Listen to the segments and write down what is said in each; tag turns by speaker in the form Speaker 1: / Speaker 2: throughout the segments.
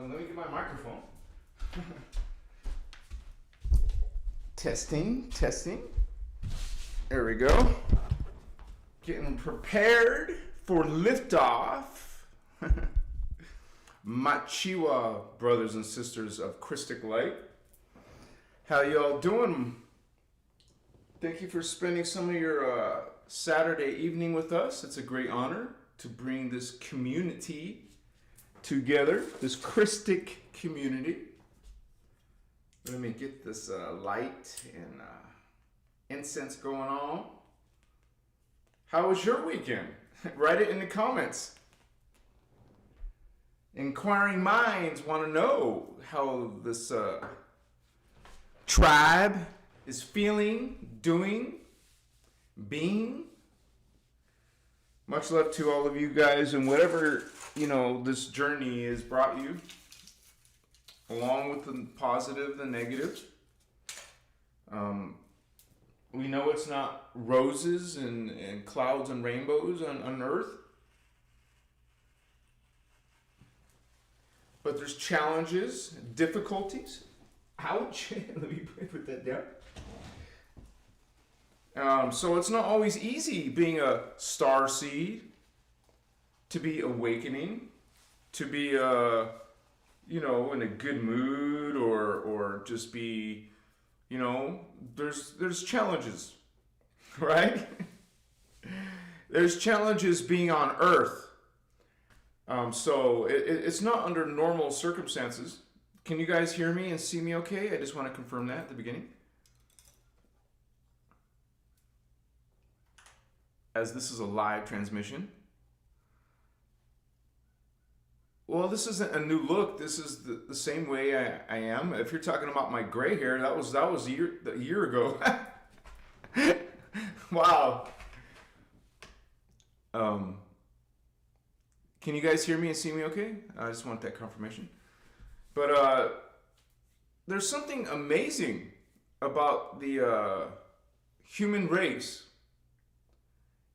Speaker 1: Let me get my microphone. Testing, testing. There we go. Getting prepared for liftoff. Machiwa, brothers and sisters of Christic Light. How y'all doing? Thank you for spending some of your Saturday evening with us. It's a great honor to bring this community together, this Christic community. Let me get this light and incense going on. How was your weekend? Write it in the comments. Inquiring minds want to know how this tribe is feeling, doing, being. Much love to all of you guys, and whatever, this journey has brought you, along with the positive, the negative. We know it's not roses and clouds and rainbows on Earth. But there's challenges, difficulties. Ouch. Let me put that down. So it's not always easy being a starseed, to be awakening, to be in a good mood, or just be, there's challenges, right? There's challenges being on Earth. So it's not under normal circumstances. Can you guys hear me and see me okay? I just want to confirm that at the beginning. As this is a live transmission. Well, this isn't a new look. This is the same way I am. If you're talking about my gray hair, that was a year ago. Wow. Can you guys hear me and see me okay? I just want that confirmation. But there's something amazing about the human race.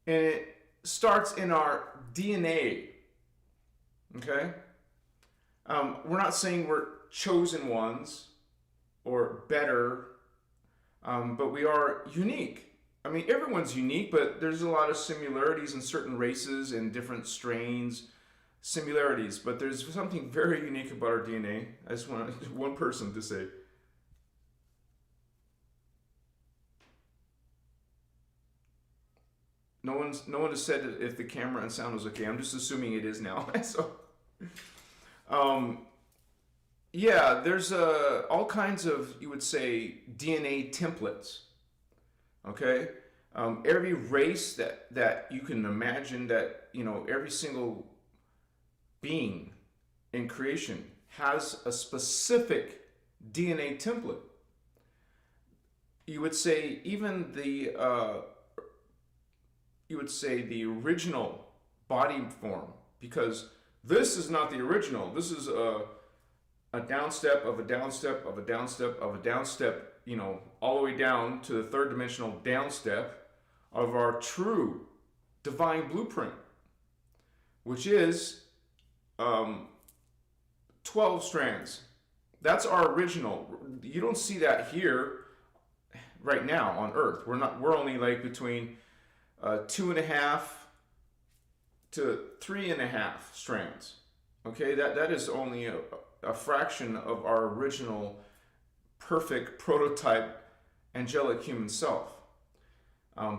Speaker 1: And it starts in our DNA. Okay? We're not saying we're chosen ones or better, but we are unique. I mean, everyone's unique, but there's a lot of similarities in certain races and different strains. Similarities, but there's something very unique about our DNA. I just want one person to say. No one has said if the camera and sound was okay. I'm just assuming it is now. So, yeah, there's all kinds of, you would say, DNA templates. Okay, every race that you can imagine, that every single being in creation has a specific DNA template. You would say even the original body form, because this is not the original. This is a downstep of a downstep of a downstep of a downstep, all the way down to the third dimensional downstep of our true divine blueprint, which is 12 strands. That's our original. You don't see that here right now on Earth. We're only like between 2.5 to 3.5 strands. Okay, that is only a fraction of our original perfect prototype angelic human self.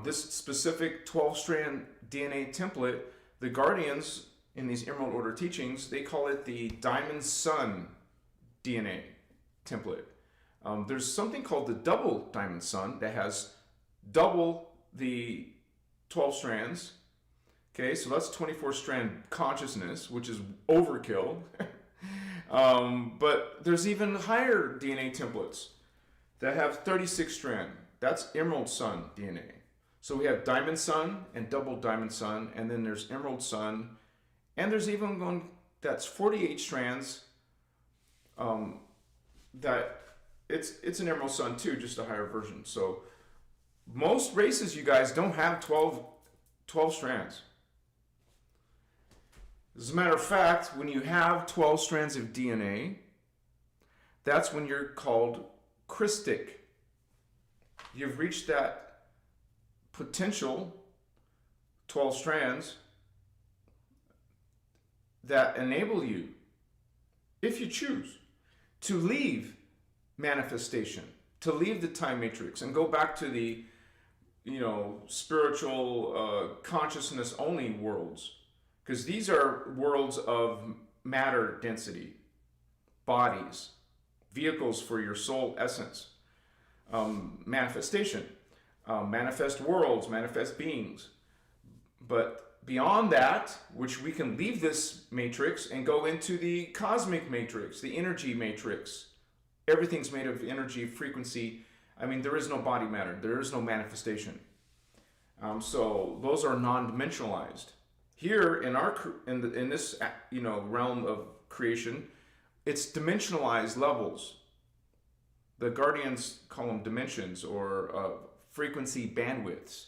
Speaker 1: This specific 12-strand DNA template, the Guardians in these Emerald Order teachings, they call it the Diamond Sun DNA template. There's something called the Double Diamond Sun that has double the 12 strands. Okay, so that's 24-strand consciousness, which is overkill. But there's even higher DNA templates that have 36-strand. That's Emerald Sun DNA. So we have Diamond Sun and Double Diamond Sun, and then there's Emerald Sun, and there's even one that's 48 strands. That it's an Emerald Sun too, just a higher version. So most races, you guys, don't have 12 strands. As a matter of fact, when you have 12 strands of DNA, that's when you're called Christic. You've reached that potential 12 strands that enable you, if you choose, to leave manifestation, to leave the time matrix and go back to the, spiritual consciousness only worlds. Because these are worlds of matter density, bodies, vehicles for your soul essence, manifestation, manifest worlds, manifest beings. But beyond that, which we can leave this matrix and go into the cosmic matrix, the energy matrix. Everything's made of energy, frequency. I mean, there is no body matter. There is no manifestation. So those are non-dimensionalized. Here in this realm of creation, it's dimensionalized levels. The Guardians call them dimensions or frequency bandwidths.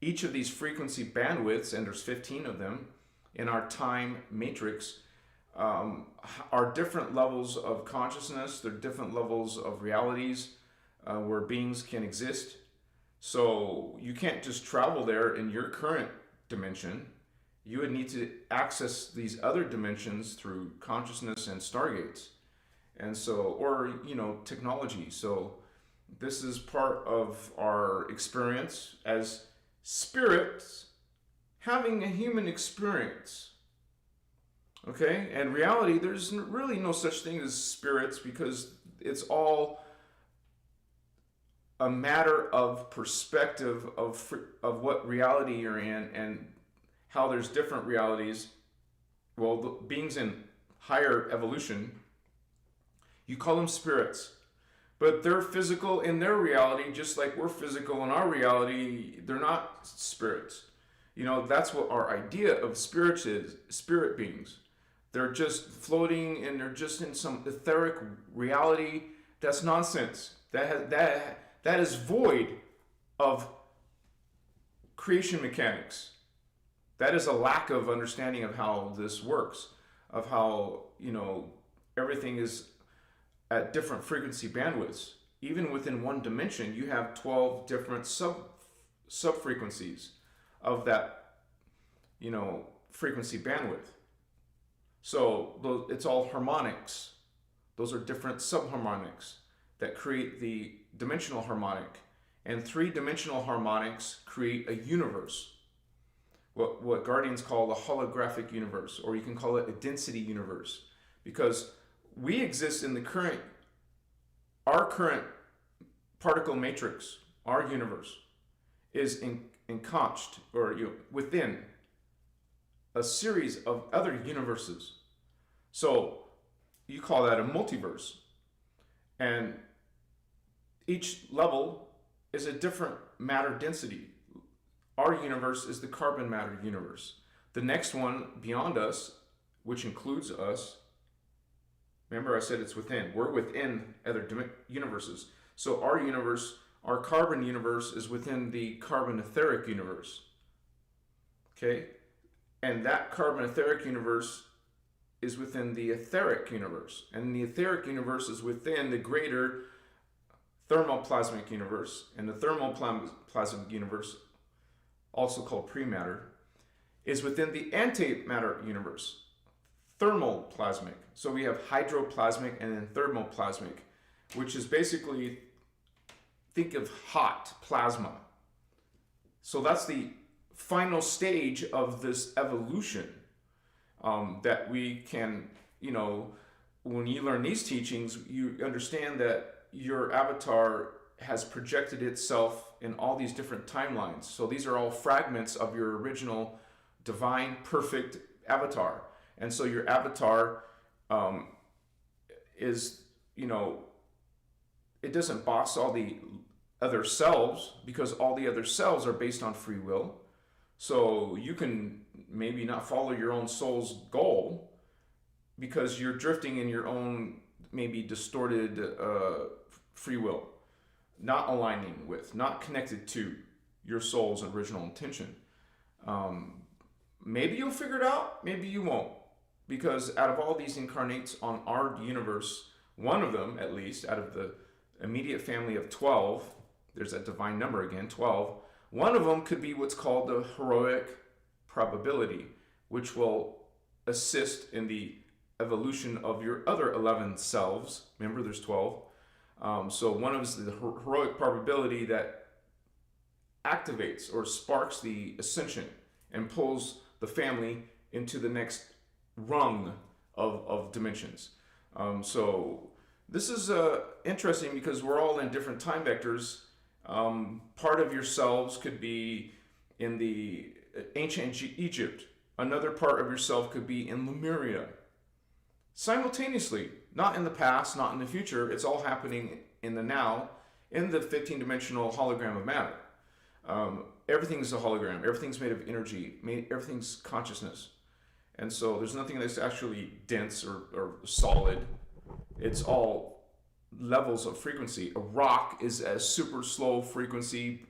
Speaker 1: Each of these frequency bandwidths, and there's 15 of them in our time matrix, are different levels of consciousness. They're different levels of realities where beings can exist. So you can't just travel there in your current dimension. You would need to access these other dimensions through consciousness and stargates, and so, or technology. So this is part of our experience as spirits having a human experience. Okay, and reality, there's really no such thing as spirits, because it's all a matter of perspective of what reality you're in, and how there's different realities. Well, the beings in higher evolution, you call them spirits, but they're physical in their reality just like we're physical in our reality. They're not spirits. That's what our idea of spirits is, spirit beings. They're just floating and they're just in some etheric reality. That's nonsense. That is void of creation mechanics. That is a lack of understanding of how this works, of how, everything is at different frequency bandwidths. Even within one dimension, you have 12 different sub-frequencies of that, frequency bandwidth. So it's all harmonics. Those are different subharmonics that create the dimensional harmonic. And three-dimensional harmonics create a universe. What Guardians call the holographic universe, or you can call it a density universe, because we exist in our current particle matrix. Our universe is encompassed, or within a series of other universes. So you call that a multiverse, and each level is a different matter density. Our universe is the carbon matter universe. The next one beyond us, which includes us, remember I said it's within. We're within other universes. So our universe, our carbon universe, is within the carbon etheric universe. Okay? And that carbon etheric universe is within the etheric universe. And the etheric universe is within the greater thermoplasmic universe. And the thermoplasmic universe, also called pre-matter, is within the antimatter universe, thermoplasmic. So we have hydroplasmic and then thermoplasmic, which is basically, think of hot plasma. So that's the final stage of this evolution, that we can, when you learn these teachings, you understand that your avatar has projected itself in all these different timelines. So these are all fragments of your original divine, perfect avatar. And so your avatar is, it doesn't box all the other selves, because all the other selves are based on free will. So you can maybe not follow your own soul's goal because you're drifting in your own maybe distorted free will, not aligning with, not connected to your soul's original intention. Maybe you'll figure it out, maybe you won't. because out of all these incarnates on our universe, one of them, at least, out of the immediate family of 12, there's that divine number again, 12, one of them could be what's called the heroic probability, which will assist in the evolution of your other 11 selves. Remember, there's 12. So one of them is the heroic probability that activates or sparks the ascension and pulls the family into the next rung of dimensions. So this is interesting because we're all in different time vectors. Part of yourselves could be in the ancient Egypt. Another part of yourself could be in Lemuria. Simultaneously, not in the past, not in the future. It's all happening in the now, in the 15-dimensional hologram of matter. Everything's a hologram. Everything's made of energy. Everything's consciousness. And so there's nothing that's actually dense or solid. It's all levels of frequency. A rock is a super slow frequency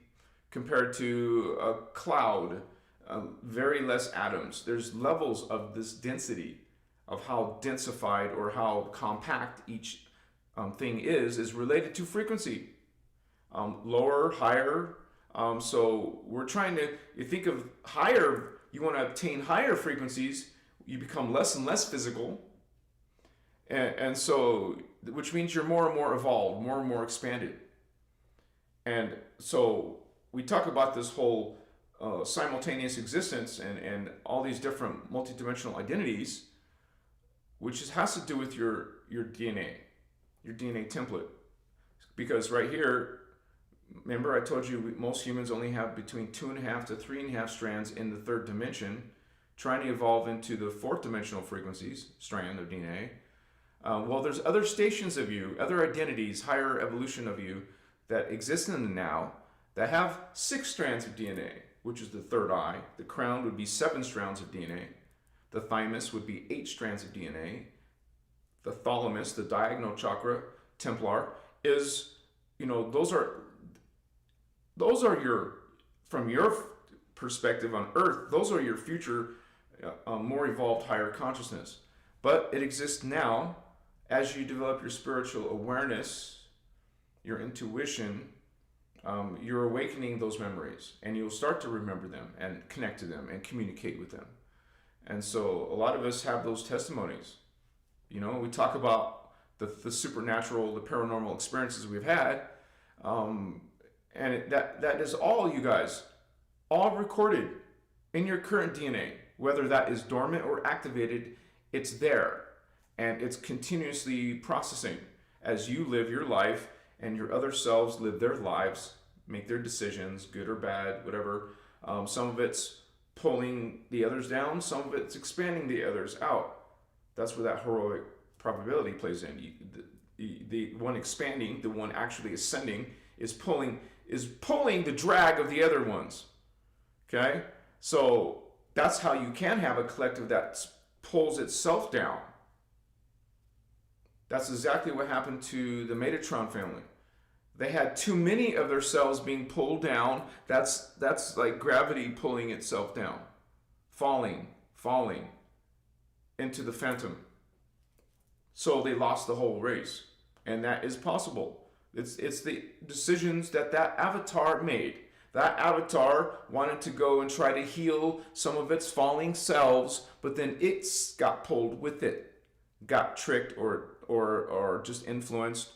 Speaker 1: compared to a cloud. Very less atoms. There's levels of this density, of how densified or how compact each thing is related to frequency. Lower, higher. So we're trying to, you think of higher, you want to obtain higher frequencies, you become less and less physical. And so, which means you're more and more evolved, more and more expanded. And so we talk about this whole simultaneous existence and all these different multidimensional identities, which has to do with your DNA template. Because right here, remember I told you most humans only have between 2.5 to 3.5 strands in the third dimension, trying to evolve into the fourth dimensional frequencies, strand of DNA. Well, there's other stations of you, other identities, higher evolution of you that exist in the now that have 6 strands of DNA, which is the third eye. The crown would be 7 strands of DNA. The thymus would be 8 strands of DNA. The thalamus, the diagonal chakra, templar, is, those are your, from your perspective on Earth, those are your future, more evolved, higher consciousness. But it exists now as you develop your spiritual awareness, your intuition. You're awakening those memories, and you'll start to remember them and connect to them and communicate with them. And so a lot of us have those testimonies. We talk about the supernatural, the paranormal experiences we've had, and that is all, you guys, all recorded in your current DNA. Whether that is dormant or activated, it's there, and it's continuously processing as you live your life and your other selves live their lives, make their decisions, good or bad, whatever. Some of it's pulling the others down, some of it's expanding the others out. That's where that heroic probability plays in. The one expanding, the one actually ascending, is pulling the drag of the other ones. Okay? So that's how you can have a collective that pulls itself down. That's exactly what happened to the Metatron family. They had too many of their cells being pulled down. That's like gravity pulling itself down, falling into the phantom. So they lost the whole race, and that is possible. It's the decisions that avatar made. That avatar wanted to go and try to heal some of its falling selves, but then it got pulled with it, got tricked or just influenced,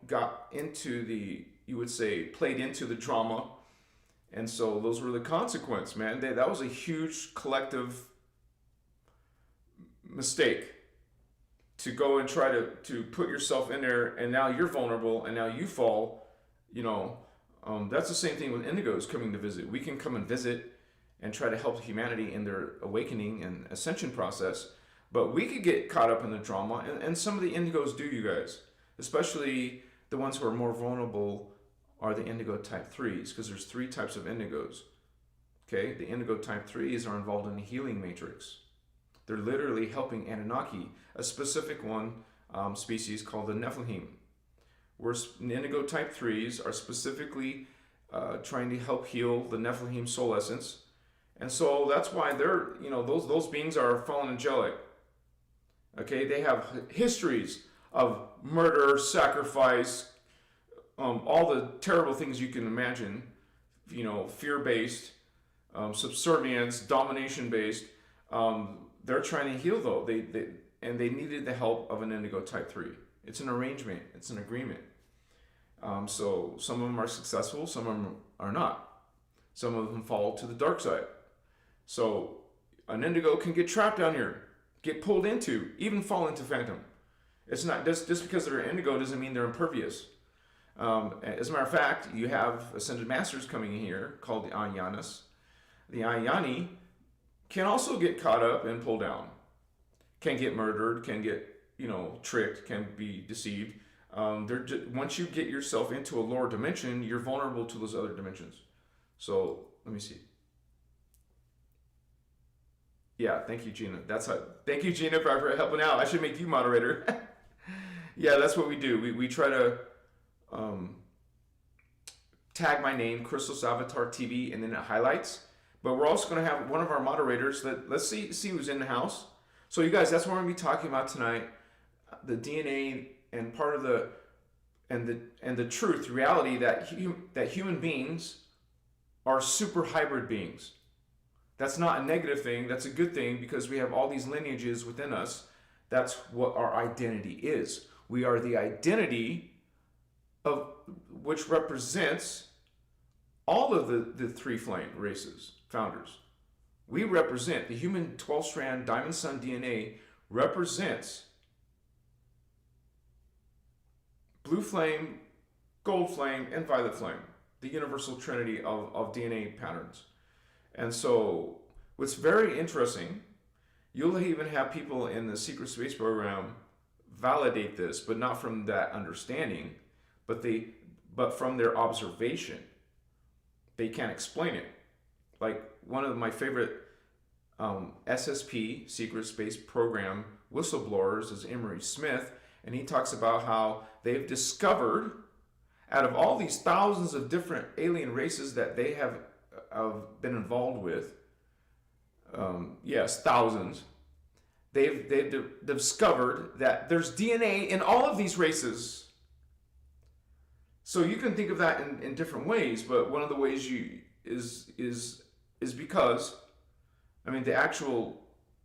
Speaker 1: got into played into the drama. And so those were the consequence, man. That was a huge collective mistake to go and try to put yourself in there, and now you're vulnerable, and now you fall. That's the same thing with indigos coming to visit. We can come and visit and try to help humanity in their awakening and ascension process, but we could get caught up in the drama, and some of the indigos do, you guys. Especially the ones who are more vulnerable are the indigo type 3s, because there's 3 types of indigos. Okay, the indigo type 3s are involved in the healing matrix. They're literally helping Anunnaki, a specific one species called the Nephilim. Where indigo type 3s are specifically trying to help heal the Nephilim soul essence. And so that's why they're, those beings are fallen angelic. Okay, they have histories of murder, sacrifice, all the terrible things you can imagine. Fear-based, subservience, domination-based. They're trying to heal though. They needed the help of an indigo type 3. It's an arrangement. It's an agreement. So some of them are successful, some of them are not. Some of them fall to the dark side. So an indigo can get trapped down here, get pulled into, even fall into phantom. It's not just because they're indigo doesn't mean they're impervious. As a matter of fact, you have ascended masters coming in here called the Ayanas. The Ayani can also get caught up and pulled down, can get murdered, can get tricked, can be deceived. Once you get yourself into a lower dimension, you're vulnerable to those other dimensions. So let me see. Yeah, thank you, Gina. Thank you, Gina, for helping out. I should make you moderator. Yeah, that's what we do. We try to tag my name, Christos Avatar TV, and then it highlights. But we're also going to have one of our moderators. Let's see who's in the house. So you guys, that's what we're going to be talking about tonight. The DNA and part of the truth, reality that human beings are super hybrid beings. That's not a negative thing. That's a good thing because we have all these lineages within us. That's what our identity is. We are the identity of which represents all of the three flame races, founders. We represent the human 12-strand diamond sun DNA represents blue flame, gold flame, and violet flame, the universal trinity of DNA patterns. And so what's very interesting, you'll even have people in the secret space program validate this, but not from that understanding, but from their observation. They can't explain it. Like one of my favorite SSP, secret space program whistleblowers, is Emery Smith, and he talks about how they've discovered out of all these thousands of different alien races that they have been involved with, yes, thousands, they've discovered that there's DNA in all of these races. So you can think of that in different ways, but one of the ways is because, the actual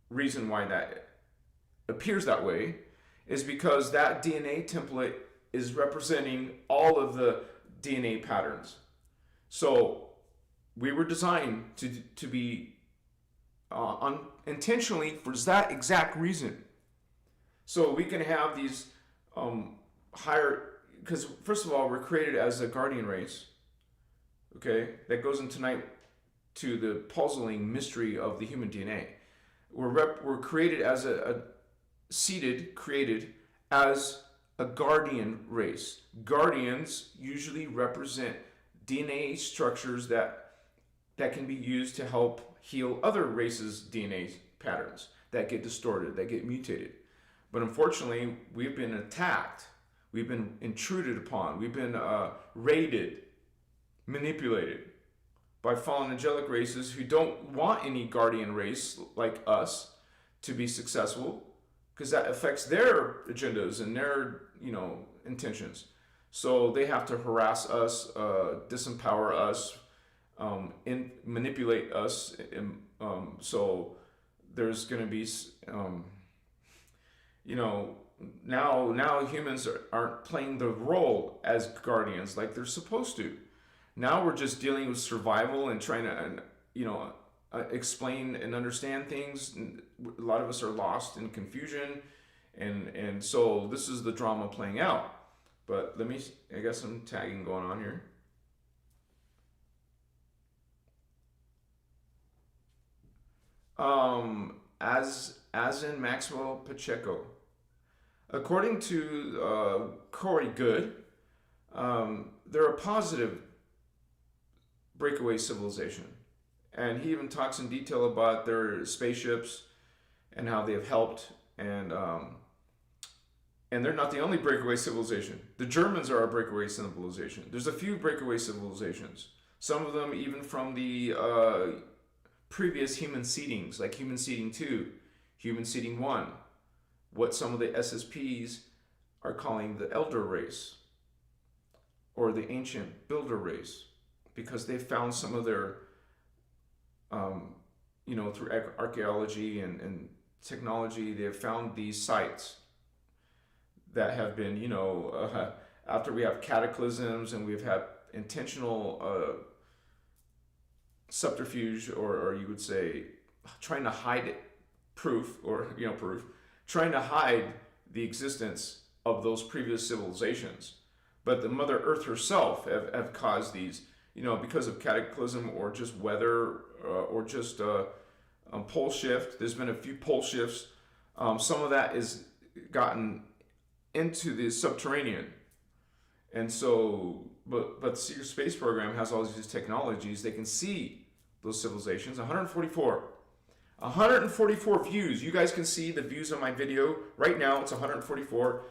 Speaker 1: reason why that appears that way is because that DNA template is representing all of the DNA patterns. So we were designed to be intentionally for that exact reason. So we can have these higher, because first of all, we're created as a guardian race, okay, that goes into tonight to the puzzling mystery of the human DNA. We're created as created as a guardian race. Guardians usually represent DNA structures that can be used to help heal other races' DNA patterns that get distorted, that get mutated. But unfortunately, we've been attacked, we've been intruded upon, we've been raided, manipulated by fallen angelic races who don't want any guardian race like us to be successful, because that affects their agendas and their intentions. So they have to harass us, disempower us, manipulate us. So there's going to be, now humans aren't playing the role as guardians like they're supposed to. Now we're just dealing with survival and trying to, explain and understand things. A lot of us are lost in confusion, and so this is the drama playing out. But I got some tagging going on here. As in Maxwell Pacheco, according to Corey Good, they're a positive breakaway civilization. And he even talks in detail about their spaceships and how they have helped. And they're not the only breakaway civilization. The Germans are a breakaway civilization. There's a few breakaway civilizations. Some of them even from the previous human seedings, like human seeding 2, human seeding 1. what some of the SSPs are calling the elder race or the ancient builder race, because they found some of their, through archaeology and technology, they have found these sites that have been, after we have cataclysms and we've had intentional subterfuge, or you would say trying to hide it, proof, trying to hide the existence of those previous civilizations. But the Mother Earth herself have caused these, because of cataclysm or just weather, or just pole shift. There's been a few pole shifts. Some of that is gotten into the subterranean. And so, but the Secret Space Program has all these technologies. They can see those civilizations. 144 views. You guys can see the views on my video right now. It's 144.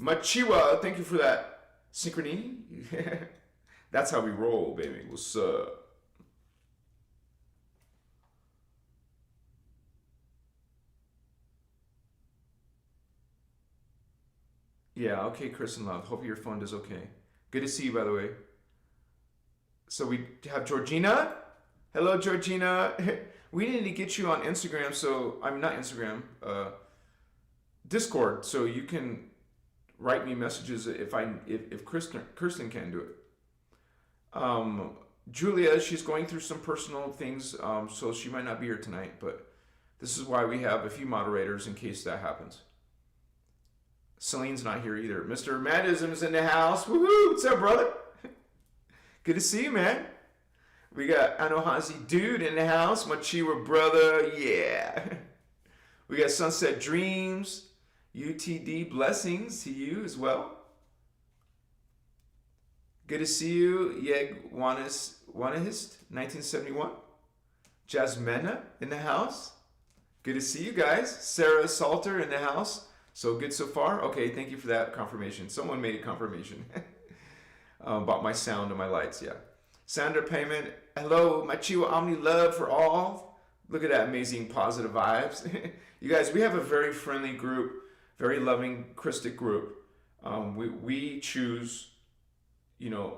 Speaker 1: Machiwa, thank you for that synchrony. That's how we roll, baby. What's up? Yeah, okay, Chris and Love. Hope your phone does okay. Good to see you, by the way. So we have Georgina. Hello, Georgina. We need to get you on Instagram. So I'm not Instagram. Discord. So you can write me messages if Kirsten can do it. Julia, she's going through some personal things, so she might not be here tonight. But this is why we have a few moderators in case that happens. Celine's not here either. Mr. Madism's in the house. Woohoo! What's up, brother? Good to see you, man. We got Anohazi Dude in the house. Machiwa brother. Yeah. We got Sunset Dreams. UTD blessings to you as well. Good to see you. Yeg Wanahist, 1971. Jasmina in the house. Good to see you guys. Sarah Salter in the house. So good so far? Okay, thank you for that confirmation. Someone made a confirmation about my sound and my lights, yeah. Sandra Payment, hello, Machiwa Omni Love for all. Look at that amazing positive vibes. You guys, we have a very friendly group, very loving Christic group. We choose,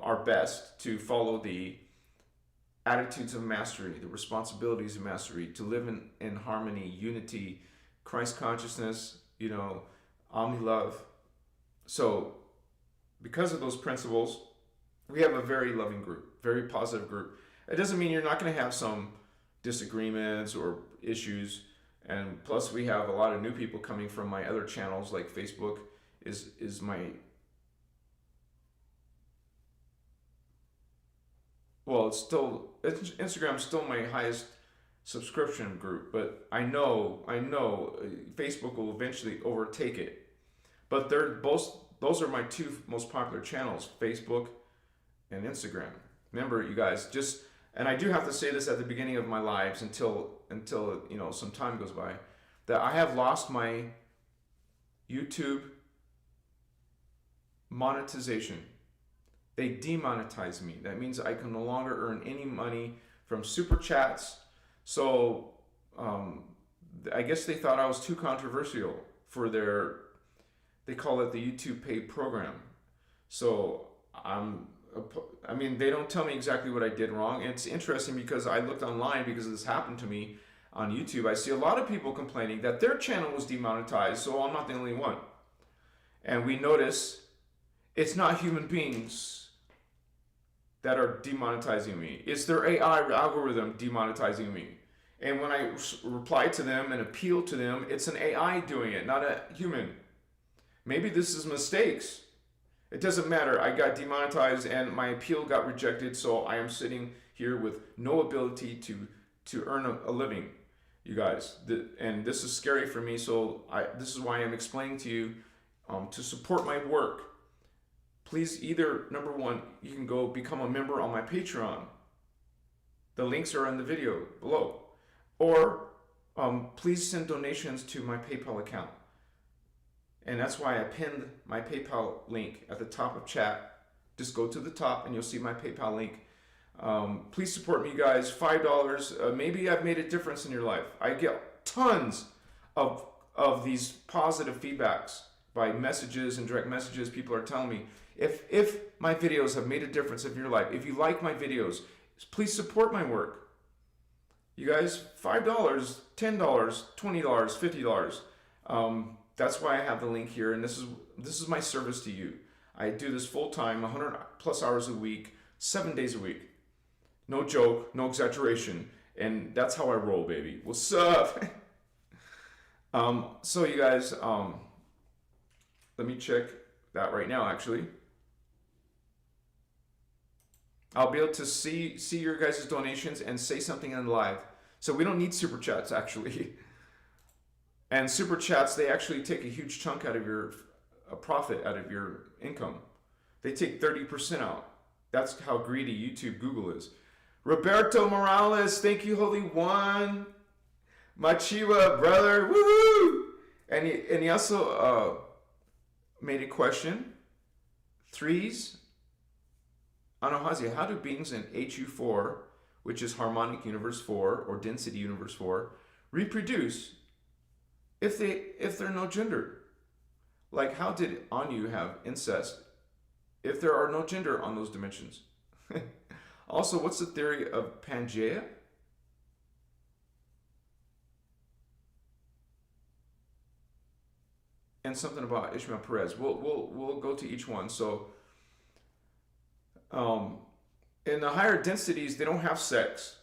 Speaker 1: our best to follow the attitudes of mastery, the responsibilities of mastery, to live in harmony, unity, Christ consciousness, omni love. So because of those principles, we have a very loving group, very positive group. It doesn't mean you're not going to have some disagreements or issues. And plus we have a lot of new people coming from my other channels, like Facebook is my, Instagram's still my highest subscription group, but I know Facebook will eventually overtake it. But those are my two most popular channels, Facebook and Instagram. Remember, you guys, and I do have to say this at the beginning of my lives until some time goes by, that I have lost my YouTube monetization. They demonetize me. That means I can no longer earn any money from super chats. So I guess they thought I was too controversial for they call it the YouTube paid program. So they don't tell me exactly what I did wrong. And it's interesting because I looked online because this happened to me on YouTube. I see a lot of people complaining that their channel was demonetized, so I'm not the only one. And we notice it's not human beings that are demonetizing me. It's their AI algorithm demonetizing me. And when I reply to them and appeal to them, it's an AI doing it, not a human. Maybe this is mistakes. It doesn't matter. I got demonetized and my appeal got rejected, so I am sitting here with no ability to earn a living, you guys. And this is scary for me, so this is why I'm explaining to you to support my work. Please either, number one, you can go become a member on my Patreon. The links are in the video below. Or please send donations to my PayPal account. And that's why I pinned my PayPal link at the top of chat. Just go to the top and you'll see my PayPal link. Please support me, guys. $5. Maybe I've made a difference in your life. I get tons of of these positive feedbacks by messages and direct messages. People are telling me, if my videos have made a difference in your life, if you like my videos, please support my work. You guys, $5, $10, $20, $50. That's why I have the link here, and this is my service to you. I do this full time, 100 plus hours a week, 7 days a week. No joke, no exaggeration, and that's how I roll, baby. What's up? So you guys, let me check that right now. Actually, I'll be able to see your guys' donations and say something on live. So we don't need super chats, actually. And super chats, they actually take a huge chunk out of your profit, out of your income. They take 30% out. That's how greedy YouTube, Google is. Roberto Morales, thank you, Holy One. Machiwa, brother, woohoo! And he also made a question. Threes, Anahasia, how do beings in HU4, which is harmonic universe 4 or density universe 4, reproduce if they're no gender? Like, how did Anu have incest if there are no gender on those dimensions? Also, what's the theory of Pangea? And something about Ishmael Perez. We'll go to each one. So, in the higher densities, they don't have sex.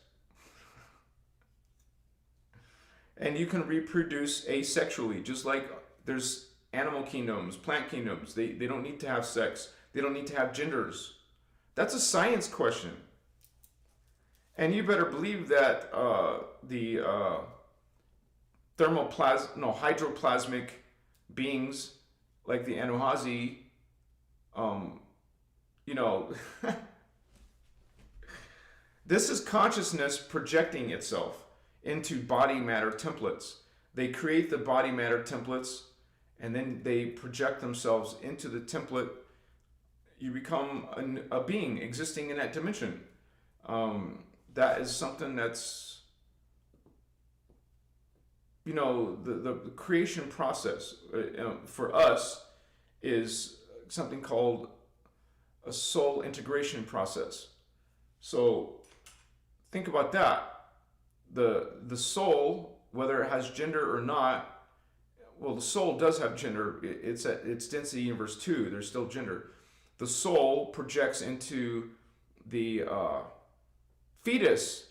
Speaker 1: And you can reproduce asexually, just like there's animal kingdoms, plant kingdoms. They don't need to have sex. They don't need to have genders. That's a science question. And you better believe that the hydroplasmic beings like the Anuhazi, this is consciousness projecting itself into body matter templates. They create the body matter templates and then they project themselves into the template. You become a being existing in that dimension. That is something that's, the creation process for us is something called a soul integration process. So think about that. The soul, whether it has gender or not, well, the soul does have gender. It's at its density universe 2. There's still gender. The soul projects into the fetus.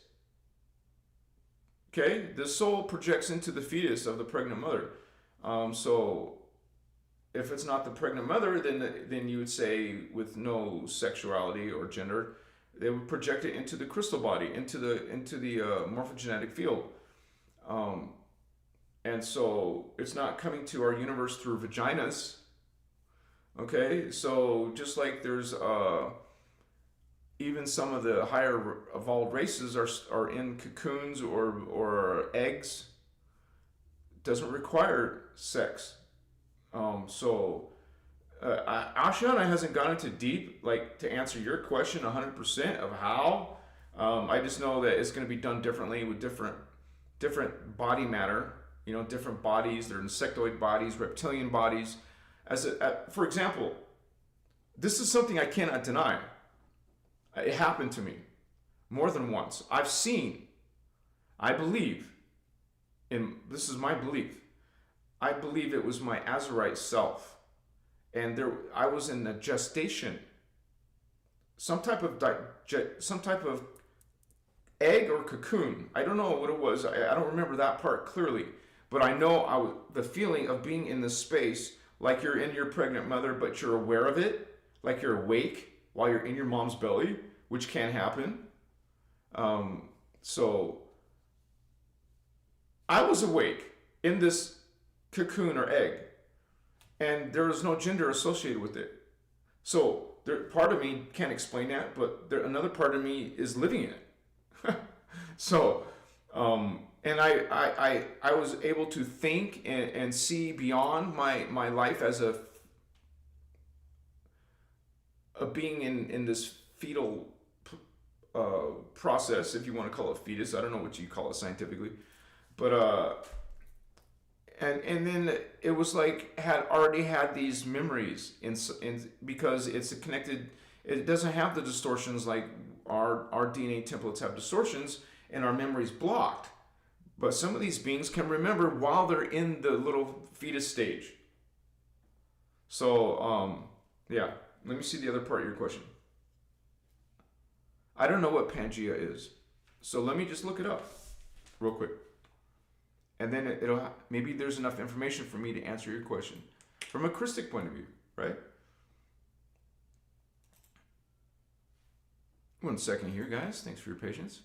Speaker 1: Okay, the soul projects into the fetus of the pregnant mother. So if it's not the pregnant mother, then you would say with no sexuality or gender, they would project it into the crystal body, into the morphogenetic field. And so it's not coming to our universe through vaginas. Okay, so just like there's even some of the higher evolved races are in cocoons or eggs. Doesn't require sex. Ashiana hasn't gone into deep, like, to answer your question 100% of how. I just know that it's going to be done differently with different body matter. Different bodies. They're insectoid bodies, reptilian bodies. For example, this is something I cannot deny. It happened to me more than once. I believe, this is my belief, I believe it was my Azurite self. And I was in a gestation, some type of egg or cocoon. I don't know what it was. I don't remember that part clearly. But I know the feeling of being in this space, like you're in your pregnant mother, but you're aware of it, like you're awake while you're in your mom's belly, which can happen. So I was awake in this cocoon or egg, and there was no gender associated with it. So part of me can't explain that, but another part of me is living in it. So, and I was able to think and see beyond my life as a being in this fetal process, if you want to call it fetus. I don't know what you call it scientifically, but and then it was like had already had these memories in because it's connected. It doesn't have the distortions like our DNA templates have distortions and our memory's blocked. But some of these beings can remember while they're in the little fetus stage. So yeah, let me see the other part of your question. I don't know what Pangea is, so let me just look it up real quick. And then it'll maybe there's enough information for me to answer your question from a Christic point of view, right? One second here, guys. Thanks for your patience.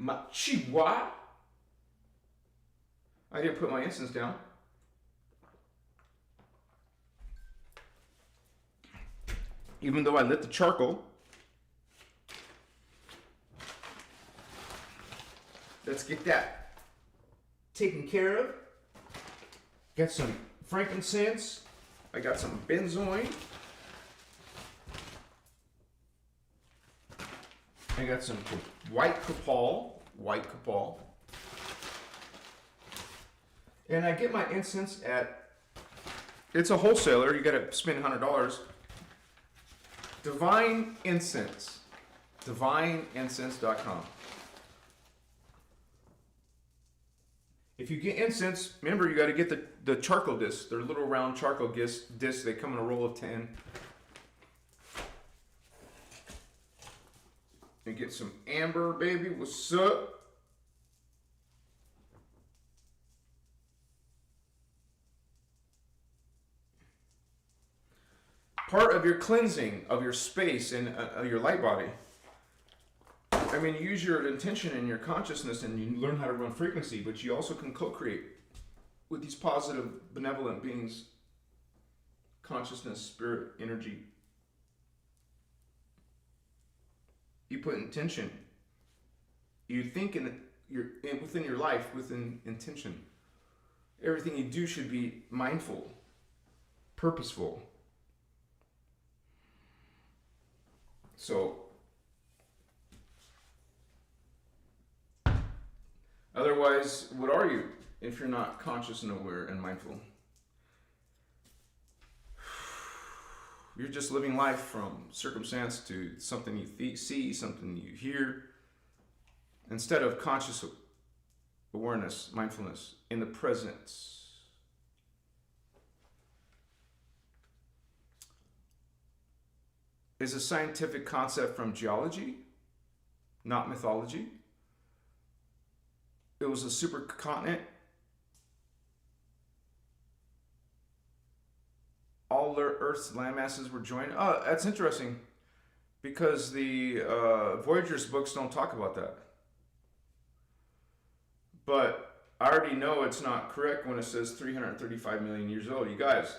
Speaker 1: Machiwa? I didn't put my incense down. Even though I lit the charcoal. Let's get that taken care of. Got some frankincense. I got some benzoin. I got some white copal. And I get my incense at, it's a wholesaler, you gotta spend $100. Divine Incense. DivineIncense.com. If you get incense, remember you got to get the charcoal discs. They're little round charcoal discs. They come in a roll of 10. And get some amber, baby. What's up? Part of your cleansing of your space and your light body. I mean, you use your intention and your consciousness and you learn how to run frequency, but you also can co-create with these positive, benevolent beings, consciousness, spirit, energy. You put intention. You think within your life, within intention. Everything you do should be mindful, purposeful. So, otherwise, what are you if you're not conscious and aware and mindful? You're just living life from circumstance to something you see, something you hear, instead of conscious awareness, mindfulness, in the presence. Is a scientific concept from geology, not mythology. It was a supercontinent. All the Earth's landmasses were joined. Oh, that's interesting, because the Voyager's books don't talk about that. But I already know it's not correct when it says 335 million years old. You guys,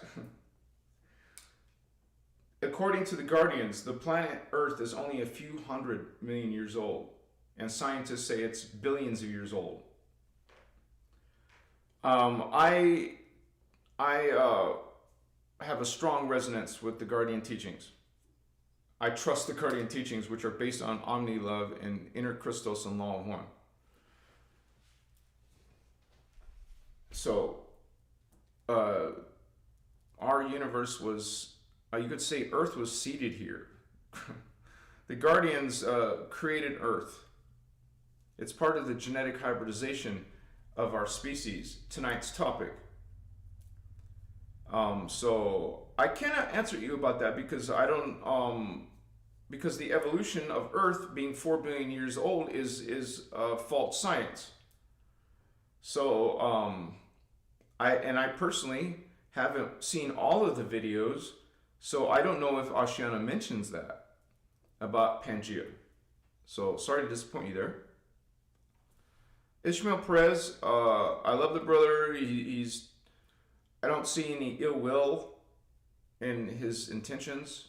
Speaker 1: according to the Guardians, the planet Earth is only a few 100 million years old, and scientists say it's billions of years old. I have a strong resonance with the Guardian teachings. I trust the Guardian teachings, which are based on omni love and innerchristos and law of one. So, our universe was, you could say Earth was seeded here. The Guardians created Earth. It's part of the genetic hybridization of our species, tonight's topic. So I cannot answer you about that because I don't, because the evolution of Earth being 4 billion years old is false science. So, I personally haven't seen all of the videos, so I don't know if Ashiana mentions that about Pangea. So sorry to disappoint you there. Ishmael Perez, I love the brother. He's I don't see any ill will in his intentions.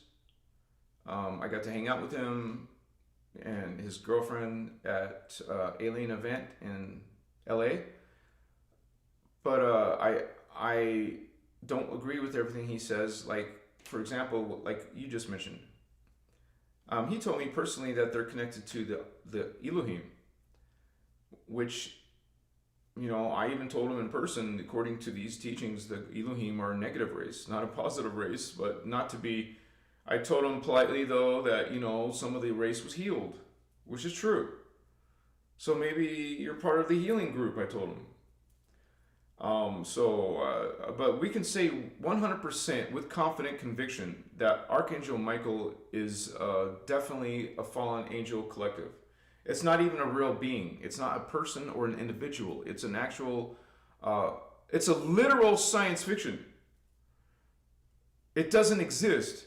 Speaker 1: I got to hang out with him and his girlfriend at Alien event in LA. But I don't agree with everything he says. Like, for example, like you just mentioned, He told me personally that they're connected to the Elohim, which, I even told him in person, according to these teachings, the Elohim are a negative race, not a positive race, but not to be. I told him politely, though, that, some of the race was healed, which is true. So maybe you're part of the healing group, I told him. But we can say 100% with confident conviction that Archangel Michael is definitely a fallen angel collective. It's not even a real being. It's not a person or an individual. It's an actual, it's a literal science fiction. It doesn't exist.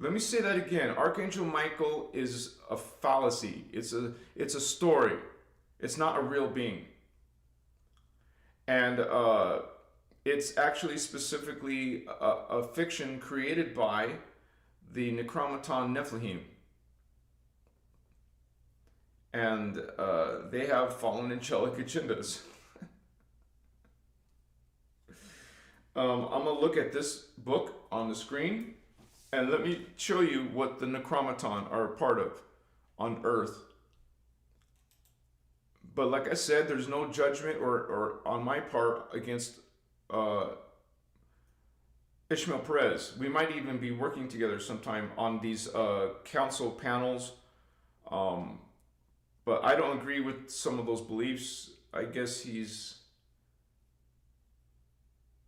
Speaker 1: Let me say that again. Archangel Michael is a fallacy. It's a story. It's not a real being. And it's actually specifically a fiction created by the Necromaton Nephilim. And they have fallen angelic agendas. I'm going to look at this book on the screen, and let me show you what the Necromaton are a part of on Earth. But like I said, there's no judgment or on my part against Ishmael Perez. We might even be working together sometime on these council panels. But I don't agree with some of those beliefs. I guess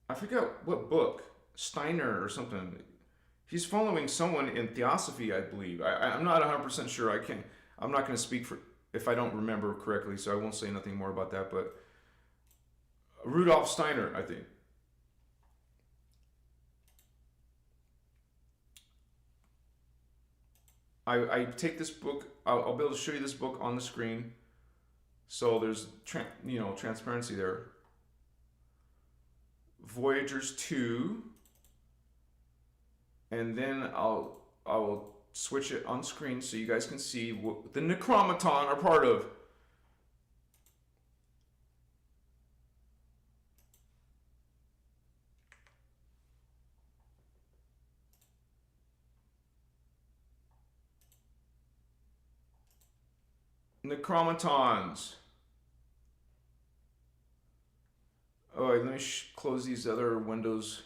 Speaker 1: I forgot what book, Steiner or something. He's following someone in Theosophy, I believe. I'm not 100% sure. I'm not going to speak for if I don't remember correctly, so I won't say nothing more about that. But Rudolf Steiner, I think. I take this book. I'll be able to show you this book on the screen. So there's transparency there. Voyagers 2, and then I'll switch it on screen so you guys can see what the Necromaton are part of. Necromatons. Oh, wait, let me close these other windows.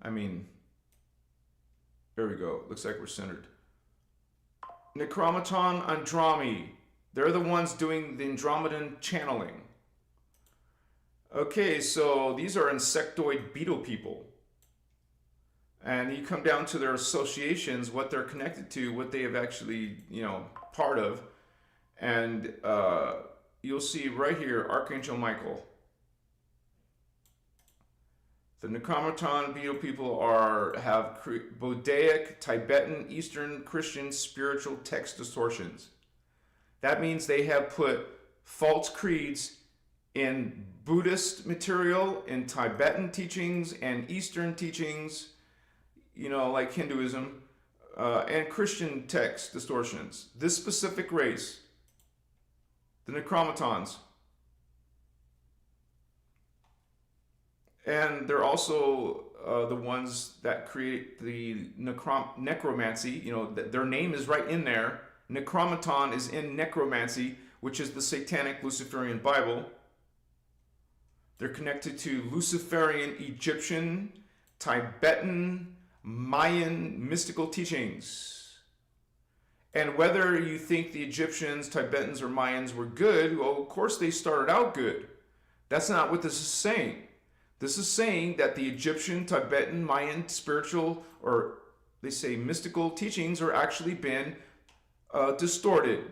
Speaker 1: There we go. Looks like we're centered. Necromaton Andromi. They're the ones doing the Andromedan channeling. Okay, so these are insectoid beetle people. And you come down to their associations, what they're connected to, what they have actually, part of. And you'll see right here, Archangel Michael. The Necromaton beetle people have Bodaic, Tibetan, Eastern Christian spiritual text distortions. That means they have put false creeds in Buddhist material, in Tibetan teachings, and Eastern teachings, like Hinduism, and Christian text distortions. This specific race, the Necromatons. And they're also the ones that create the necromancy. Their name is right in there. Necromaton is in necromancy, which is the satanic Luciferian Bible. They're connected to Luciferian, Egyptian, Tibetan, Mayan mystical teachings. And whether you think the Egyptians, Tibetans, or Mayans were good, well, of course they started out good. That's not what this is saying. This is saying that the Egyptian, Tibetan, Mayan spiritual, or they say mystical teachings are actually been distorted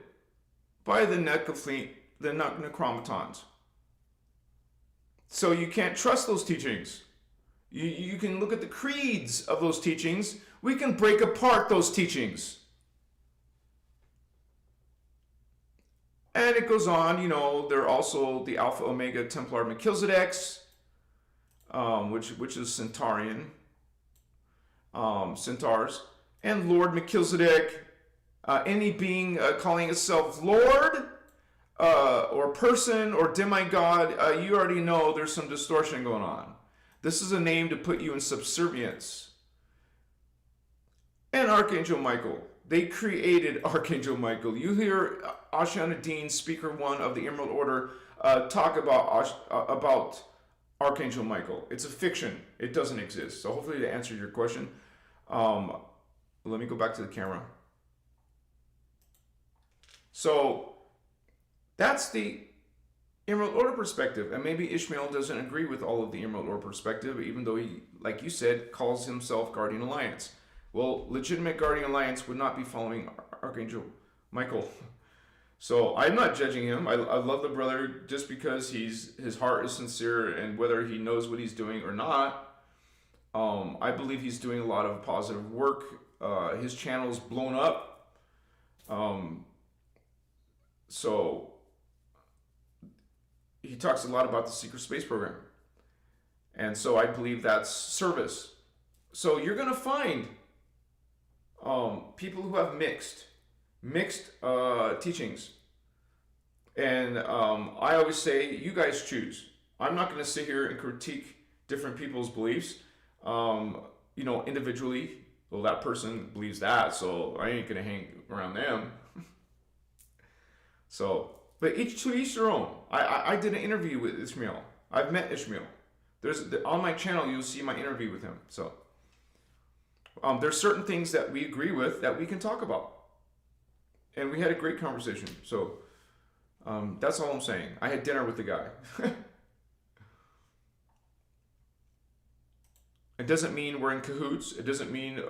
Speaker 1: by the Necromatons. So you can't trust those teachings. You can look at the creeds of those teachings. We can break apart those teachings. And it goes on, they're also the Alpha Omega Templar Melchizedeks, which is Centaurian, centaurs, and Lord Melchizedek. Any being calling itself Lord, or person, or demigod, you already know there's some distortion going on. This is a name to put you in subservience. And Archangel Michael. They created Archangel Michael. You hear Ashana Dean, Speaker 1 of the Emerald Order, talk about Archangel Michael. It's a fiction. It doesn't exist. So hopefully to answer your question. Let me go back to the camera. So that's the Emerald Order perspective. And maybe Ishmael doesn't agree with all of the Emerald Order perspective, even though he, like you said, calls himself Guardian Alliance. Well, legitimate Guardian Alliance would not be following Archangel Michael. So I'm not judging him. I love the brother just because his heart is sincere, and whether he knows what he's doing or not, I believe he's doing a lot of positive work. His channel's blown up. So he talks a lot about the secret space program. And so I believe that's service. So you're going to find people who have mixed teachings. And I always say, you guys choose. I'm not going to sit here and critique different people's beliefs, individually. Well, that person believes that, so I ain't going to hang around them. So, but to each their own. I did an interview with Ishmael. I've met Ishmael. On my channel, you'll see my interview with him. So, there's certain things that we agree with that we can talk about. And we had a great conversation. So, that's all I'm saying. I had dinner with the guy. It doesn't mean we're in cahoots. It doesn't mean,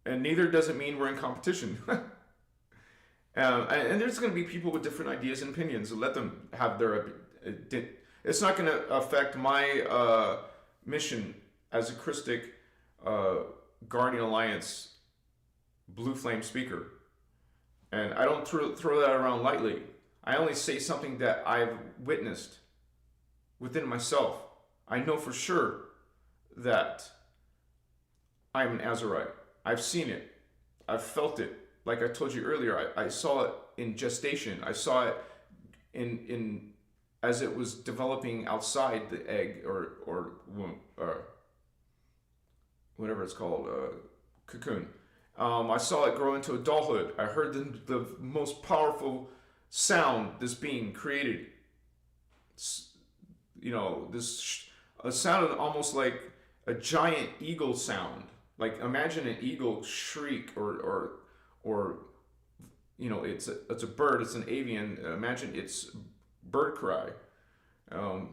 Speaker 1: and neither does it mean we're in competition. And there's going to be people with different ideas and opinions. Let them have their. It's not going to affect my mission as a Christic Guardian Alliance Blue Flame speaker. And I don't throw that around lightly. I only say something that I've witnessed within myself. I know for sure that I'm an Azurite. I've seen it. I've felt it. Like I told you earlier, I saw it in gestation. I saw it in as it was developing outside the egg or womb, whatever it's called, cocoon. I saw it grow into adulthood. I heard the most powerful sound this being created. A sound sounded almost like a giant eagle sound. Like imagine an eagle shriek or it's a bird, it's an avian. Imagine its bird cry. Oh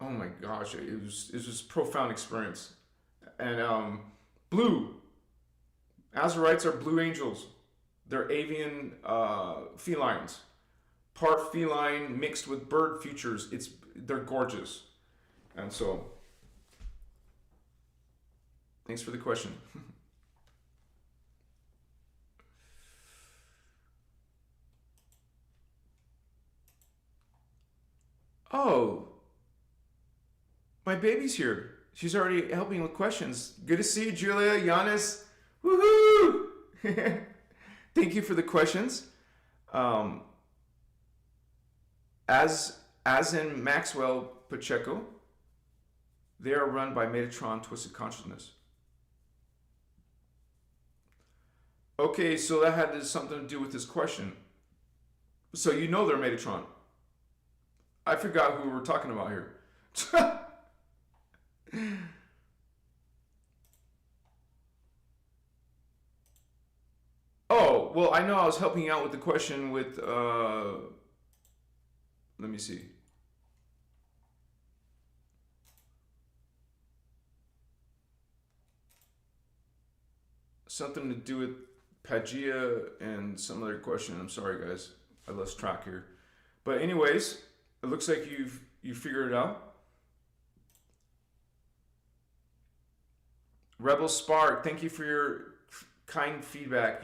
Speaker 1: my gosh, it was just a profound experience. And blue. Azurites are blue angels. They're avian felines. Part feline mixed with bird features. They're gorgeous. And so, thanks for the question. Oh, my baby's here. She's already helping with questions. Good to see you, Julia, Giannis. Woohoo! Thank you for the questions. As in Maxwell Pacheco, they are run by Metatron Twisted Consciousness. Okay, so that had something to do with this question. So you know they're Metatron. I forgot who we're talking about here. Oh, well, I know I was helping you out with the question with, let me see. Something to do with Pangea and some other question. I'm sorry, guys. I lost track here. But anyways, it looks like you figured it out. Rebel Spark, thank you for your kind feedback.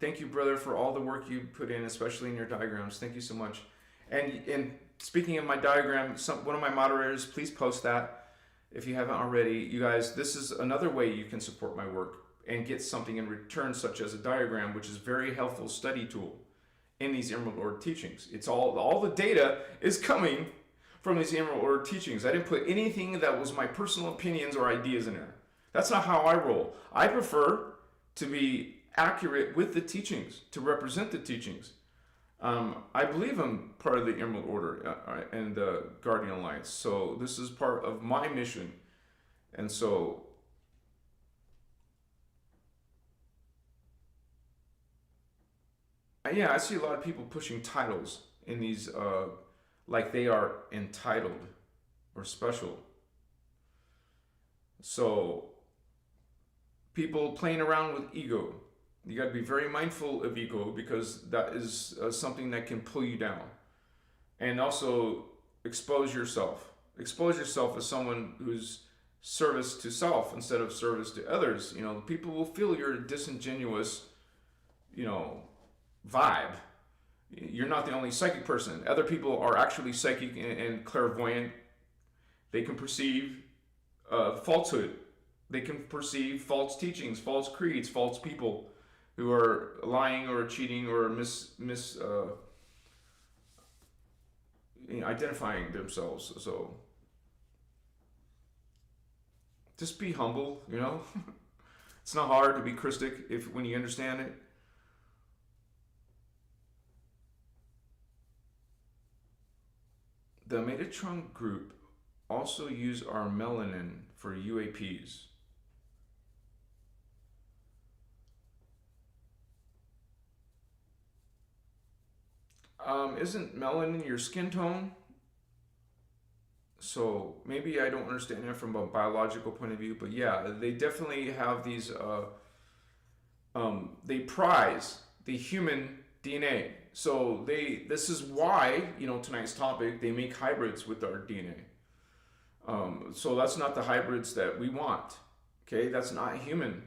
Speaker 1: Thank you, brother, for all the work you put in, especially in your diagrams. Thank you so much. And speaking of my diagram, one of my moderators, please post that if you haven't already. You guys, this is another way you can support my work and get something in return, such as a diagram, which is a very helpful study tool in these Emerald Order teachings. It's all the data is coming from these Emerald Order teachings. I didn't put anything that was my personal opinions or ideas in there. That's not how I roll. I prefer to be accurate with the teachings, to represent the teachings. I believe I'm part of the Emerald Order and the Guardian Alliance, so this is part of my mission. And so, yeah, I see a lot of people pushing titles in these, like they are entitled or special. So, people playing around with ego. You got to be very mindful of ego because that is something that can pull you down. And also expose yourself. Expose yourself as someone who's service to self instead of service to others. You know, people will feel your disingenuous, you know, vibe. You're not the only psychic person. Other people are actually psychic and clairvoyant. They can perceive falsehood. They can perceive false teachings, false creeds, false people who are lying or cheating or identifying themselves. So just be humble, you know. It's not hard to be Christic if when you understand it. The Metatron group also use our melanin for UAPs. Isn't melanin your skin tone? So maybe I don't understand it from a biological point of view, but yeah, they definitely have these. They prize the human DNA. So this is why, you know, tonight's topic, they make hybrids with our DNA. So that's not the hybrids that we want. Okay, that's not human.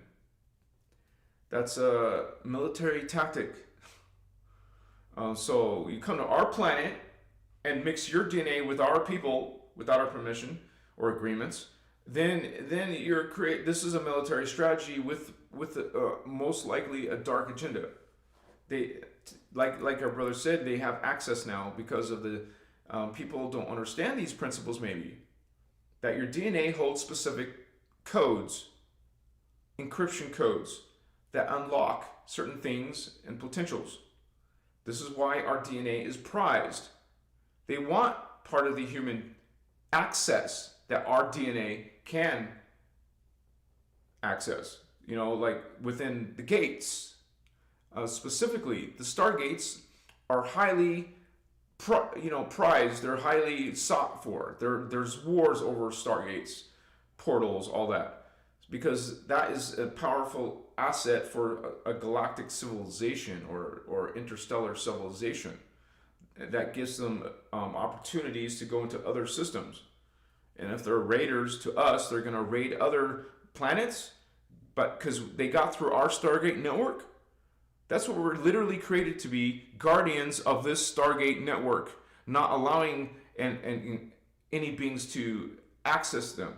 Speaker 1: That's a military tactic. So you come to our planet and mix your DNA with our people without our permission or agreements. Then you're create. This is a military strategy with most likely a dark agenda. They like our brother said, they have access now because of the people don't understand these principles. Maybe that your DNA holds specific codes, encryption codes that unlock certain things and potentials. This is why our DNA is prized. They want part of the human access that our DNA can access. You know, like within the gates, specifically, the stargates are highly, prized. They're highly sought for. There's wars over stargates, portals, all that, because that is a powerful asset for a galactic civilization or interstellar civilization that gives them opportunities to go into other systems. And if they're raiders to us, they're going to raid other planets, but because they got through our Stargate network. That's what we're literally created to be, guardians of this Stargate network, not allowing any beings to access them.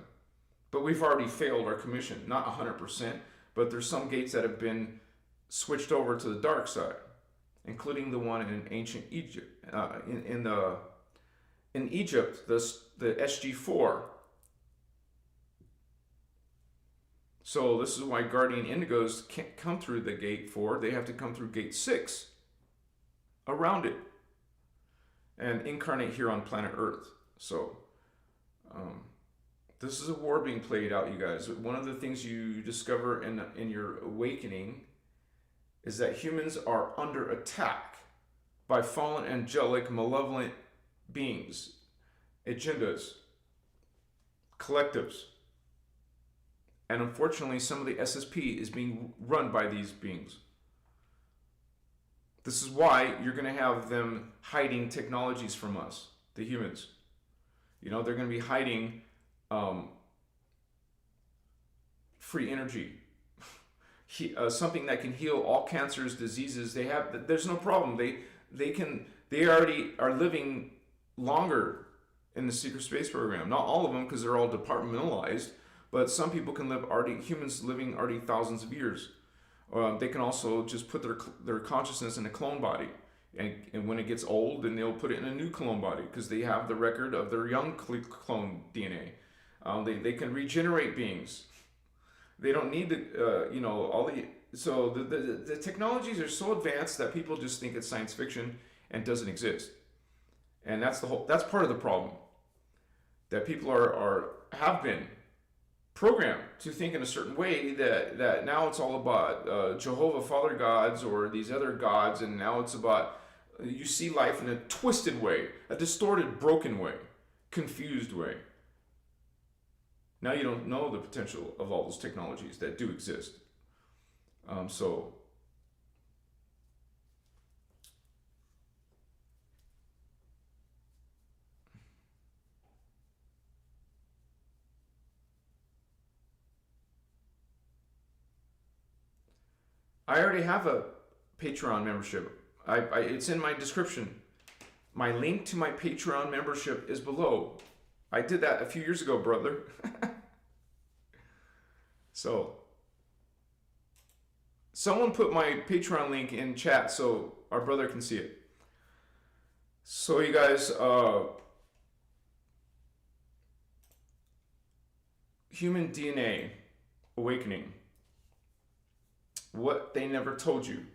Speaker 1: But we've already failed our commission, not 100%, but there's some gates that have been switched over to the dark side, including the one in ancient Egypt, in Egypt, the SG4. So this is why guardian indigos can't come through the gate 4. They have to come through gate 6, around it, and incarnate here on planet Earth. So this is a war being played out, you guys. One of the things you discover in your awakening is that humans are under attack by fallen, angelic, malevolent beings, agendas, collectives. And unfortunately, some of the SSP is being run by these beings. This is why you're going to have them hiding technologies from us, the humans. You know, they're going to be hiding free energy, something that can heal all cancers, diseases. There's no problem. They already are living longer in the secret space program. Not all of them, because they're all departmentalized, but some people can live humans living already thousands of years. They can also just put their consciousness in a clone body. And when it gets old, then they'll put it in a new clone body because they have the record of their young clone DNA. They can regenerate beings. They don't need all the so the technologies are so advanced that people just think it's science fiction and doesn't exist. And that's part of the problem. That people have been programmed to think in a certain way, that now it's all about Jehovah Father gods or these other gods, and now it's about, you see life in a twisted way, a distorted, broken way, confused way. Now you don't know the potential of all those technologies that do exist. So I already have a Patreon membership. It's in my description. My link to my Patreon membership is below. I did that a few years ago, brother. So, someone put my Patreon link in chat so our brother can see it. So, you guys, human DNA awakening. What they never told you.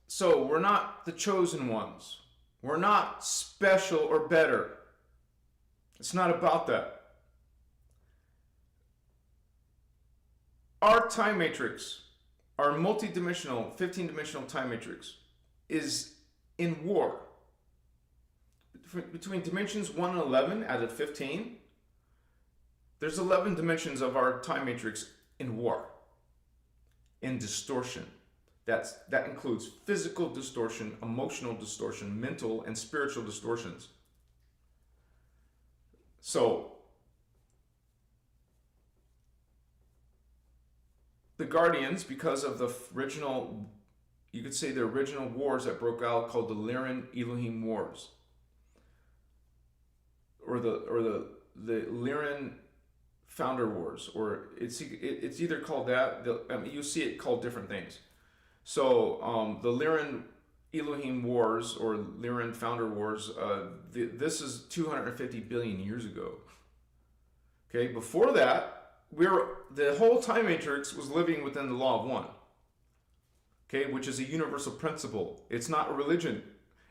Speaker 1: So we're not the chosen ones. We're not special or better. It's not about that. Our time matrix, our multi-dimensional, 15-dimensional time matrix, is in war. Between dimensions 1 and 11 out of 15, there's 11 dimensions of our time matrix in war, in distortion. That includes physical distortion, emotional distortion, mental and spiritual distortions. So, the Guardians, because of the original, you could say the original wars that broke out, called the Lyran Elohim Wars, or the Lyran Founder Wars, or it's either called that. You see it called different things. So the Lyran Elohim Wars, or Lyran Founder Wars, this is 250 billion years ago. Okay, before that, the whole time matrix was living within the law of one. Okay, which is a universal principle. It's not a religion.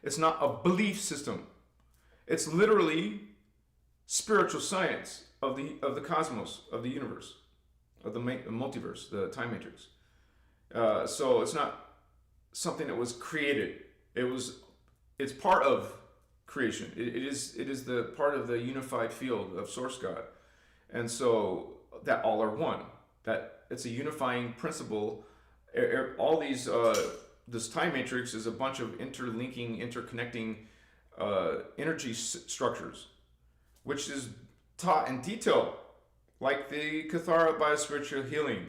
Speaker 1: It's not a belief system. It's literally spiritual science of the cosmos, of the universe, of the multiverse, the time matrix. So it's not something that was created. It's part of creation. It is the part of the unified field of Source God, and so that all are one. That it's a unifying principle. All these this time matrix is a bunch of interlinking, interconnecting energy structures, which is taught in detail, like the Cathara Biospiritual Healing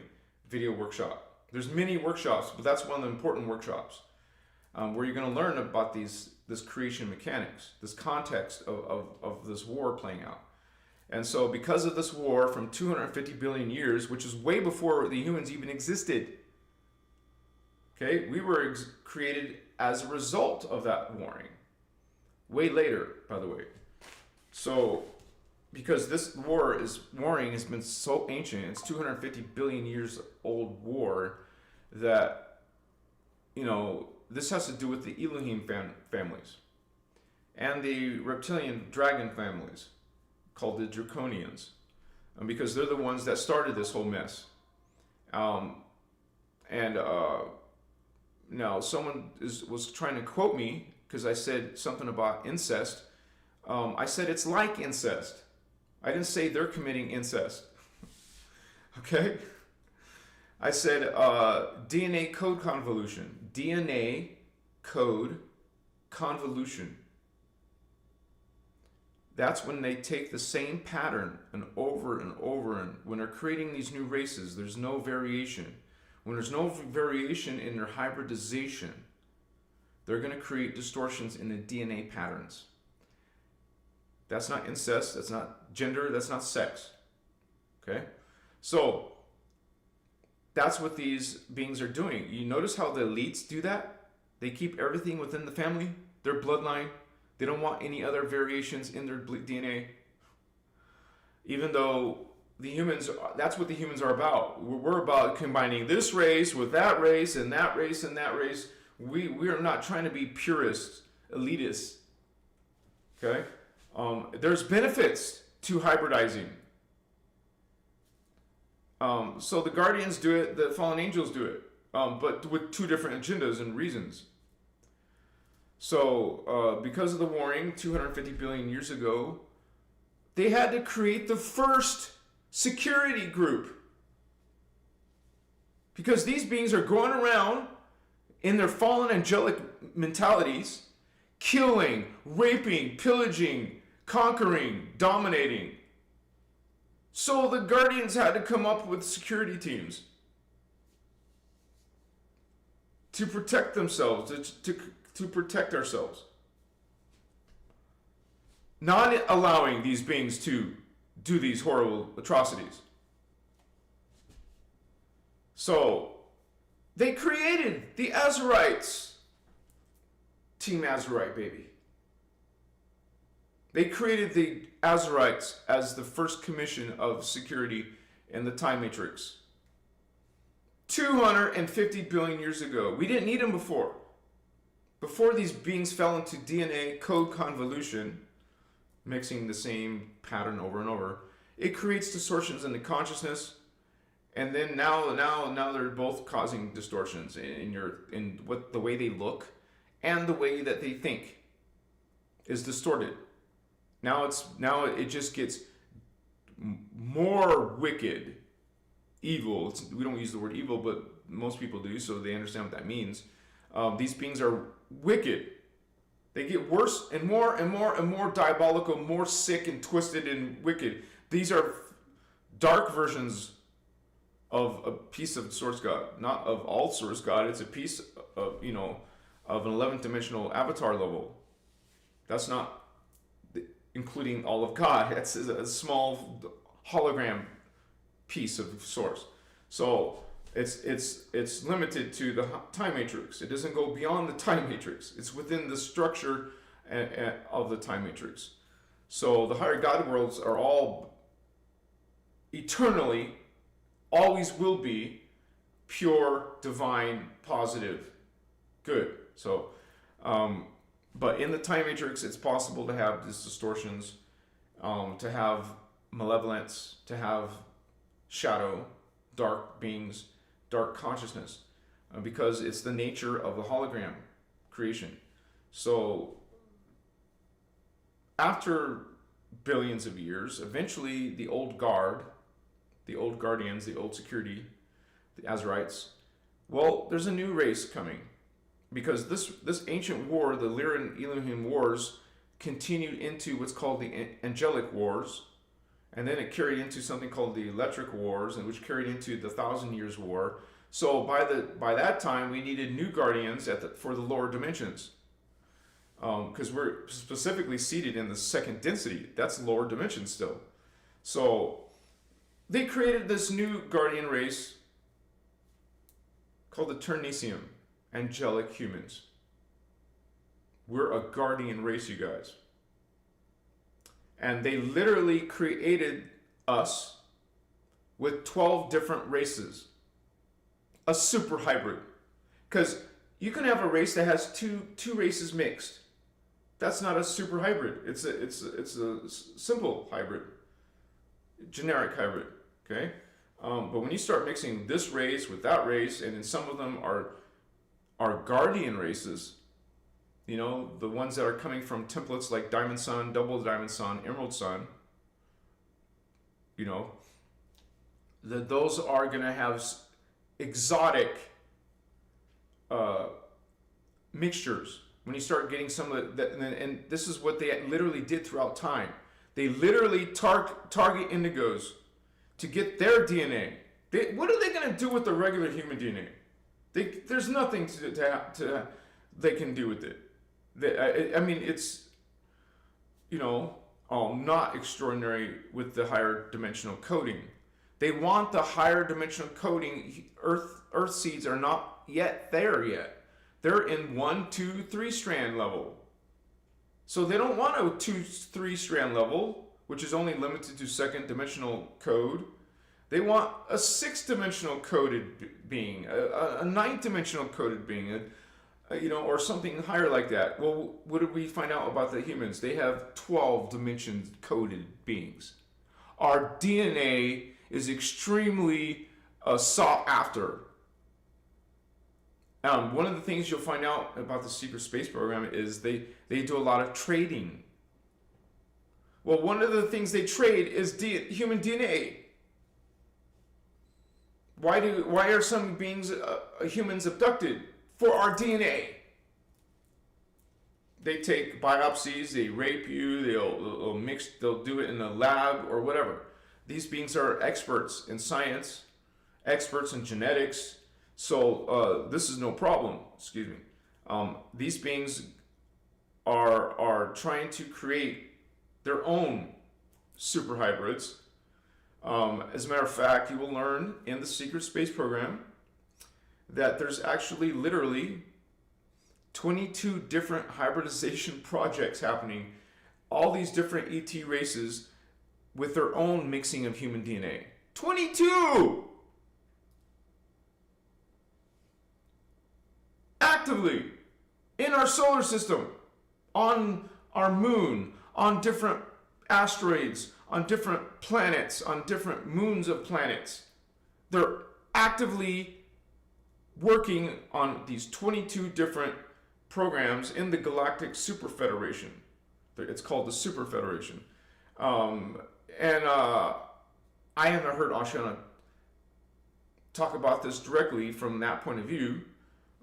Speaker 1: video workshop. There's many workshops, but that's one of the important workshops where you're going to learn about this creation mechanics, this context of this war playing out. And so because of this war from 250 billion years, which is way before the humans even existed, okay, we were created as a result of that warring. Way later, by the way. So because this warring has been so ancient, it's 250 billion years old war, that, this has to do with the Elohim families and the reptilian dragon families called the Draconians, because they're the ones that started this whole mess. Now someone was trying to quote me because I said something about incest. I said it's like incest. I didn't say they're committing incest. Okay? I said DNA code convolution. DNA code convolution. That's when they take the same pattern and over, and when they're creating these new races, there's no variation. When there's no variation in their hybridization, they're going to create distortions in the DNA patterns. That's not incest, that's not gender, that's not sex. Okay? So, that's what these beings are doing. You notice how the elites do that? They keep everything within the family, their bloodline. They don't want any other variations in their DNA. Even though the humans, that's what the humans are about. We're about combining this race with that race and that race and that race. We are not trying to be purists, elitists. Okay? There's benefits to hybridizing. So the guardians do it, the fallen angels do it, but with two different agendas and reasons. So because of the warning 250 billion years ago, they had to create the first security group. Because these beings are going around in their fallen angelic mentalities, killing, raping, pillaging, conquering, dominating. So the guardians had to come up with security teams to protect themselves, to protect ourselves. Not allowing these beings to do these horrible atrocities. So they created the Azarites. Team Azarite, baby. They created the Azarites as the first commission of security in the time matrix. 250 billion years ago. We didn't need them before. Before these beings fell into DNA code convolution, mixing the same pattern over and over, it creates distortions in the consciousness, and then now they're both causing distortions in what the way they look and the way that they think is distorted. Now it just gets more wicked, evil. We don't use the word evil, but most people do, so they understand what that means. These beings are wicked. They get worse and more and more and more diabolical, more sick and twisted and wicked. These are dark versions of a piece of source God, not of all source God. It's a piece of of an 11th dimensional avatar level. That's not including all of God. It's a small hologram piece of source. So it's limited to the time matrix. It doesn't go beyond the time matrix. It's within the structure of the time matrix. So the higher God worlds are all eternally, always will be pure, divine, positive, good. So, but in the time matrix, it's possible to have these distortions, to have malevolence, to have shadow, dark beings, dark consciousness, because it's the nature of the hologram creation. So after billions of years, eventually the old guard, the old guardians, the old security, the Azarites, well, there's a new race coming, because this ancient war, the Lyran Elohim wars, continued into what's called the angelic wars, and then it carried into something called the electric wars, and which carried into the 1,000 Years War. So by that time, we needed new guardians for the lower dimensions, because we're specifically seated in the second density. That's lower dimension still. So they created this new guardian race called the Ternesium, angelic humans. We're a guardian race, you guys. And they literally created us with 12 different races. A super hybrid. Because you can have a race that has two races mixed. That's not a super hybrid. It's a simple hybrid. Generic hybrid. Okay? But when you start mixing this race with that race, and then some of them are guardian races, the ones that are coming from templates like Diamond Sun, Double Diamond Sun, Emerald Sun, those are going to have exotic mixtures. When you start getting some of that, and this is what they literally did throughout time. They literally target indigos to get their DNA. What are they going to do with the regular human DNA? There's nothing to they can do with it. It's not extraordinary with the higher dimensional coding. They want the higher dimensional coding. Earth seeds are not yet there yet. They're in 1, 2, 3 strand level. So they don't want a 2-3 strand level, which is only limited to second dimensional code. They want a 6-dimensional coded being, a 9-dimensional coded being, or something higher like that. Well, what did we find out about the humans? They have 12 dimensions coded beings. Our DNA is extremely sought after. One of the things you'll find out about the secret space program is they do a lot of trading. Well, one of the things they trade is human DNA. Why are some beings, humans, abducted? For our DNA. They take biopsies, they rape you, they'll do it in a lab or whatever. These beings are experts in science, experts in genetics, so this is no problem. Excuse me. These beings are trying to create their own super hybrids. As a matter of fact, you will learn in the secret space program that there's actually literally 22 different hybridization projects happening, all these different ET races with their own mixing of human DNA. 22! Actively in our solar system, on our moon, on different asteroids, on different planets, on different moons of planets. They're actively working on these 22 different programs in the Galactic Super Federation. It's called the Super Federation. I haven't heard Ashana talk about this directly from that point of view,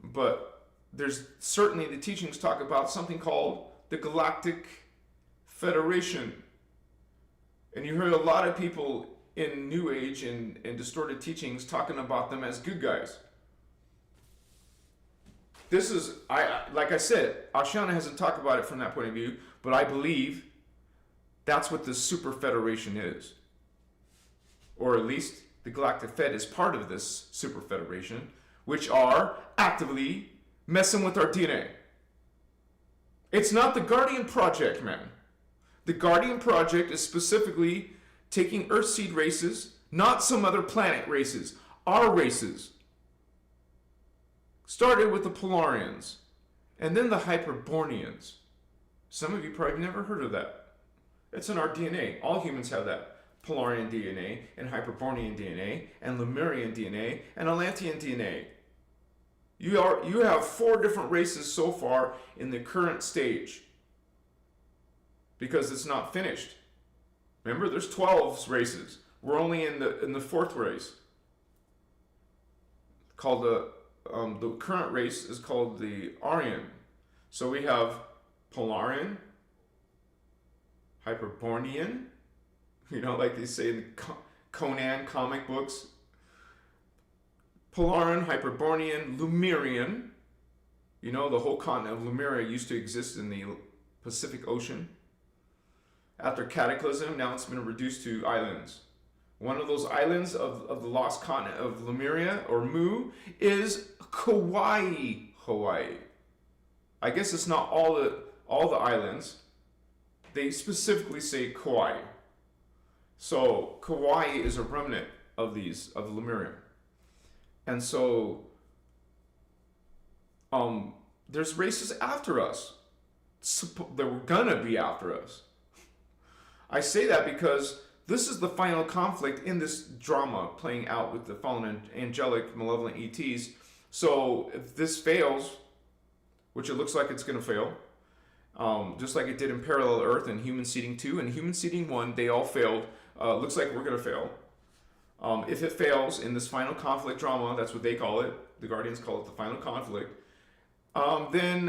Speaker 1: but there's certainly the teachings talk about something called the Galactic Federation. And you heard a lot of people in New Age and distorted teachings talking about them as good guys. This is, like I said, Ashana hasn't talked about it from that point of view, but I believe that's what the Super Federation is. Or at least the Galactic Fed is part of this Super Federation, which are actively messing with our DNA. It's not the Guardian Project, man. The Guardian Project is specifically taking Earthseed races, not some other planet races, our races. Started with the Polarians, and then the Hyperbornians. Some of you probably never heard of that. It's in our DNA. All humans have that. Polarian DNA, and Hyperbornian DNA, and Lemurian DNA, and Atlantean DNA. You have 4 different races so far in the current stage. Because it's not finished. Remember, there's 12 races. We're only in the 4th race. Called the current race is called the Aryan. So we have Polarian, Hyperbornian, like they say in the Conan comic books. Polarian, Hyperbornian, Lemurian. The whole continent of Lemuria used to exist in the Pacific Ocean. After Cataclysm, now it's been reduced to islands. One of those islands of the lost continent of Lemuria, or Mu, is Kauai, Hawaii. I guess it's not all the islands. They specifically say Kauai. So Kauai is a remnant of Lemuria. And so there's races after us. They were gonna be after us. I say that because this is the final conflict in this drama playing out with the fallen angelic malevolent ETs. So if this fails, which it looks like it's going to fail, just like it did in Parallel Earth and Human Seeding 2 and Human Seeding 1, they all failed. Looks like we're going to fail. If it fails in this final conflict drama, that's what they call it, the Guardians call it the final conflict, then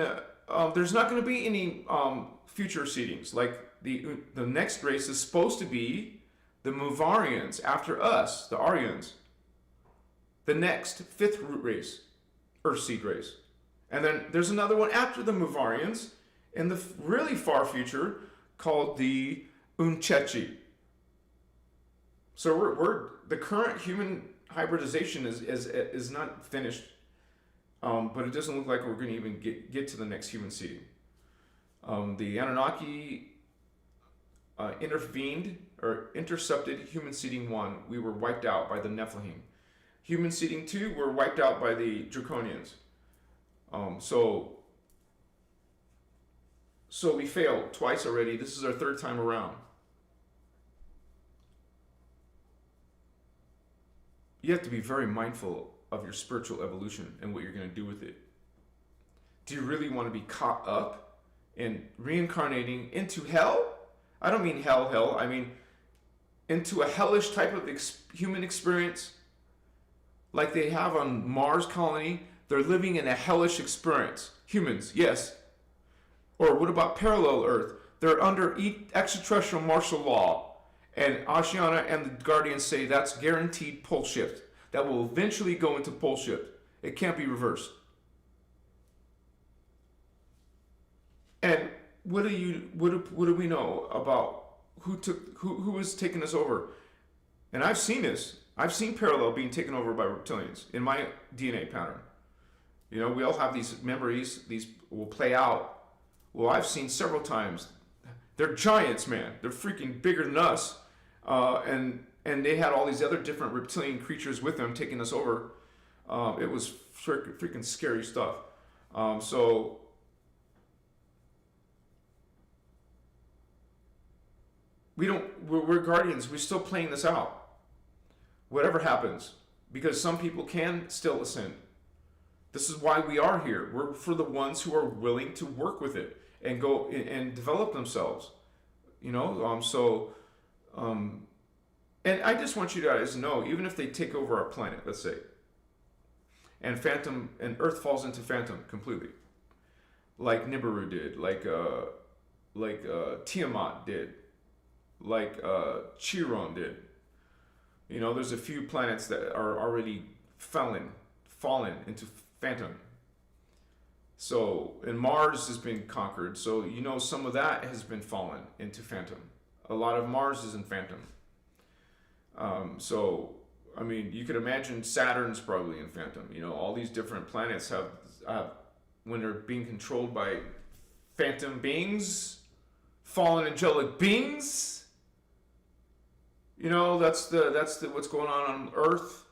Speaker 1: there's not going to be any future seedings. Like the next race is supposed to be the Muvarians after us, the Aryans. The next 5th root race, Earthseed race. And then there's another one after the Muvarians in the really far future called the Unchechi. So we're the current human hybridization is not finished, but it doesn't look like we're going to even get to the next human seeding. The Anunnaki intervened or intercepted human seeding 1. We were wiped out by the Nephilim. Human seeding 2 were wiped out by the Draconians. So we failed twice already. This is our third time around. You have to be very mindful of your spiritual evolution and what you're going to do with it. Do you really want to be caught up in reincarnating into hell? I don't mean hell. I mean into a hellish type of human experience like they have on Mars colony. They're living in a hellish experience. Humans, yes. Or what about parallel Earth? They're under extraterrestrial martial law. And Ashiana and the Guardians say that's guaranteed pole shift. That will eventually go into pole shift. It can't be reversed. And what do we know about who was taking us over? And I've seen this. I've seen parallel being taken over by reptilians in my DNA pattern. You know, we all have these memories. These will play out. Well, I've seen several times. They're giants, man. They're freaking bigger than us. And they had all these other different reptilian creatures with them taking us over. It was freaking scary stuff. So we're guardians. We're still playing this out. Whatever happens, because some people can still ascend. This is why we are here. We're for the ones who are willing to work with it and go and develop themselves. You know, and I just want you guys to know, even if they take over our planet, let's say, and Earth falls into Phantom completely, like Nibiru did, like Tiamat did, like Chiron did. You know, there's a few planets that are already fallen into Phantom. So, and Mars has been conquered. So, you know, some of that has been fallen into Phantom. A lot of Mars is in Phantom. So, I mean, you could imagine Saturn's probably in Phantom. You know, all these different planets have when they're being controlled by Phantom beings, fallen angelic beings. You know, that's what's going on Earth.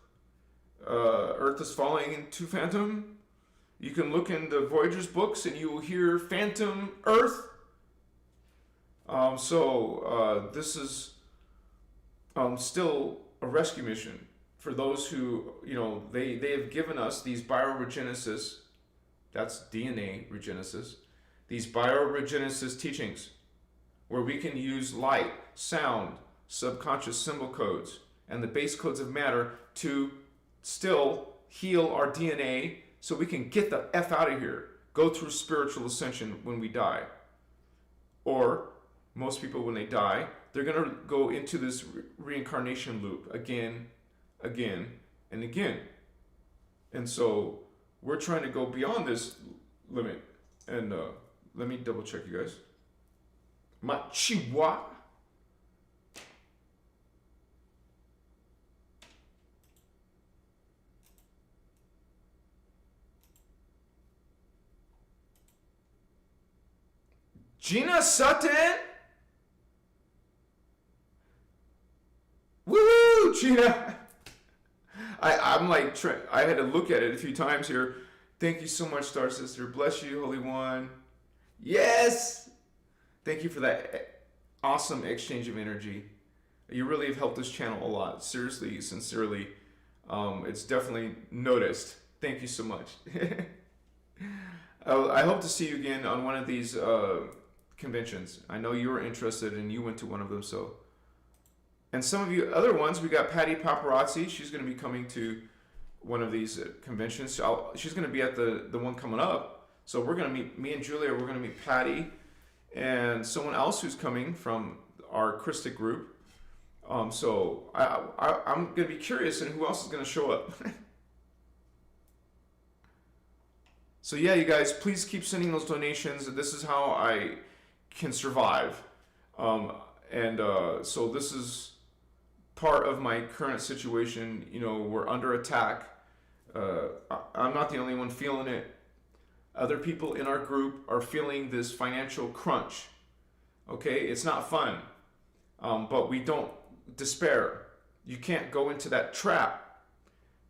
Speaker 1: Earth is falling into Phantom. You can look in the Voyager's books and you will hear Phantom Earth. This is still a rescue mission for those who, you know, they have given us these bioregenesis, that's DNA regenesis, these bioregenesis teachings where we can use light, sound, subconscious symbol codes, and the base codes of matter to still heal our DNA so we can get the F out of here, go through spiritual ascension when we die. Or most people, when they die, they're going to go into this reincarnation loop again, and again. And so we're trying to go beyond this limit. And let me double check, you guys. Machiwa. Gina Sutton. Woo, Gina. I'm like, I had to look at it a few times here. Thank you so much, Star Sister. Bless you, Holy One. Yes. Thank you for that awesome exchange of energy. You really have helped this channel a lot. Seriously, sincerely. It's definitely noticed. Thank you so much. I hope to see you again on one of these conventions. I know you were interested and you went to one of them, so. And some of you other ones, we got Patty Paparazzi. She's going to be coming to one of these conventions. She's going to be at the one coming up. So we're going to meet, me and Julia, we're going to meet Patty and someone else who's coming from our Christic group. So I'm going to be curious and who else is going to show up. So yeah, you guys, please keep sending those donations. This is how I can survive. So this is part of my current situation. You know, we're under attack. I'm not the only one feeling it. Other people in our group are feeling this financial crunch. Okay, it's not fun, but we don't despair. You can't go into that trap.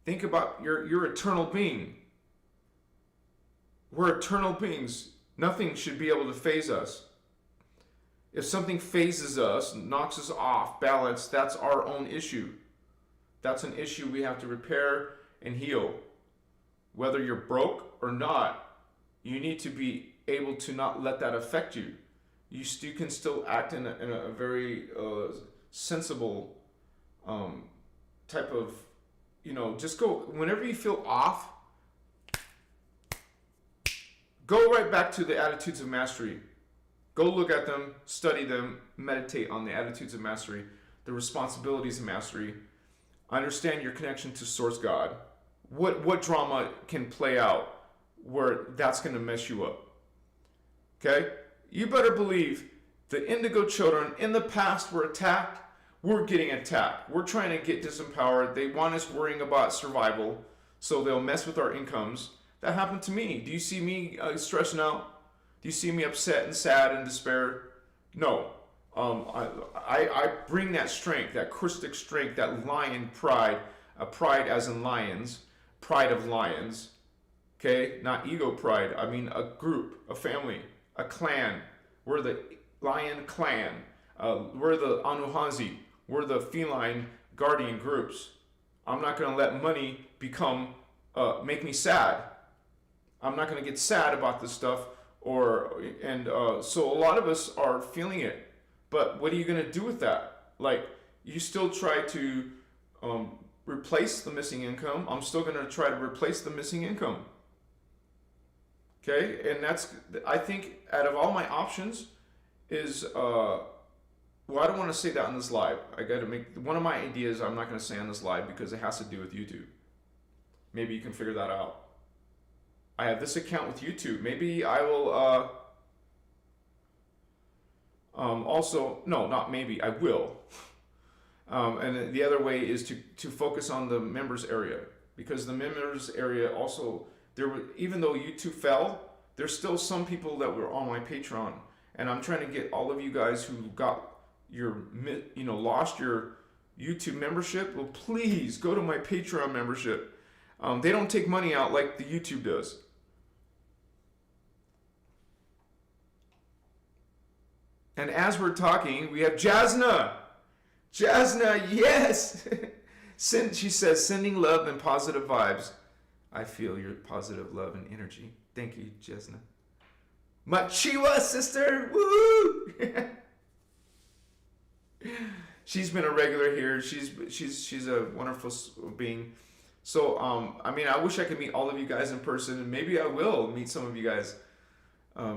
Speaker 1: Think about your eternal being. We're eternal beings. Nothing should be able to phase us. If something phases us, knocks us off balance, that's our own issue. That's an issue we have to repair and heal. Whether you're broke or not, you need to be able to not let that affect you. You can still act in a very sensible type of, just go, whenever you feel off, go right back to the attitudes of mastery. Go look at them, study them, meditate on the attitudes of mastery, the responsibilities of mastery. Understand your connection to Source God. What drama can play out where that's going to mess you up? Okay? You better believe the indigo children in the past were attacked. We're getting attacked. We're trying to get disempowered. They want us worrying about survival, so they'll mess with our incomes. That happened to me. Do you see me stressing out? Do you see me upset and sad and despair? No. I bring that strength, that Christic strength, that lion pride, pride as in lions, pride of lions, okay? Not ego pride. I mean a group, a family, a clan. We're the lion clan. We're the Anuhazi. We're the feline guardian groups. I'm not going to let money make me sad. I'm not going to get sad about this stuff. So a lot of us are feeling it. But what are you going to do with that? Like, you still try to replace the missing income. I'm still going to try to replace the missing income. Okay? And I think, out of all my options is, I don't want to say that on this live. I got to make, one of my ideas I'm not going to say on this live because it has to do with YouTube. Maybe you can figure that out. I have this account with YouTube. Maybe I will, also, no, not maybe, I will. And the other way is to focus on the members area, because the members area also, even though YouTube fell, there's still some people that were on my Patreon, and I'm trying to get all of you guys who got lost your YouTube membership. Well, please go to my Patreon membership. They don't take money out like the YouTube does. And as we're talking, we have Jasna. Jasna, yes. She says, sending love and positive vibes. I feel your positive love and energy. Thank you, Jasna. Machiwa, sister. Woo! She's been a regular here. She's a wonderful being. So, I wish I could meet all of you guys in person, and maybe I will meet some of you guys.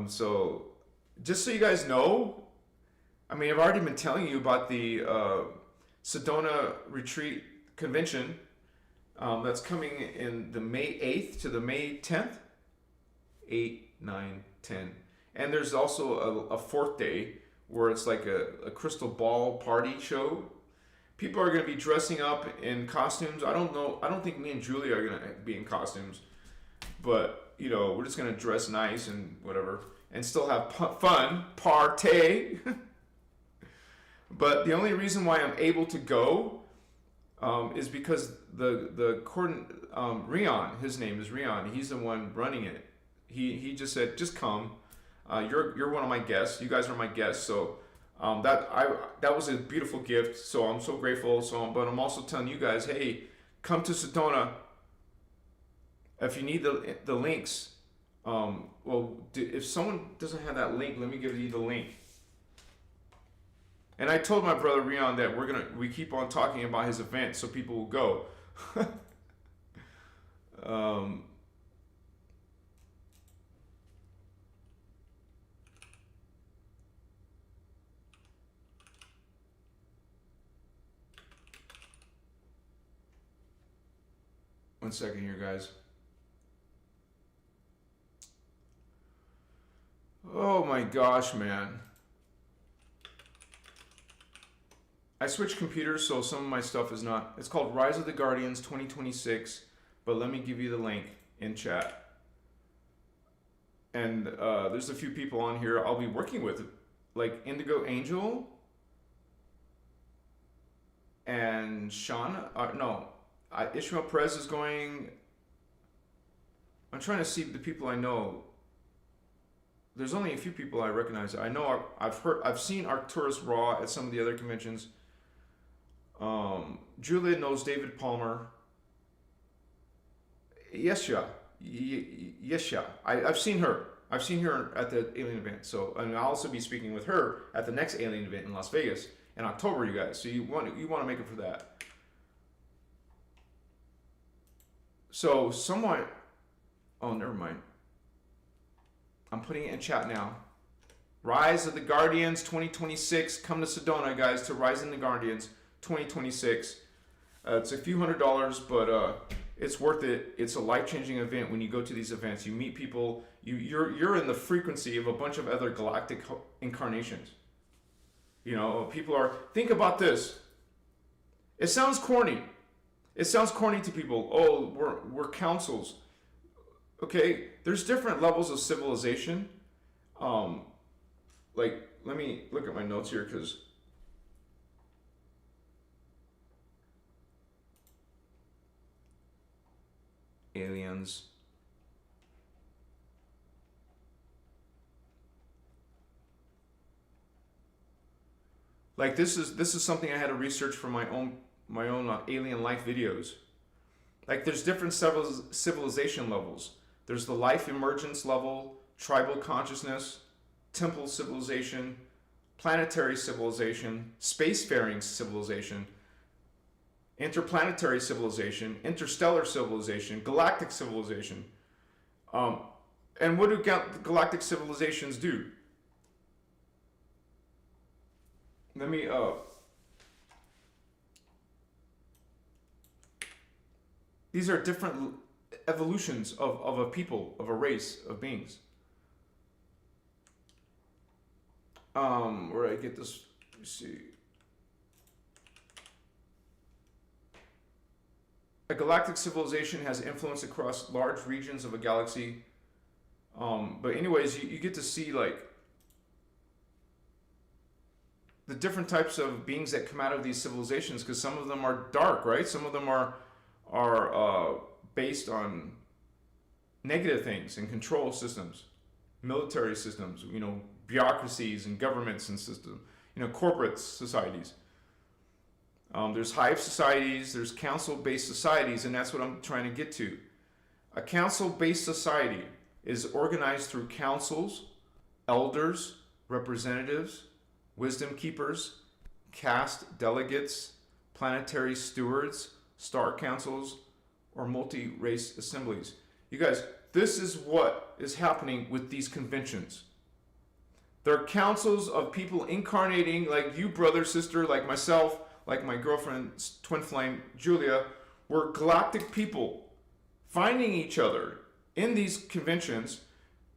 Speaker 1: So, just so you guys know, I've already been telling you about the Sedona Retreat Convention that's coming in the May 8th to the May 10th. 8, 9, 10. And there's also a fourth day where it's like a crystal ball party show. People are going to be dressing up in costumes. I don't know. I don't think me and Julia are going to be in costumes. But, we're just going to dress nice and whatever. And still have fun. Partay. But the only reason why I'm able to go is because the Rion, his name is Rion. He's the one running it. He just said, just come. You're one of my guests. You guys are my guests. So that was a beautiful gift. So I'm so grateful. But I'm also telling you guys, hey, come to Sedona. If you need the links, if someone doesn't have that link, let me give you the link. And I told my brother Rion that we keep on talking about his event so people will go. One second here, guys. Oh my gosh, man. I switched computers, so some of my stuff is not. It's called Rise of the Guardians 2026, but let me give you the link in chat. And there's a few people on here I'll be working with, like Indigo Angel and Sean. Ishmael Perez is going. I'm trying to see the people I know. There's only a few people I recognize. I know I've seen Arcturus Raw at some of the other conventions. Julia knows David Palmer. Yesha. I've seen her. I've seen her at the alien event. So, and I'll also be speaking with her at the next alien event in Las Vegas in October, you guys. So you want to make it for that. So someone, oh, never mind. I'm putting it in chat now. Rise of the Guardians 2026. Come to Sedona, guys, to Rise in the Guardians 2026. It's a few $100s, but it's worth it. It's a life-changing event. When you go to these events, you meet people. You're in the frequency of a bunch of other galactic incarnations. You know, people are. Think about this. It sounds corny. It sounds corny to people. Oh, we're councils. Okay, there's different levels of civilization. Like, let me look at my notes here, because aliens. Like, this is something I had to research for my own alien life videos. Like, there's different civilization levels. There's the life emergence level, tribal consciousness, temple civilization, planetary civilization, spacefaring civilization, interplanetary civilization, interstellar civilization, galactic civilization. And what do galactic civilizations do? Let me these are different evolutions of a people, of a race of beings. Where did I get this? Let me see. A galactic civilization has influence across large regions of a galaxy. But anyways, you get to see, like, the different types of beings that come out of these civilizations, because some of them are dark, right? Some of them are based on negative things and control systems, military systems, you know, bureaucracies and governments and systems, you know, corporate societies. There's hive societies, there's council-based societies, and that's what I'm trying to get to. A council-based society is organized through councils, elders, representatives, wisdom keepers, caste delegates, planetary stewards, star councils, or multi-race assemblies. You guys, this is what is happening with these conventions. They're councils of people incarnating, like you, brother, sister, like myself, like my girlfriend's twin flame, Julia. We're galactic people finding each other in these conventions,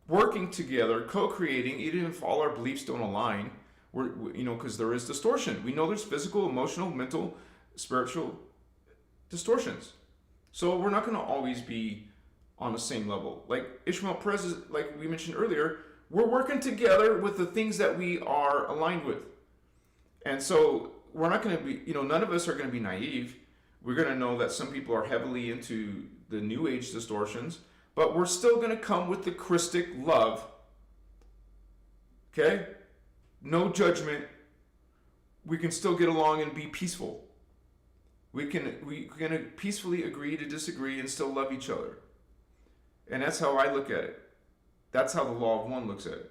Speaker 1: working together, co-creating, even if all our beliefs don't align. You know, because there is distortion. We know there's physical, emotional, mental, spiritual distortions. So we're not going to always be on the same level. Like Ishmael Perez, like we mentioned earlier, we're working together with the things that we are aligned with. And so we're not going to be, you know, none of us are going to be naive. We're going to know that some people are heavily into the New Age distortions, but we're still going to come with the Christic love. Okay? No judgment. We can still get along and be peaceful. We can peacefully agree to disagree and still love each other. And that's how I look at it. That's how the law of one looks at it.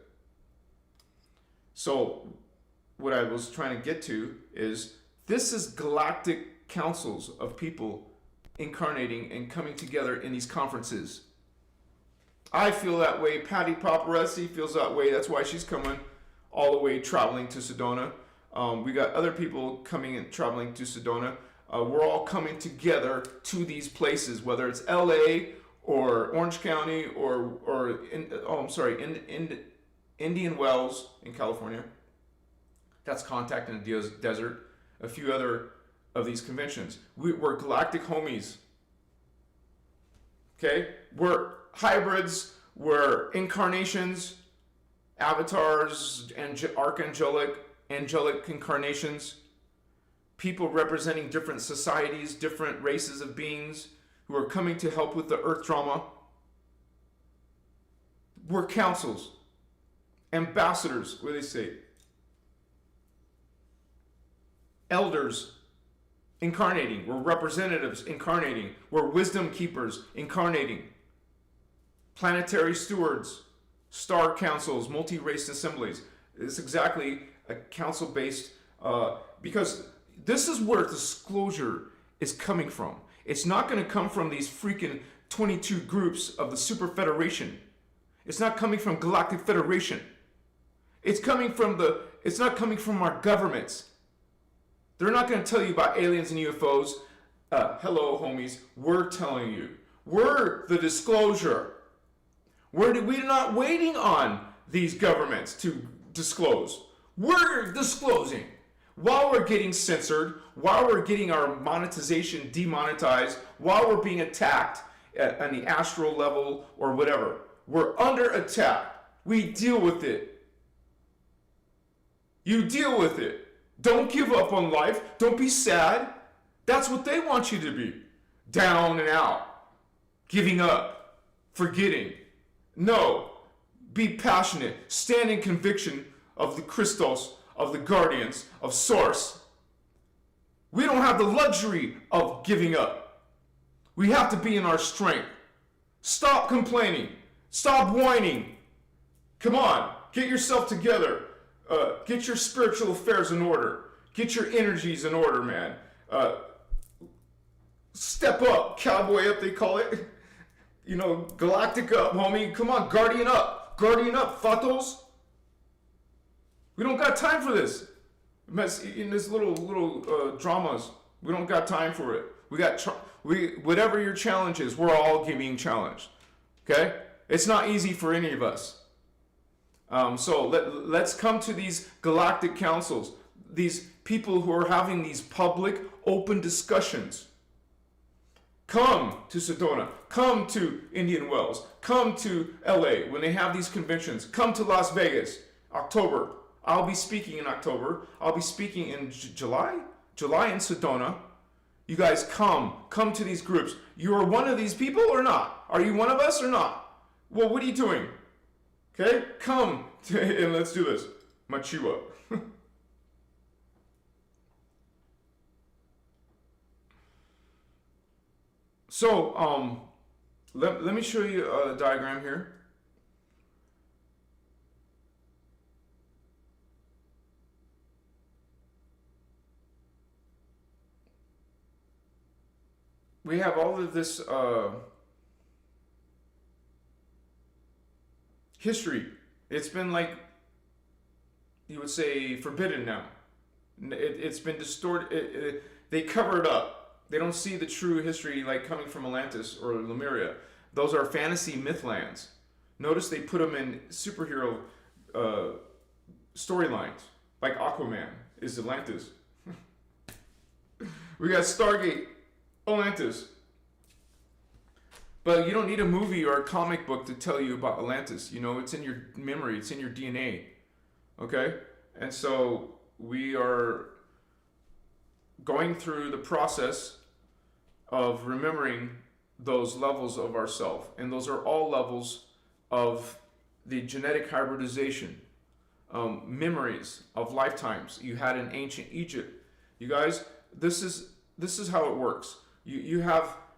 Speaker 1: So what I was trying to get to is, this is galactic councils of people incarnating and coming together in these conferences. I feel that way. Patty Paparazzi feels that way. That's why she's coming all the way, traveling to Sedona. We got other people coming and traveling to Sedona. We're all coming together to these places, whether it's LA or Orange County or Indian Wells in California. That's Contact in the Desert. A few other of these conventions. We're galactic homies. Okay? We're hybrids. were incarnations, avatars, angelic incarnations, people representing different societies, different races of beings who are coming to help with the earth drama. We're councils, ambassadors, what do they say? Elders incarnating. We're representatives incarnating. We're wisdom keepers incarnating. Planetary stewards, star councils, multi-race assemblies. It's exactly a council-based, because this is where disclosure is coming from. It's not going to come from these freaking 22 groups of the Super Federation. It's not coming from Galactic Federation. It's not coming from our governments. They're not going to tell you about aliens and UFOs. Hello, homies. We're telling you. We're the disclosure. We're not waiting on these governments to disclose. We're disclosing. While we're getting censored, while we're getting our monetization demonetized, while we're being attacked on the astral level or whatever, we're under attack. We deal with it. You deal with it. Don't give up on life. Don't be sad. That's what they want you to be. Down and out. Giving up. Forgetting. No. Be passionate. Stand in conviction of the Christos, of the guardians, of Source. We don't have the luxury of giving up. We have to be in our strength. Stop complaining. Stop whining. Come on. Get yourself together. Get your spiritual affairs in order. Get your energies in order, man. Step up. Cowboy up, they call it. Galactic up, homie. Come on, guardian up. Guardian up, fatos. We don't got time for this. In this little dramas. We don't got time for it. Whatever your challenge is, we're all being challenged. Okay? It's not easy for any of us. So let's come to these galactic councils, these people who are having these public, open discussions. Come to Sedona, come to Indian Wells, come to LA when they have these conventions, come to Las Vegas, October. I'll be speaking in October. I'll be speaking in July in Sedona. You guys come to these groups. You are one of these people or not? Are you one of us or not? Well, what are you doing? Okay, come and let's do this. Machiwa. So, let me show you a diagram here. We have all of this history. It's been like, you would say, forbidden now. It's been distorted. They cover it up. They don't see the true history like coming from Atlantis or Lemuria. Those are fantasy myth lands. Notice they put them in superhero storylines. Like Aquaman is Atlantis. We got Stargate, Atlantis. But you don't need a movie or a comic book to tell you about Atlantis. It's in your memory. It's in your DNA. Okay? And so we are going through the process of remembering those levels of ourself. And those are all levels of the genetic hybridization, memories of lifetimes you had in ancient Egypt. You guys, this is how it works. You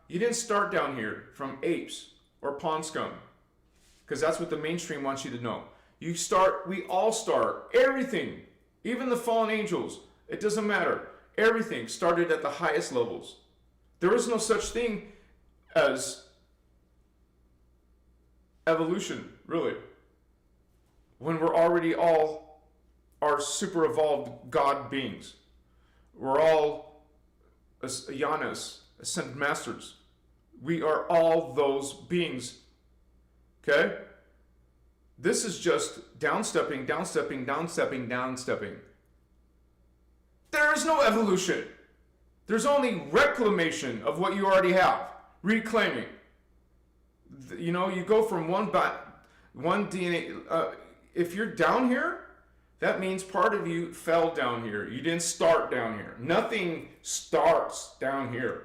Speaker 1: didn't start down here from apes or pond scum, because that's what the mainstream wants you to know. We all start, everything, even the fallen angels, it doesn't matter. Everything started at the highest levels. There is no such thing as evolution, really, when we're already all are super evolved God beings. We're all Yanas, ascended masters. We are all those beings. Okay? This is just downstepping, downstepping, downstepping, downstepping. There is no evolution. There's only reclamation of what you already have. Reclaiming. You know, you go from one DNA. If you're down here, that means part of you fell down here. You didn't start down here. Nothing starts down here.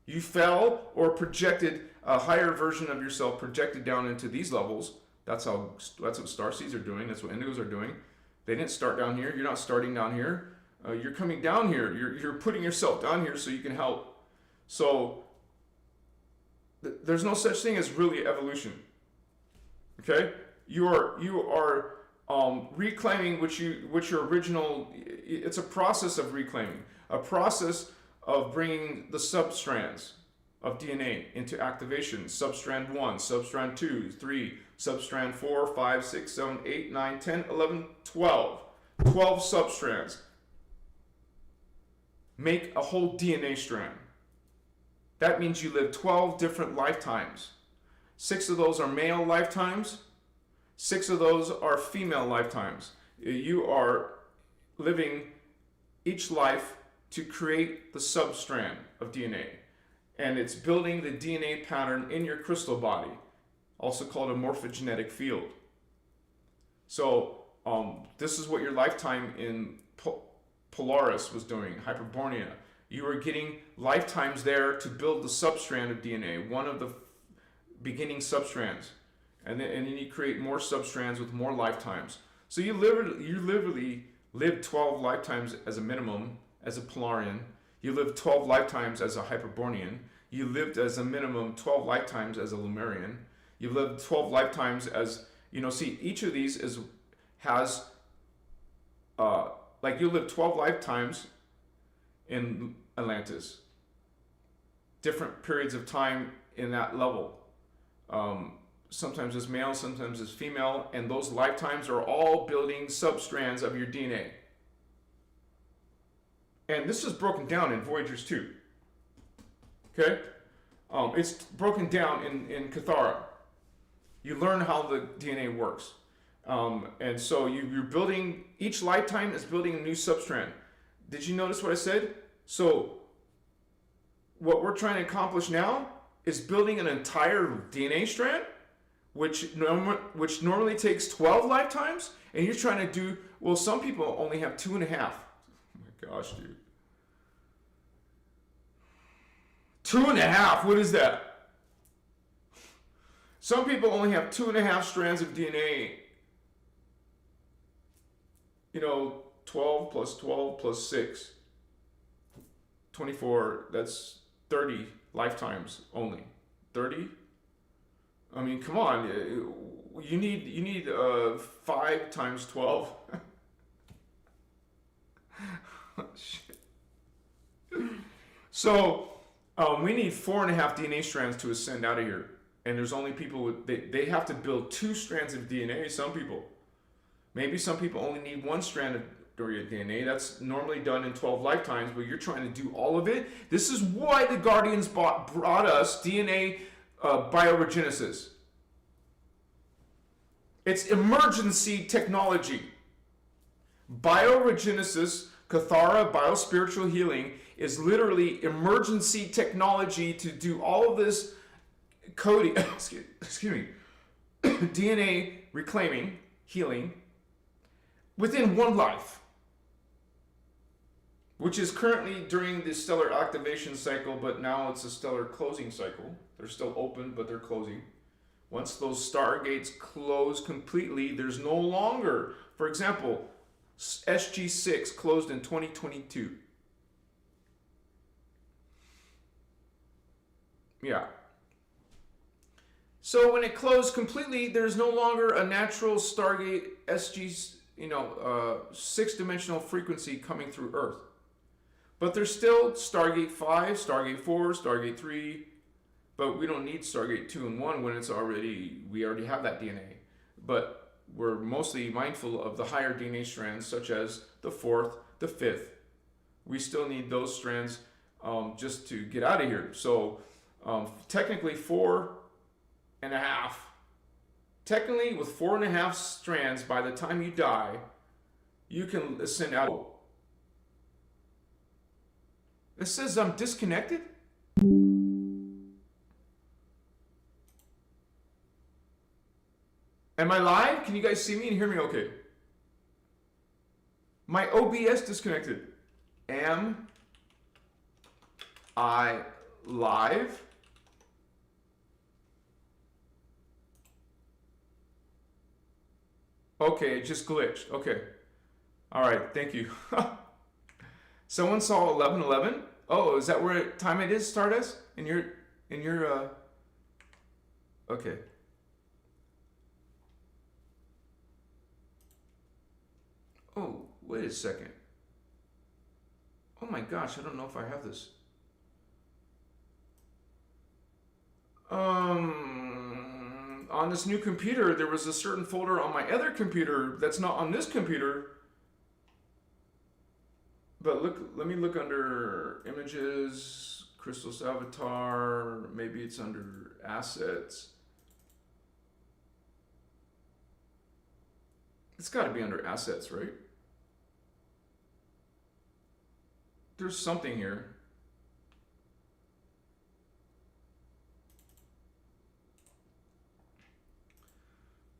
Speaker 1: You fell or projected a higher version of yourself projected down into these levels. That's what starseeds are doing. That's what indigos are doing. They didn't start down here. You're not starting down here. You're coming down here. You're putting yourself down here so you can help. So there's no such thing as really evolution. Okay, you are reclaiming which your original. It's a process of reclaiming, a process of bringing the substrands of DNA into activation. Substrand 1, substrand 2, 3, substrand 4, 5, 6, 7, 8, 9, 10, 11, 12. 12 substrands make a whole DNA strand. That means you live 12 different lifetimes. 6 of those are male lifetimes. 6 of those are female lifetimes. You are living each life to create the substrand of DNA. And it's building the DNA pattern in your crystal body, also called a morphogenetic field. So this is what your lifetime in Polaris was doing, Hyperborea. You were getting lifetimes there to build the substrand of DNA, one of the beginning substrands. And then you create more substrands with more lifetimes. So you literally live 12 lifetimes as a minimum as a Polarian. You lived 12 lifetimes as a Hyperborean. You lived as a minimum 12 lifetimes as a Lemurian. You lived 12 lifetimes as, see, each of these has you live 12 lifetimes in Atlantis. Different periods of time in that level. Sometimes as male, sometimes as female, and those lifetimes are all building substrands of your DNA. And this is broken down in Voyagers 2. Okay? It's broken down in Cathara. You learn how the DNA works. And so you're building, each lifetime is building a new substrand. Did you notice what I said? So what we're trying to accomplish now is building an entire DNA strand, which normally takes 12 lifetimes, and you're trying to do, well, some people only have 2.5. Oh my gosh, dude. 2.5, what is that? Some people only have 2.5 strands of DNA. 12 plus 12 plus 6. 24, that's 30 lifetimes only. 30? I mean, come on. You need 5 times 12. Shit. So we need 4.5 DNA strands to ascend out of here. And there's only people they have to build 2 strands of DNA. Some people. Maybe some people only need 1 strand of DNA. That's normally done in 12 lifetimes, but you're trying to do all of it. This is why the Guardians brought us DNA bioregenesis. It's emergency technology. Bioregenesis, Cathara, biospiritual healing, is literally emergency technology to do all of this coding, excuse me, DNA reclaiming, healing, within one life, which is currently during the stellar activation cycle, but now it's a stellar closing cycle. They're still open, but they're closing. Once those stargates close completely, there's no longer, for example, SG6 closed in 2022. Yeah. So when it closed completely, there's no longer a natural stargate SG, 6-dimensional frequency coming through Earth. But there's still Stargate 5, Stargate 4, Stargate 3, but we don't need Stargate 2 and 1 when we already have that DNA. But we're mostly mindful of the higher DNA strands, such as the 4th, the 5th. We still need those strands just to get out of here. So technically 4.5. Technically, with 4.5 strands, by the time you die, you can ascend out. It says I'm disconnected? Am I live? Can you guys see me and hear me okay? My OBS disconnected. Am I live? Okay, it just glitched. Okay. All right, thank you. Someone saw 11:11. Oh, is that where time it is, Stardust? In your okay. Oh, wait a second. Oh my gosh, I don't know if I have this. On this new computer, there was a certain folder on my other computer that's not on this computer. But look, let me look under images, Christos avatar, maybe it's under assets. It's got to be under assets, right? There's something here.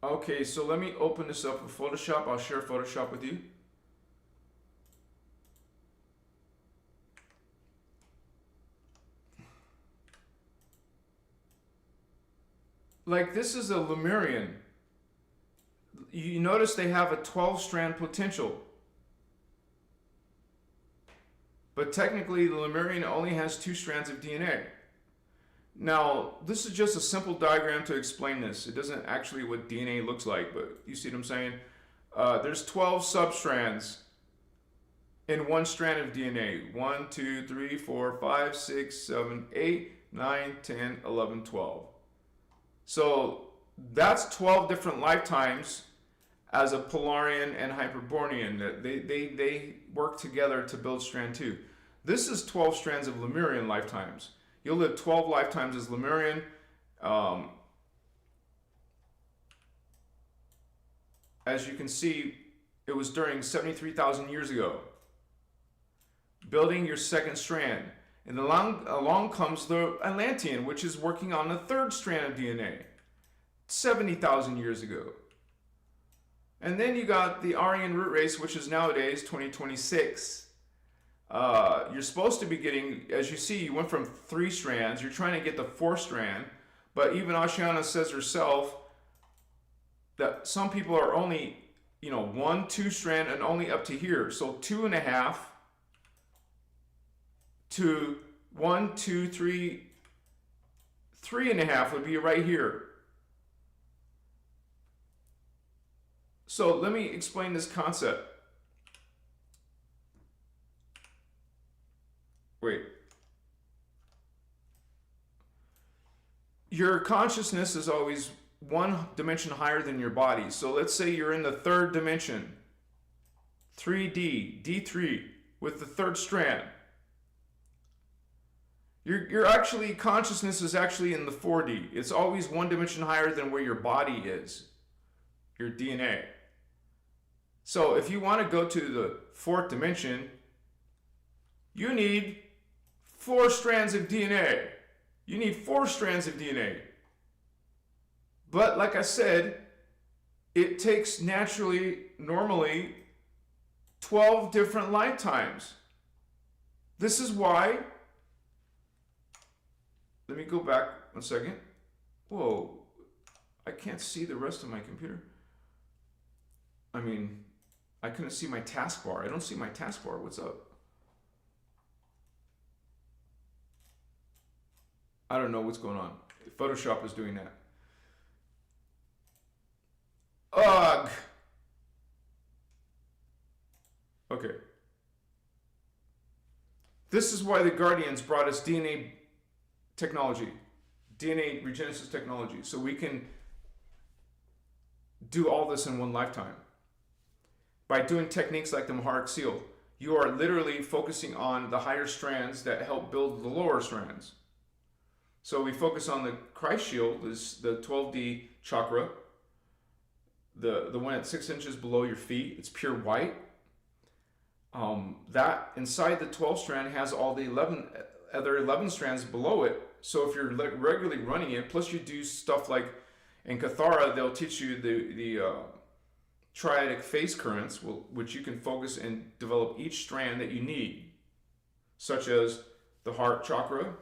Speaker 1: Okay, so let me open this up with Photoshop. I'll share Photoshop with you. Like this is a Lemurian. You notice they have a 12-strand potential. But technically the Lemurian only has 2 strands of DNA. Now, this is just a simple diagram to explain this. It doesn't actually what DNA looks like, but you see what I'm saying? There's 12 substrands in one strand of DNA. 1, 2, 3, 4, 5, 6, 7, 8, 9, 10, 11, 12. So that's 12 different lifetimes as a Polarian and Hyperborean. They work together to build strand 2. This is 12 strands of Lemurian lifetimes. You'll live 12 lifetimes as Lemurian. As you can see, it was during 73,000 years ago. Building your second strand. And along comes the Atlantean, which is working on the 3rd strand of DNA. 70,000 years ago. And then you got the Aryan root race, which is nowadays 2026. You're supposed to be getting, as you see, you went from 3 strands. You're trying to get the 4th strand. But even Ashiana says herself that some people are only, 1, 2 strand and only up to here. So 2.5 to 1, 2, 3, 3.5 would be right here. So let me explain this concept. Wait. Your consciousness is always 1 dimension higher than your body. So let's say you're in the 3rd dimension, 3D, D3, with the 3rd strand. Your actually consciousness is actually in the 4D. It's always 1 dimension higher than where your body is, your DNA. So if you want to go to the 4th dimension, you need 4 strands of DNA. You need 4 strands of DNA. But like I said, it takes normally 12 different lifetimes. This is why, let me go back 1 second. Whoa, I can't see the rest of my computer. I couldn't see my taskbar. I don't see my taskbar. What's up? I don't know what's going on. Photoshop is doing that. Ugh. Okay. This is why the Guardians brought us DNA technology, DNA regenesis technology, so we can do all this in one lifetime. By doing techniques like the Maharic Seal, you are literally focusing on the higher strands that help build the lower strands. So we focus on the Christ shield, the 12D chakra, the one at 6 inches below your feet. It's pure white. That inside the 12 strand has all the 11 strands below it. So if you're regularly running it, plus you do stuff like In Cathara, they'll teach you the triadic phase currents, which you can focus and develop each strand that you need, such as the heart chakra,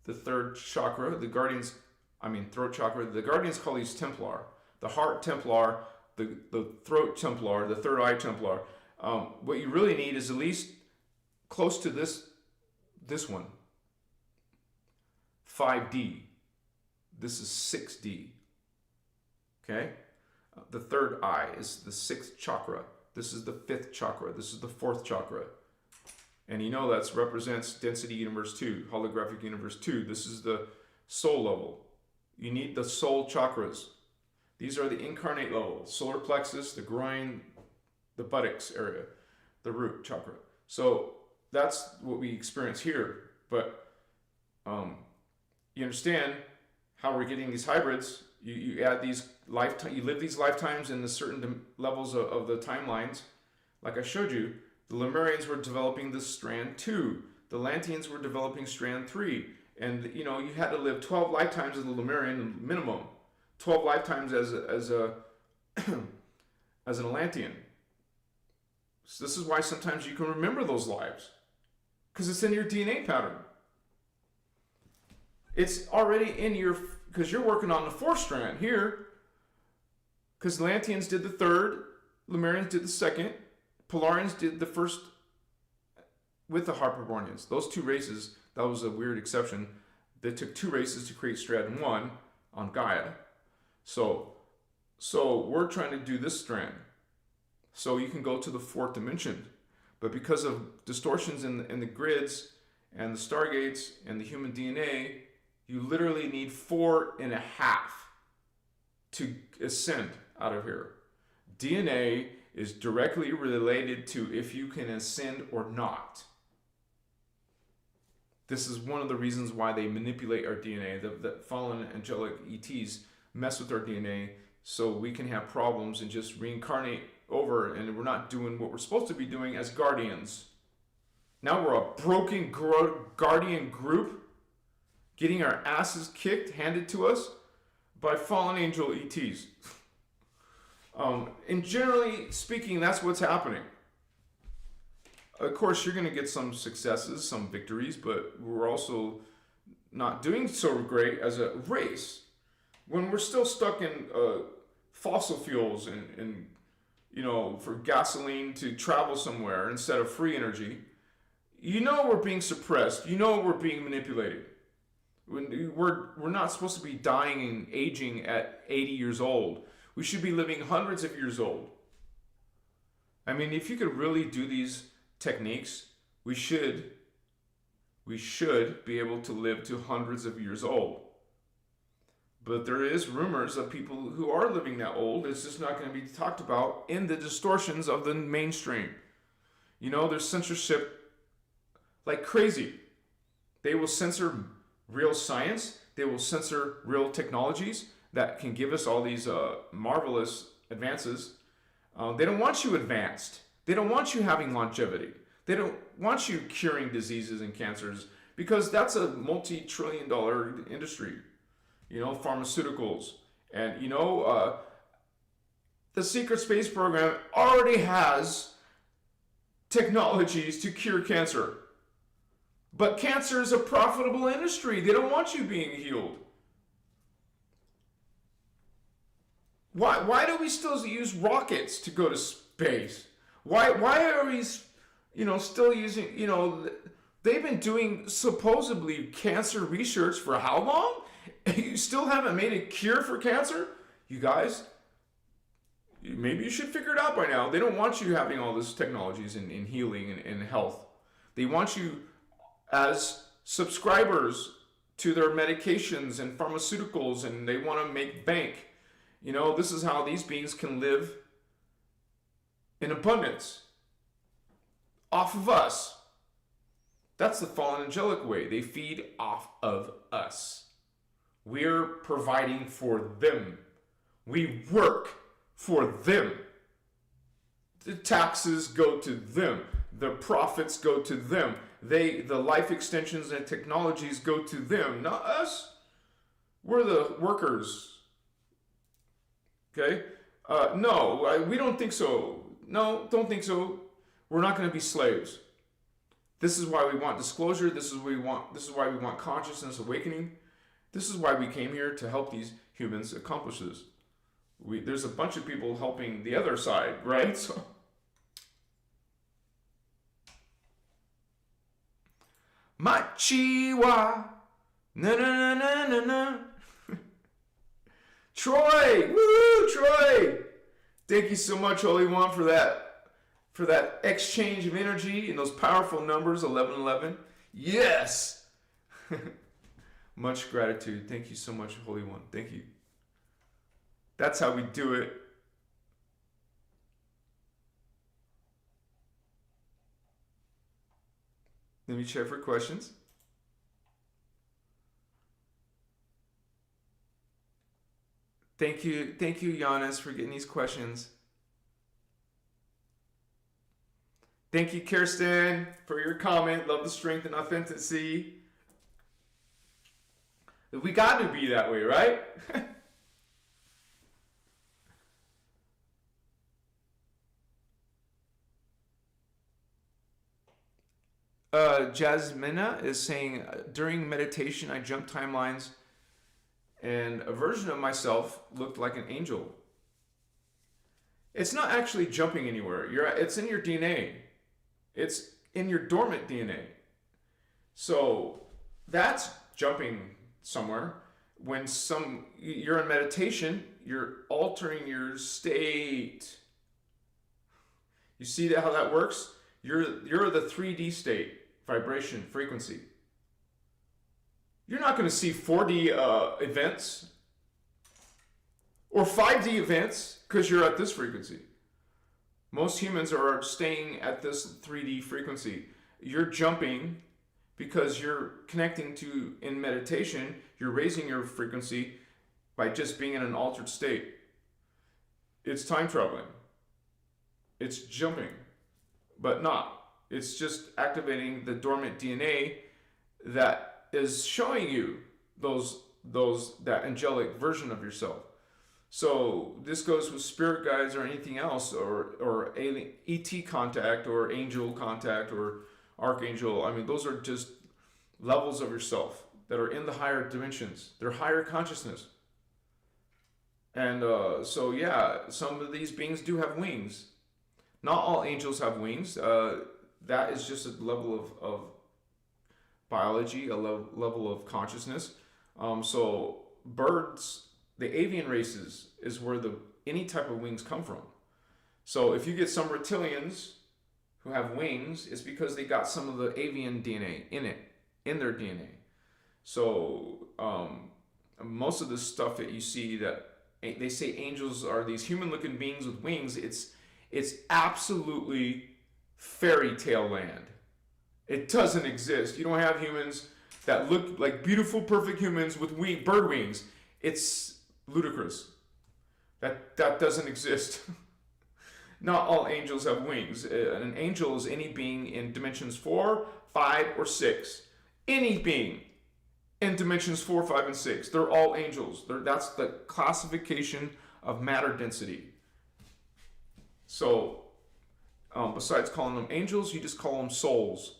Speaker 1: the third chakra, throat chakra. The Guardians call these Templar. The heart Templar, the throat Templar, the third eye Templar. What you really need is at least close to this one, 5D. This is 6D. Okay? The third eye is the sixth chakra. This is the fifth chakra. This is the fourth chakra. And that represents density universe 2, holographic universe 2. This is the soul level. You need the soul chakras. These are the incarnate levels. Solar plexus, the groin, the buttocks area, the root chakra. So that's what we experience here. But you understand how we're getting these hybrids. You add these you live these lifetimes in the certain levels of the timelines. Like I showed you, the Lemurians were developing the strand 2. The Lanteans were developing strand 3. And you had to live 12 lifetimes as a Lemurian minimum. 12 lifetimes as an Atlantean. So this is why sometimes you can remember those lives, because it's in your DNA pattern. It's already in because you're working on the fourth strand here, because Atlanteans did the third, Lemurians did the second, Polarians did the first with the Harperbornians. Those two races, that was a weird exception. They took 2 races to create strand 1 on Gaia. So we're trying to do this strand. So you can go to the 4th dimension. But because of distortions in the grids and the stargates and the human DNA, you literally need 4.5 to ascend out of here. DNA is directly related to if you can ascend or not. This is one of the reasons why they manipulate our DNA. The fallen angelic ETs mess with our DNA so we can have problems and just reincarnate over, and we're not doing what we're supposed to be doing as guardians. Now we're a broken guardian group getting our asses kicked, handed to us by fallen angel ETs. And generally speaking, that's what's happening. Of course, you're going to get some successes, some victories, but we're also not doing so great as a race. When we're still stuck in fossil fuels and for gasoline to travel somewhere instead of free energy, we're being suppressed. We're being manipulated. We're not supposed to be dying and aging at 80 years old. We should be living hundreds of years old. I mean, if you could really do these techniques, we should be able to live to hundreds of years old. But there is rumors of people who are living that old. It's just not going to be talked about in the distortions of the mainstream. There's censorship like crazy. They will censor real science. They will censor real technologies that can give us all these marvelous advances. They don't want you advanced. They don't want you having longevity. They don't want you curing diseases and cancers, because that's a multi-trillion-dollar industry. Pharmaceuticals. And, the secret space program already has technologies to cure cancer. But cancer is a profitable industry. They don't want you being healed. Why do we still use rockets to go to space? Why are we, still using, they've been doing supposedly cancer research for how long? You still haven't made a cure for cancer? You guys, maybe you should figure it out by now. They don't want you having all these technologies in healing and health. They want you as subscribers to their medications and pharmaceuticals, and they want to make bank. This is how these beings can live in abundance off of us. That's the fallen angelic way. They feed off of us. We're providing for them. We work for them. The taxes go to them. The profits go to them. The life extensions and technologies go to them, not us. We're the workers. Okay? No, we don't think so. No, don't think so. We're not going to be slaves. This is why we want disclosure. This is why we want consciousness awakening. This is why we came here to help these humans accomplish this. There's a bunch of people helping the other side, right? So, Machiwa, na na na na na na. Troy, woo, Troy! Thank you so much, Holy One, for that exchange of energy and those powerful numbers, 1111. Yes! Much gratitude. Thank you so much, Holy One. Thank you. That's how we do it. Let me check for questions. Thank you, Giannis, for getting these questions. Thank you, Kirsten, for your comment. Love the strength and authenticity. We got to be that way, right? Jasmina is saying, during meditation, I jumped timelines and a version of myself looked like an angel. It's not actually jumping anywhere. It's in your DNA. It's in your dormant DNA. So that's jumping somewhere. When you're in meditation, you're altering your state. You see how that works? You're the 3D state, vibration, frequency. You're not going to see 4D events or 5D events because you're at this frequency. Most humans are staying at this 3D frequency. You're jumping because you're connecting to, in meditation, you're raising your frequency by just being in an altered state. It's time traveling. It's jumping, but not. It's just activating the dormant DNA that is showing you that angelic version of yourself. So this goes with spirit guides or anything else, or alien, ET contact, or angel contact, or archangel. I mean, those are just levels of yourself that are in the higher dimensions. They're higher consciousness. And so yeah, some of these beings do have wings. Not all angels have wings. That is just a level of biology, a level of consciousness. So birds, the avian races, is where any type of wings come from. So if you get some reptilians who have wings, it's because they got some of the avian DNA in their DNA. So most of the stuff that you see that they say angels are these human-looking beings with wings, it's absolutely fairy tale land. It doesn't exist. You don't have humans that look like beautiful, perfect humans with bird wings. It's ludicrous. That doesn't exist. Not all angels have wings. An angel is any being in dimensions 4, 5, or 6. Any being in dimensions 4, 5, and 6. They're all angels. That's the classification of matter density. So, besides calling them angels, you just call them souls.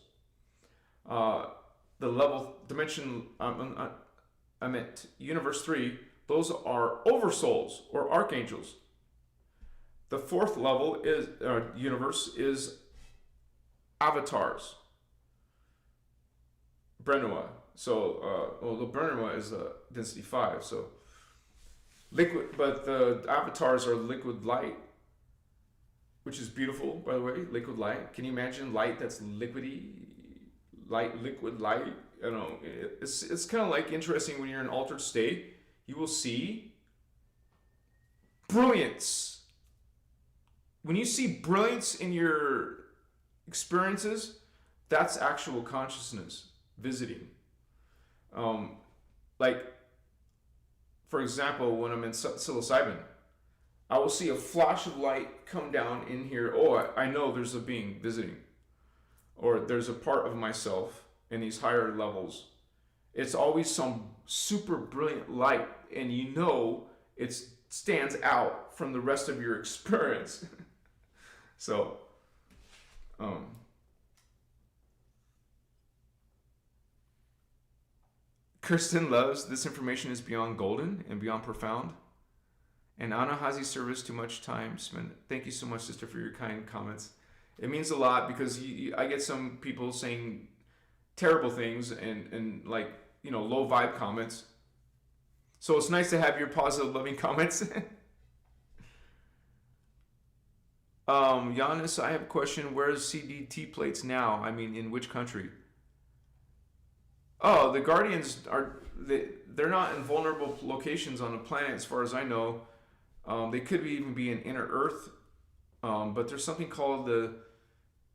Speaker 1: The level dimension, I meant universe 3, those are oversouls or archangels. The fourth level is universe is avatars. Brenua. So, the Brenua is density 5. So liquid, but the avatars are liquid light, which is beautiful, by the way. Liquid light. Can you imagine light that's liquidy? Liquid light. You know, it's kind of like interesting when you're in an altered state. You will see brilliance. When you see brilliance in your experiences, that's actual consciousness visiting. Like, for example, when I'm in psilocybin, I will see a flash of light come down in here. Oh, I know there's a being visiting. Or there's a part of myself in these higher levels. It's always some super brilliant light, and you know it's stands out from the rest of your experience. So, Kirsten loves this information is beyond golden and beyond profound. And Anahazi service too much time spent. Thank you so much, sister, for your kind comments. It means a lot because I get some people saying terrible things and like, low vibe comments. So it's nice to have your positive, loving comments. Giannis, I have a question. Where's CDT plates now? I mean, in which country? Oh, the Guardians they're not in vulnerable locations on the planet as far as I know. They could even be in inner Earth. But there's something called the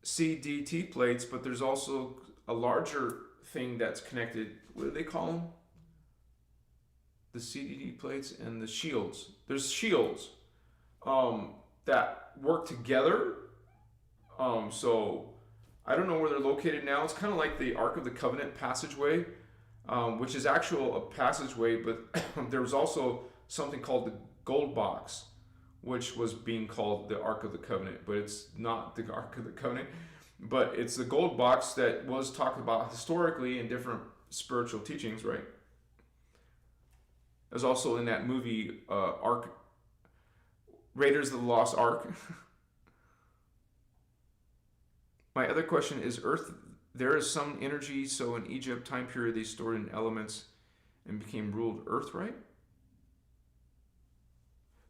Speaker 1: CDT plates, but there's also a larger thing that's connected. What do they call them? The CDT plates and the shields. There's shields that work together. So I don't know where they're located now. It's kind of like the Ark of the Covenant passageway, which is actual a passageway, but there was also something called the Gold Box, which was being called the Ark of the Covenant, but it's not the Ark of the Covenant, but it's the Gold Box that was talked about historically in different spiritual teachings, right? There's also in that movie, Ark, Raiders of the Lost Ark. My other question is, Earth, there is some energy, so in Egypt time period they stored in elements and became ruled Earth, right?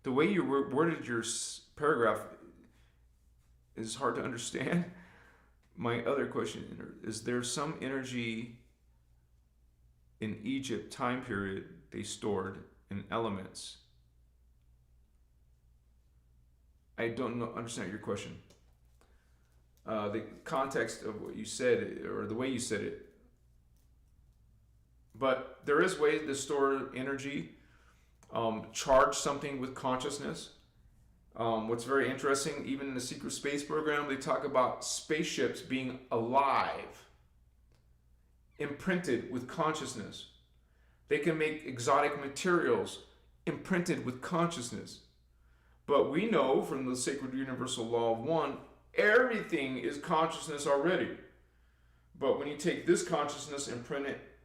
Speaker 1: The way you worded your paragraph is hard to understand. My other question is, there some energy in Egypt time period they stored in elements? I don't understand your question. The context of what you said, or the way you said it. But there is ways to store energy, charge something with consciousness. What's very interesting, even in the secret space program, they talk about spaceships being alive, imprinted with consciousness. They can make exotic materials imprinted with consciousness. But we know from the sacred universal law of one, everything is consciousness already. But when you take this consciousness and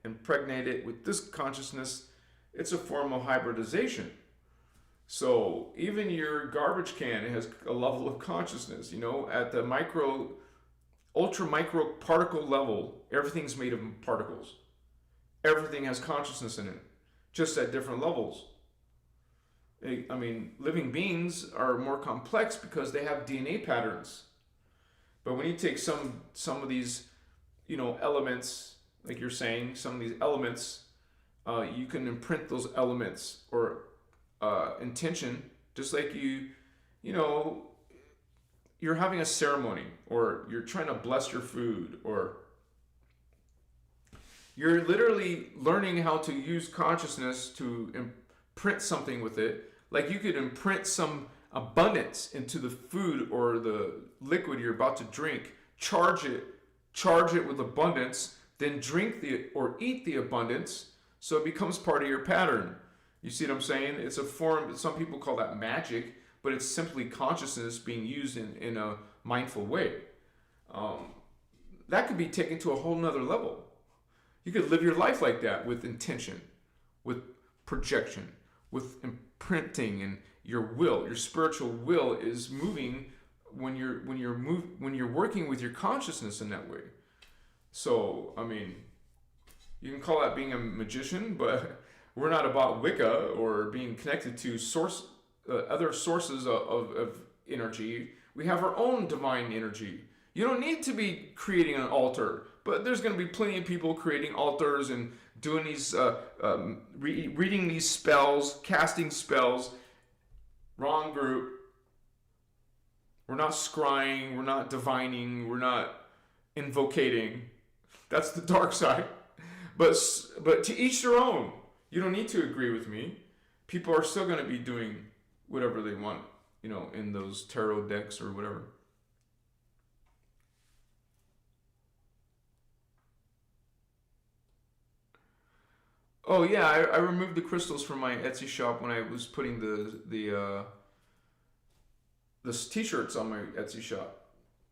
Speaker 1: impregnate it with this consciousness, it's a form of hybridization. So even your garbage can has a level of consciousness, at the ultra micro particle level, everything's made of particles. Everything has consciousness in it, just at different levels. I mean, living beings are more complex because they have DNA patterns. But when you take some of these, elements, like you're saying, some of these elements, you can imprint those elements or intention, just like you're having a ceremony, or you're trying to bless your food, or you're literally learning how to use consciousness to imprint something with it. Like you could imprint some abundance into the food or the liquid you're about to drink, charge it with abundance, then drink or eat the abundance, so it becomes part of your pattern. You see what I'm saying? It's a form, some people call that magic, but it's simply consciousness being used in a mindful way. That could be taken to a whole nother level. You could live your life like that, with intention, with projection, with imprinting, and your will, your spiritual will is moving when you're working with your consciousness in that way. So, I mean, you can call that being a magician, but we're not about Wicca or being connected to other sources of energy. We have our own divine energy. You don't need to be creating an altar, but there's going to be plenty of people creating altars and doing these, reading these spells, casting spells. Wrong group. We're not scrying, we're not divining, we're not invocating. That's the dark side. But to each their own. You don't need to agree with me. People are still going to be doing whatever they want, in those tarot decks or whatever. Oh yeah, I removed the crystals from my Etsy shop when I was putting the t-shirts on my Etsy shop.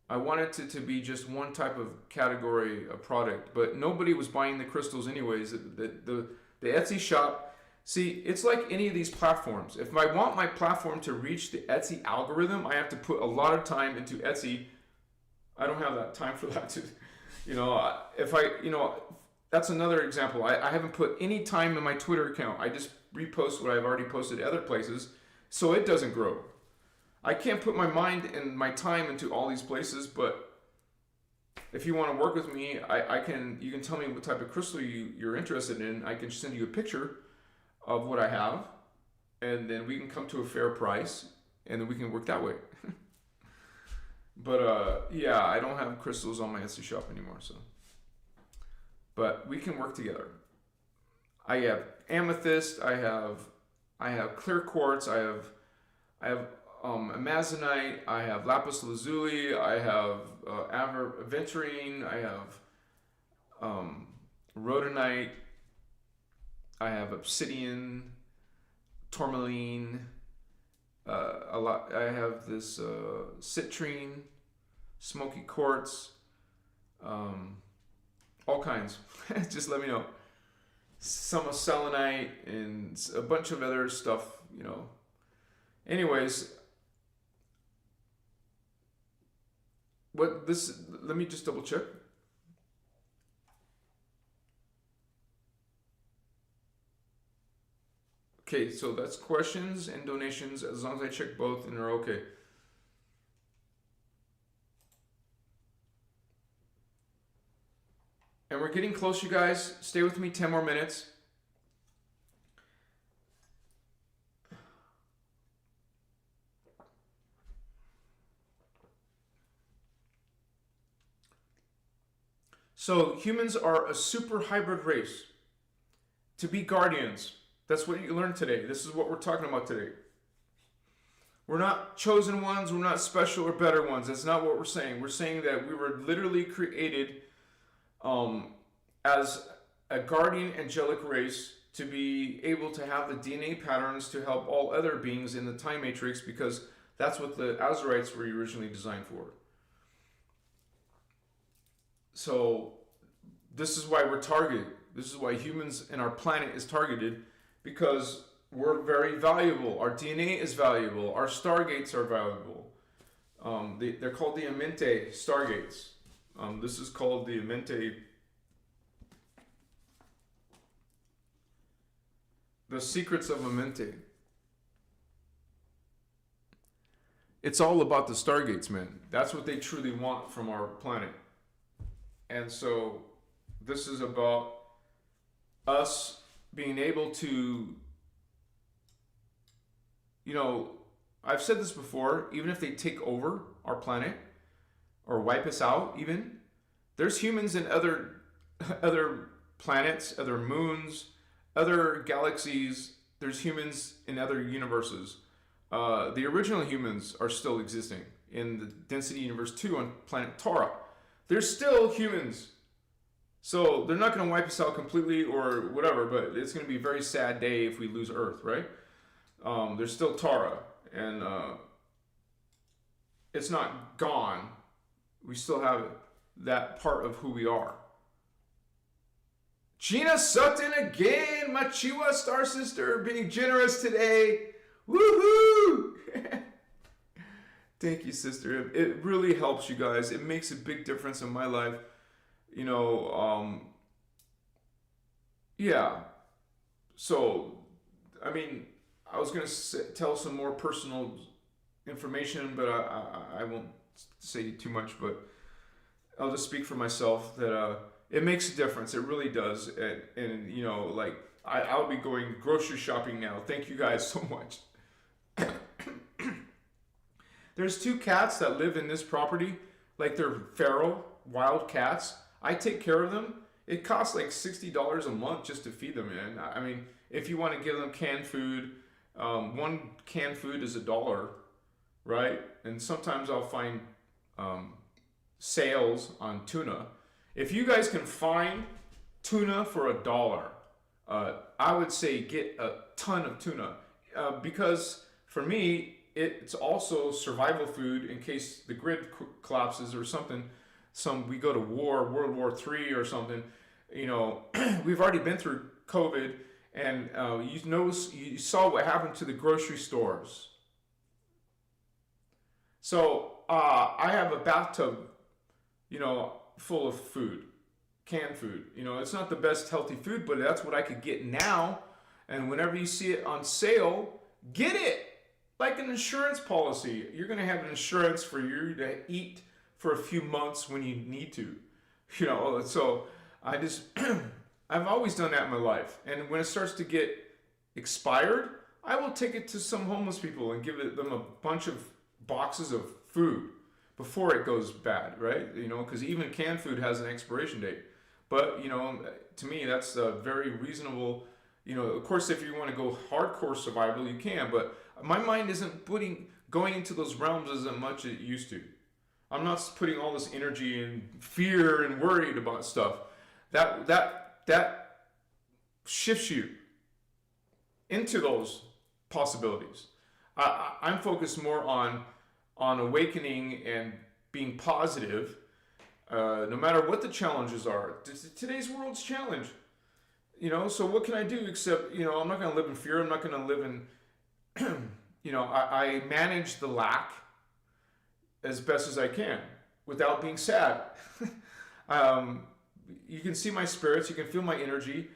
Speaker 1: I wanted it to be just one type of category of product, but nobody was buying the crystals anyways. The Etsy shop, see, it's like any of these platforms. If I want my platform to reach the Etsy algorithm, I have to put a lot of time into Etsy. I don't have that time for that to, if I, that's another example. I haven't put any time in my Twitter account. I just repost what I've already posted other places, so it doesn't grow. I can't put my mind and my time into all these places, but if you want to work with me, I can. You can tell me what type of crystal you're interested in. I can send you a picture of what I have, and then we can come to a fair price, and then we can work that way. But yeah, I don't have crystals on my Etsy shop anymore, so. But we can work together. I have amethyst. I have clear quartz. I have amazonite. I have lapis lazuli. I have aventurine. I have rhodonite. I have obsidian, tourmaline. A lot. I have this citrine, smoky quartz. All kinds. Just let me know. Some selenite and a bunch of other stuff. Anyways, let me just double check. Okay, so that's questions and donations, as long as I check both and they're okay. And we're getting close, you guys. Stay with me 10 more minutes. So humans are a super hybrid race. To be guardians. That's what you learned today. This is what we're talking about today. We're not chosen ones. We're not special or better ones. That's not what we're saying. We're saying that we were literally created as a guardian angelic race to be able to have the DNA patterns to help all other beings in the time matrix, because that's what the Azurites were originally designed for. So this is why we're targeted. This is why humans and our planet is targeted, because we're very valuable. Our DNA is valuable. Our stargates are valuable. They're called the Amenti stargates. This is called the Amenti. The secrets of Amenti. It's all about the stargates, man. That's what they truly want from our planet. And so this is about us being able to, I've said this before, even if they take over our planet or wipe us out, even, there's humans in other planets, other moons, other galaxies. There's humans in other universes. The original humans are still existing in the density universe 2 on planet Tara. They're still humans. So they're not going to wipe us out completely or whatever, but it's going to be a very sad day if we lose Earth, right? There's still Tara, and it's not gone. We still have that part of who we are. Gina Sutton again, my Chihuahua star sister, being generous today. Woohoo! Thank you, sister. It really helps, you guys. It makes a big difference in my life. Yeah. So, I was going to tell some more personal information, but I won't say too much, but I'll just speak for myself that it makes a difference. It really does. And I'll be going grocery shopping now. Thank you guys so much. There's 2 cats that live in this property. Like, they're feral, wild cats. I take care of them. It costs like $60 a month just to feed them, man. If you want to give them canned food, one canned food is $1, right? And sometimes I'll find sales on tuna. If you guys can find tuna for $1, I would say get a ton of tuna, because for me it's also survival food in case the grid collapses or something. We go to war, World War III or something. You know, we've already been through COVID, and you saw what happened to the grocery stores. So I have a bathtub, full of food, canned food. It's not the best healthy food, but that's what I could get now. And whenever you see it on sale, get it. Like an insurance policy. You're going to have an insurance for you to eat for a few months when you need to. So I just, I've always done that in my life. And when it starts to get expired, I will take it to some homeless people and give them a bunch of boxes of food before it goes bad, right? Because even canned food has an expiration date. But, to me, that's a very reasonable, of course, if you want to go hardcore survival, you can. But my mind isn't going into those realms as much as it used to. I'm not putting all this energy and fear and worried about stuff. That shifts you into those possibilities. I'm focused more on awakening and being positive, no matter what the challenges are. Today's world's challenge. So what can I do except, I'm not going to live in fear. I'm not going to live in, I manage the lack as best as I can without being sad. You can see my spirits, you can feel my energy,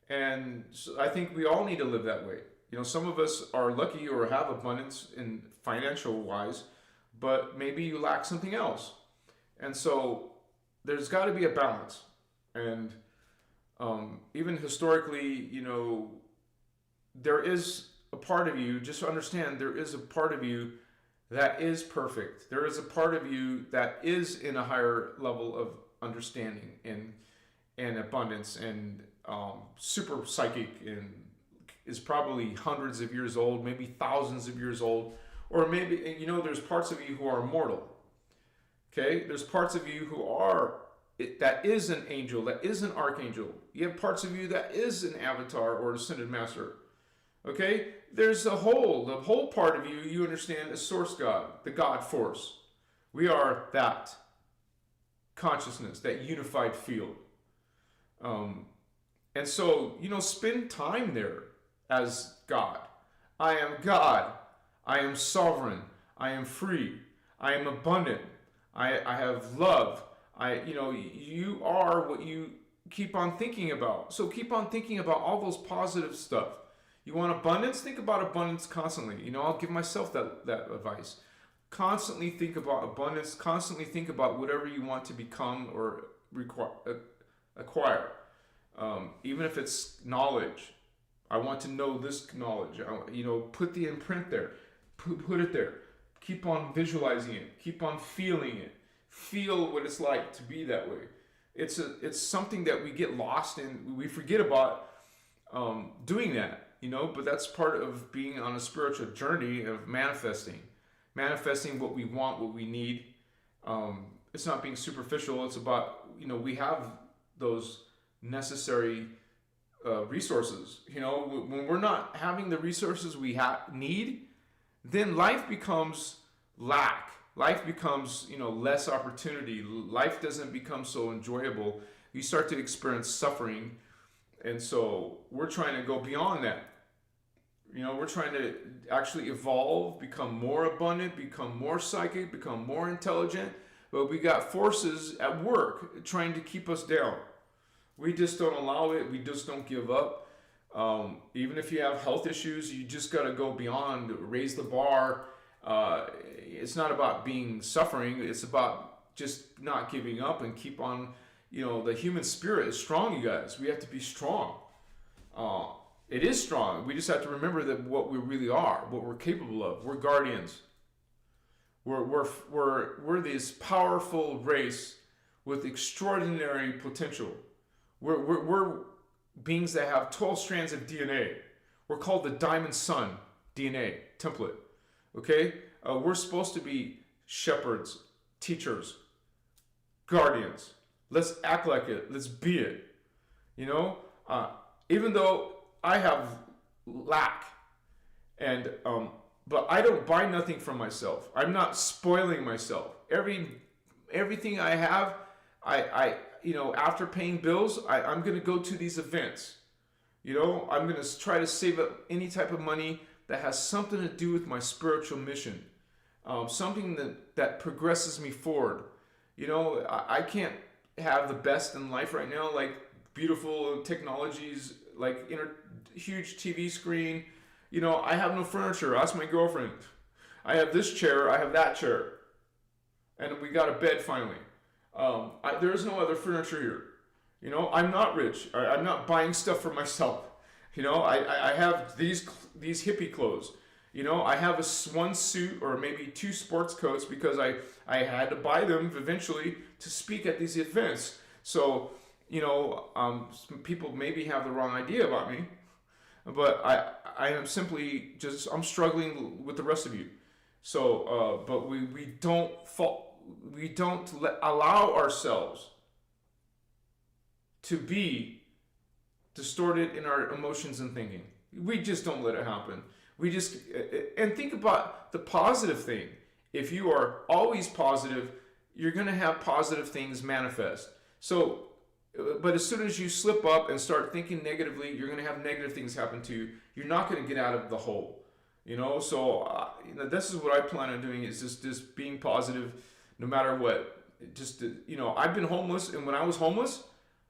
Speaker 1: and so I think we all need to live that way. Some of us are lucky or have abundance in financial wise, but maybe you lack something else. And so there's got to be a balance. And even historically, there is a part of you, just understand there is a part of you that is perfect. There is a part of you that is in a higher level of understanding and abundance and super psychic and is probably hundreds of years old, maybe thousands of years old, or maybe, there's parts of you who are immortal. Okay? There's parts of you who are, that is an angel, that is an archangel. You have parts of you that is an avatar or ascended master. Okay? There's the whole part of you, you understand, is source God, the God force. We are that consciousness, that unified field. And so, spend time there as God. I am God. I am sovereign. I am free. I am abundant. I have love. You are what you keep on thinking about. So keep on thinking about all those positive stuff. You want abundance? Think about abundance constantly. I'll give myself that advice. Constantly think about abundance. Constantly think about whatever you want to become or acquire. Even if it's knowledge. I want to know this knowledge. Put the imprint there. Put it there. Keep on visualizing it. Keep on feeling it. Feel what it's like to be that way. It's something that we get lost in. We forget about doing that. But that's part of being on a spiritual journey of manifesting what we want, what we need. It's not being superficial. It's about, we have those necessary resources. When we're not having the resources we need, then life becomes lack. Life becomes, less opportunity. Life doesn't become so enjoyable. You start to experience suffering. And so we're trying to go beyond that. We're trying to actually evolve, become more abundant, become more psychic, become more intelligent. But we got forces at work trying to keep us down. We just don't allow it. We just don't give up. Even if you have health issues, you just got to go beyond, raise the bar. It's not about being suffering. It's about just not giving up and keep on. The human spirit is strong, you guys. We have to be strong. It is strong. We just have to remember that what we really are, what we're capable of. We're guardians. We're this powerful race with extraordinary potential. We're beings that have 12 strands of DNA. We're called the diamond sun DNA template. Okay? We're supposed to be shepherds, teachers, guardians. Let's act like it. Let's be it. even though I have lack, and but I don't buy nothing for myself. I'm not spoiling myself. Everything I have, I after paying bills, I'm gonna go to these events. I'm gonna try to save up any type of money that has something to do with my spiritual mission, something that progresses me forward. I can't have the best in life right now, like beautiful technologies, like huge TV screen. I have no furniture. Ask my girlfriend. I have this chair. I have that chair, and we got a bed finally. There is no other furniture here. I'm not rich. I'm not buying stuff for myself. I have these hippie clothes. I have one suit or maybe two sports coats because I had to buy them eventually to speak at these events. So, some people maybe have the wrong idea about me, but I am simply I'm struggling with the rest of you. So, but we don't allow ourselves to be distorted in our emotions and thinking. We just don't let it happen. And think about the positive thing. If you are always positive, you're going to have positive things manifest. So, but as soon as you slip up and start thinking negatively, you're going to have negative things happen to you. You're not going to get out of the hole. So this is what I plan on doing, is just being positive no matter what. I've been homeless, and when I was homeless,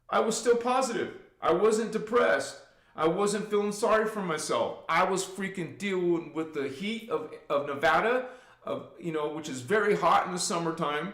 Speaker 1: I was still positive. I wasn't depressed. I wasn't feeling sorry for myself. I was freaking dealing with the heat of Nevada, which is very hot in the summertime.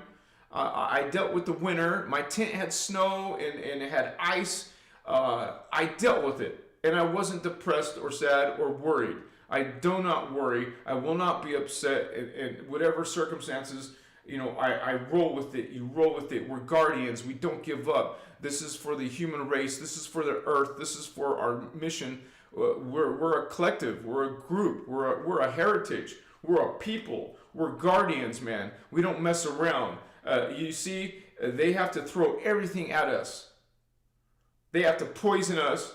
Speaker 1: I dealt with the winter. My tent had snow and it had ice. I dealt with it, and I wasn't depressed or sad or worried. I do not worry. I will not be upset in whatever circumstances. I roll with it. You roll with it. We're guardians. We don't give up. This is for the human race. This is for the earth. This is for our mission. We're a collective. We're a group. We're a heritage. We're a people. We're guardians, man. We don't mess around. You see, they have to throw everything at us. They have to poison us.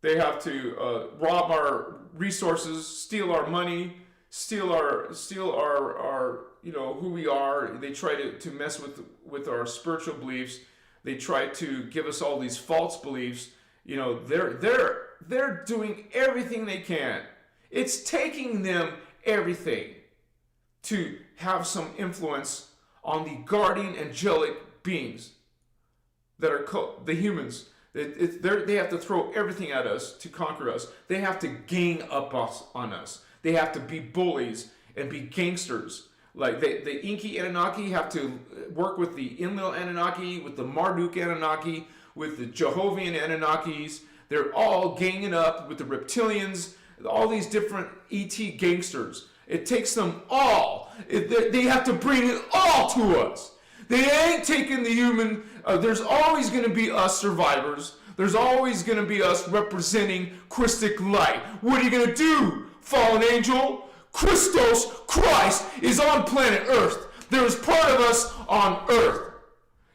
Speaker 1: They have to rob our resources, steal our money, steal our who we are. They try to mess with our spiritual beliefs. They try to give us all these false beliefs. They're doing everything they can. It's taking them everything to have some influence on the guardian angelic beings that are the humans. They have to throw everything at us to conquer us. They have to gang up on us. They have to be bullies and be gangsters. Like the Inky Anunnaki have to work with the Enlil Anunnaki, with the Marduk Anunnaki, with the Jehovah's Anunnakis. They're all ganging up with the reptilians, all these different ET gangsters. It takes them all. They have to bring it all to us. They ain't taking the human. There's always going to be us survivors. There's always going to be us representing Christic light. What are you going to do, fallen angel? Christos, Christ, is on planet Earth. There is part of us on Earth.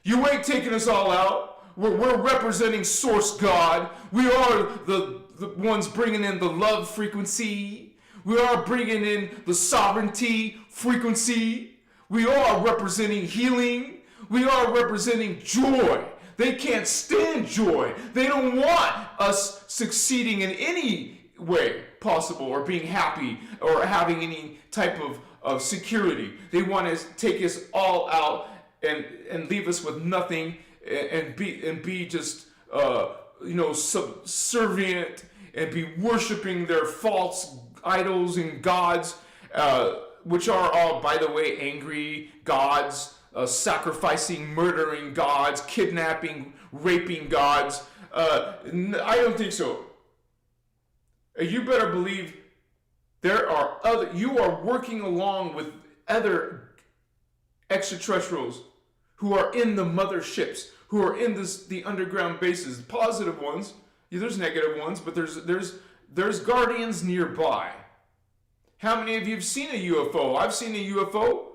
Speaker 1: You ain't taking us all out. We're representing Source God. We are the ones bringing in the love frequency. We are bringing in the sovereignty frequency. We are representing healing. We are representing joy. They can't stand joy. They don't want us succeeding in any way possible, or being happy, or having any type of security. They want to take us all out and leave us with nothing, and be just subservient, and be worshiping their false idols and gods, which are all, by the way, angry gods, sacrificing, murdering gods, kidnapping, raping gods. I don't think so. You better believe you are working along with other extraterrestrials who are in the motherships, who are in the underground bases. Positive ones. Yeah, there's negative ones, but there's guardians nearby. How many of you have seen a UFO? I've seen a UFO.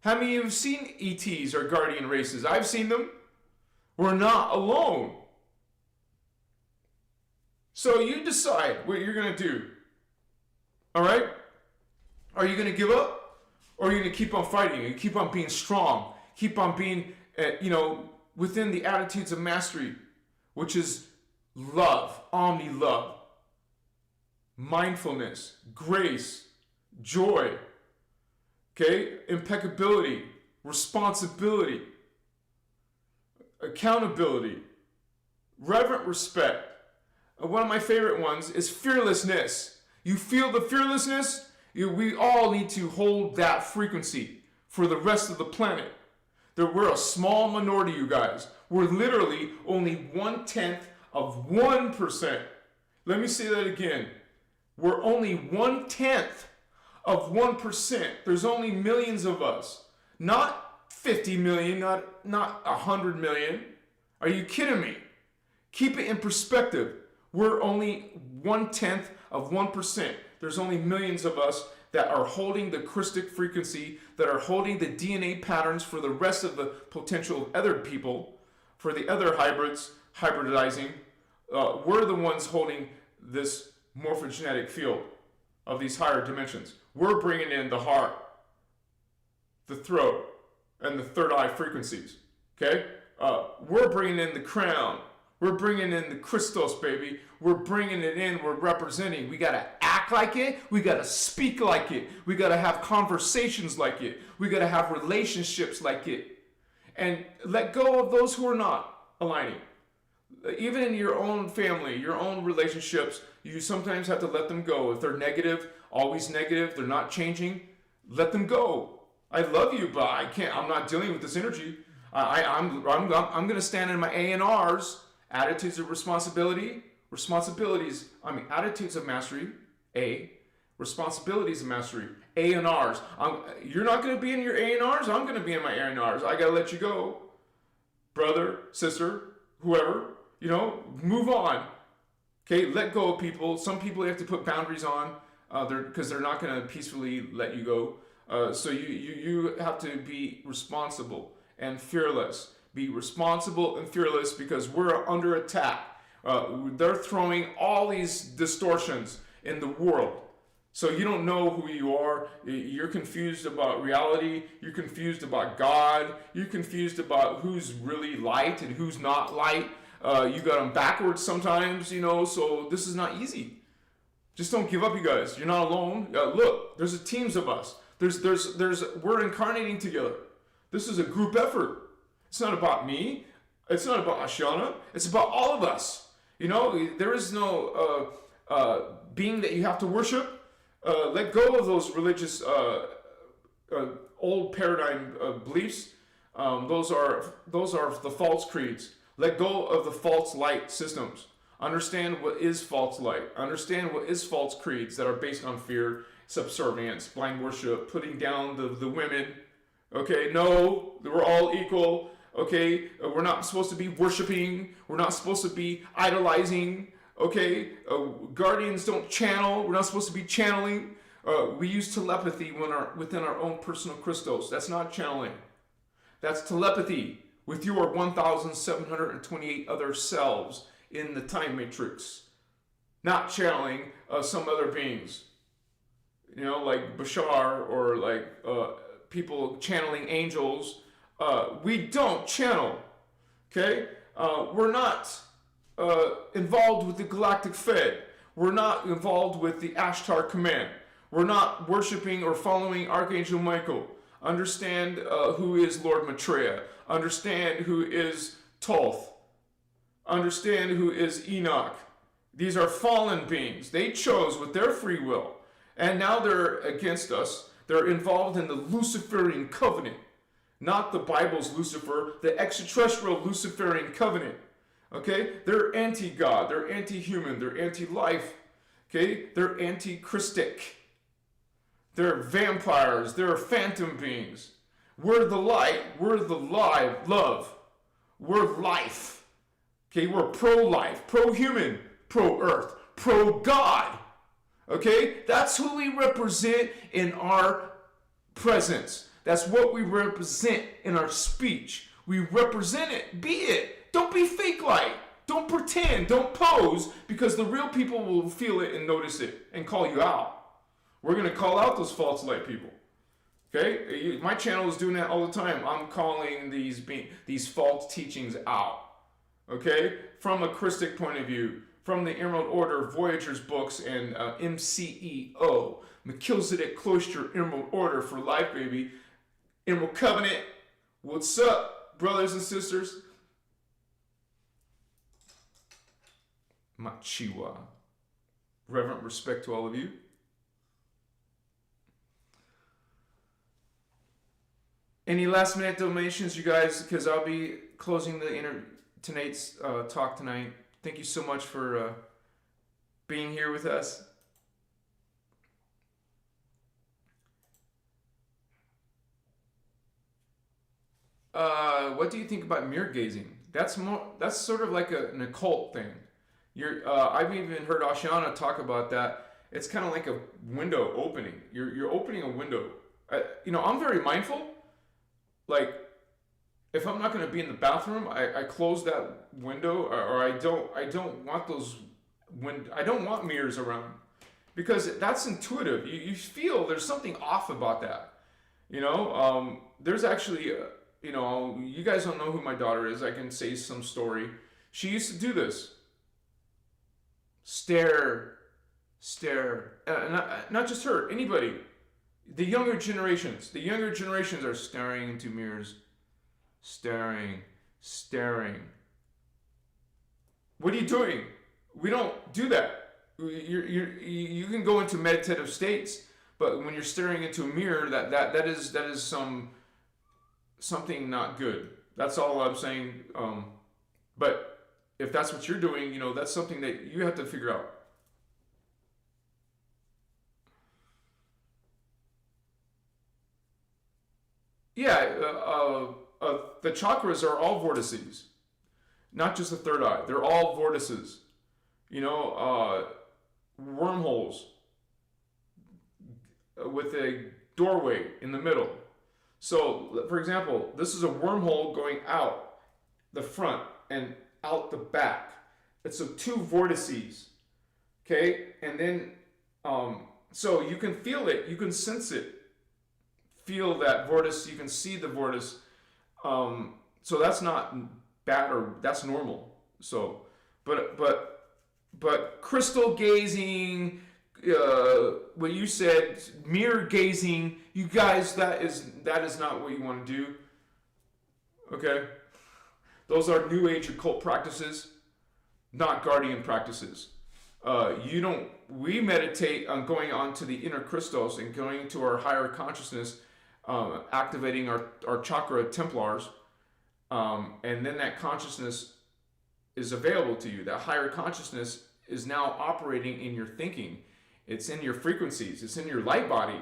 Speaker 1: How many of you have seen ETs or guardian races? I've seen them. We're not alone. So you decide what you're going to do. All right? Are you going to give up? Or are you going to keep on fighting? You keep on being strong. Keep on being, within the attitudes of mastery, which is love, omni-love, mindfulness, grace, joy, okay, impeccability, responsibility, accountability, reverent respect. One of my favorite ones is fearlessness. You feel the fearlessness? We all need to hold that frequency for the rest of the planet. We're a small minority, you guys. We're literally only 1/10 of 1%. Let me say that again. We're only 1/10 of 1%. There's only millions of us. Not 50 million, not 100 million. Are you kidding me? Keep it in perspective. We're only 1/10 of 1%. There's only millions of us that are holding the Christic frequency, that are holding the DNA patterns for the rest of the potential of other people, for the other hybrids, hybridizing. We're the ones holding this morphogenetic field of these higher dimensions. We're bringing in the heart, the throat, and the third eye frequencies. Okay? We're bringing in the crown. We're bringing in the Christos, baby. We're bringing it in. We're representing. We got to act like it. We got to speak like it. We got to have conversations like it. We got to have relationships like it. And let go of those who are not aligning. Even in your own family, your own relationships, you sometimes have to let them go. If they're negative, always negative, they're not changing, let them go. I love you, but I can't. I'm not dealing with this energy. I'm going to stand in my ANRs, attitudes of responsibility, attitudes of mastery, A, responsibilities of mastery, ANRs. You're not going to be in your ANRs. I'm going to be in my ANRs. I got to let you go, brother, sister, whoever. Move on. Okay, let go of people. Some people you have to put boundaries on, because they're not going to peacefully let you go. So you have to be responsible and fearless. Be responsible and fearless, because we're under attack. They're throwing all these distortions in the world. So you don't know who you are. You're confused about reality. You're confused about God. You're confused about who's really light and who's not light. You got them backwards sometimes, so this is not easy. Just don't give up, you guys. You're not alone. Look, there's teams of us. We're incarnating together. This is a group effort. It's not about me. It's not about Ashana. It's about all of us. There is no being that you have to worship. Let go of those religious old paradigm beliefs. Those are the false creeds. Let go of the false light systems. Understand what is false light. Understand what is false creeds that are based on fear, subservience, blind worship, putting down the women. Okay, no, we're all equal. Okay, we're not supposed to be worshiping. We're not supposed to be idolizing. Okay, guardians don't channel. We're not supposed to be channeling. We use telepathy within our own personal Christos. That's not channeling. That's telepathy with your 1,728 other selves in the time matrix. Not channeling some other beings. Like Bashar, or like people channeling angels. We don't channel. Okay? We're not involved with the Galactic Fed. We're not involved with the Ashtar Command. We're not worshiping or following Archangel Michael. Understand who is Lord Maitreya. Understand who is Thoth. Understand who is Enoch. These are fallen beings. They chose with their free will. And now they're against us. They're involved in the Luciferian covenant. Not the Bible's Lucifer, the extraterrestrial Luciferian covenant. Okay? They're anti-God. They're anti-human. They're anti-life. Okay? They're anti-Christic. They're vampires. They're phantom beings. We're the light. We're the love. We're life. Okay? We're pro-life, pro-human, pro-earth, pro-God. Okay? That's who we represent in our presence. That's what we represent in our speech. We represent it. Be it. Don't be fake light. Don't pretend, don't pose, because the real people will feel it and notice it and call you out. We're going to call out those false light people. Okay? My channel is doing that all the time. I'm calling these false teachings out. Okay? From a Christic point of view, from the Emerald Order, Voyager's books, and MCEO, Melchizedek Cloister Emerald Order for life, baby. Emerald Covenant. What's up, brothers and sisters? Machiwa. Reverent respect to all of you. Any last minute donations, you guys? Because I'll be closing tonight's talk tonight. Thank you so much for being here with us. What do you think about mirror gazing? That's sort of like an occult thing. I've even heard Ashana talk about that. It's kind of like a window opening. You're opening a window. I'm very mindful. Like, if I'm not going to be in the bathroom, I close that window, or I don't want those. I don't want mirrors around, because that's intuitive. You feel there's something off about that. There's actually. You guys don't know who my daughter is. I can say some story. She used to do this. Stare. Not just her, anybody. The younger generations are staring into mirrors. Staring. What are you doing? We don't do that. You can go into meditative states, but when you're staring into a mirror, that is something not good. That's all I'm saying. But if that's what you're doing, that's something that you have to figure out. Yeah, the chakras are all vortices, not just the third eye. They're all vortices. Wormholes with a doorway in the middle. So, for example, this is a wormhole going out the front and out the back. It's two vortices. Okay? And then, so you can feel it, you can sense it. Feel that vortice, you can see the vortice. So that's not bad, or that's normal. So, but crystal gazing, what you said, mirror gazing, you guys, that is not what you want to do. Okay? Those are New Age occult practices, not guardian practices. We meditate on going on to the innerchristos and going to our higher consciousness, activating our chakra templars, and then that consciousness is available to you. That higher consciousness is now operating in your thinking. It's in your frequencies. It's in your light body.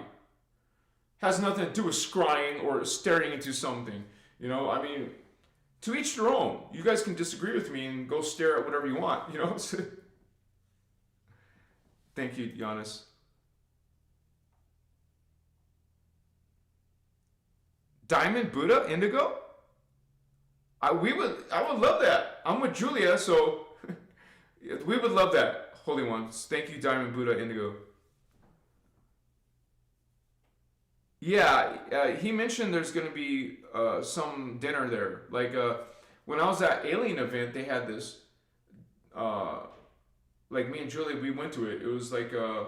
Speaker 1: Has nothing to do with scrying or staring into something. To each their own. You guys can disagree with me and go stare at whatever you want. Thank you, Giannis. Diamond Buddha Indigo? I would love that. I'm with Julia, so we would love that, Holy Ones. Thank you, Diamond Buddha Indigo. Yeah, he mentioned there's going to be some dinner there. Like when I was at Alien event, they had this. Like me and Julia, we went to it. It was like a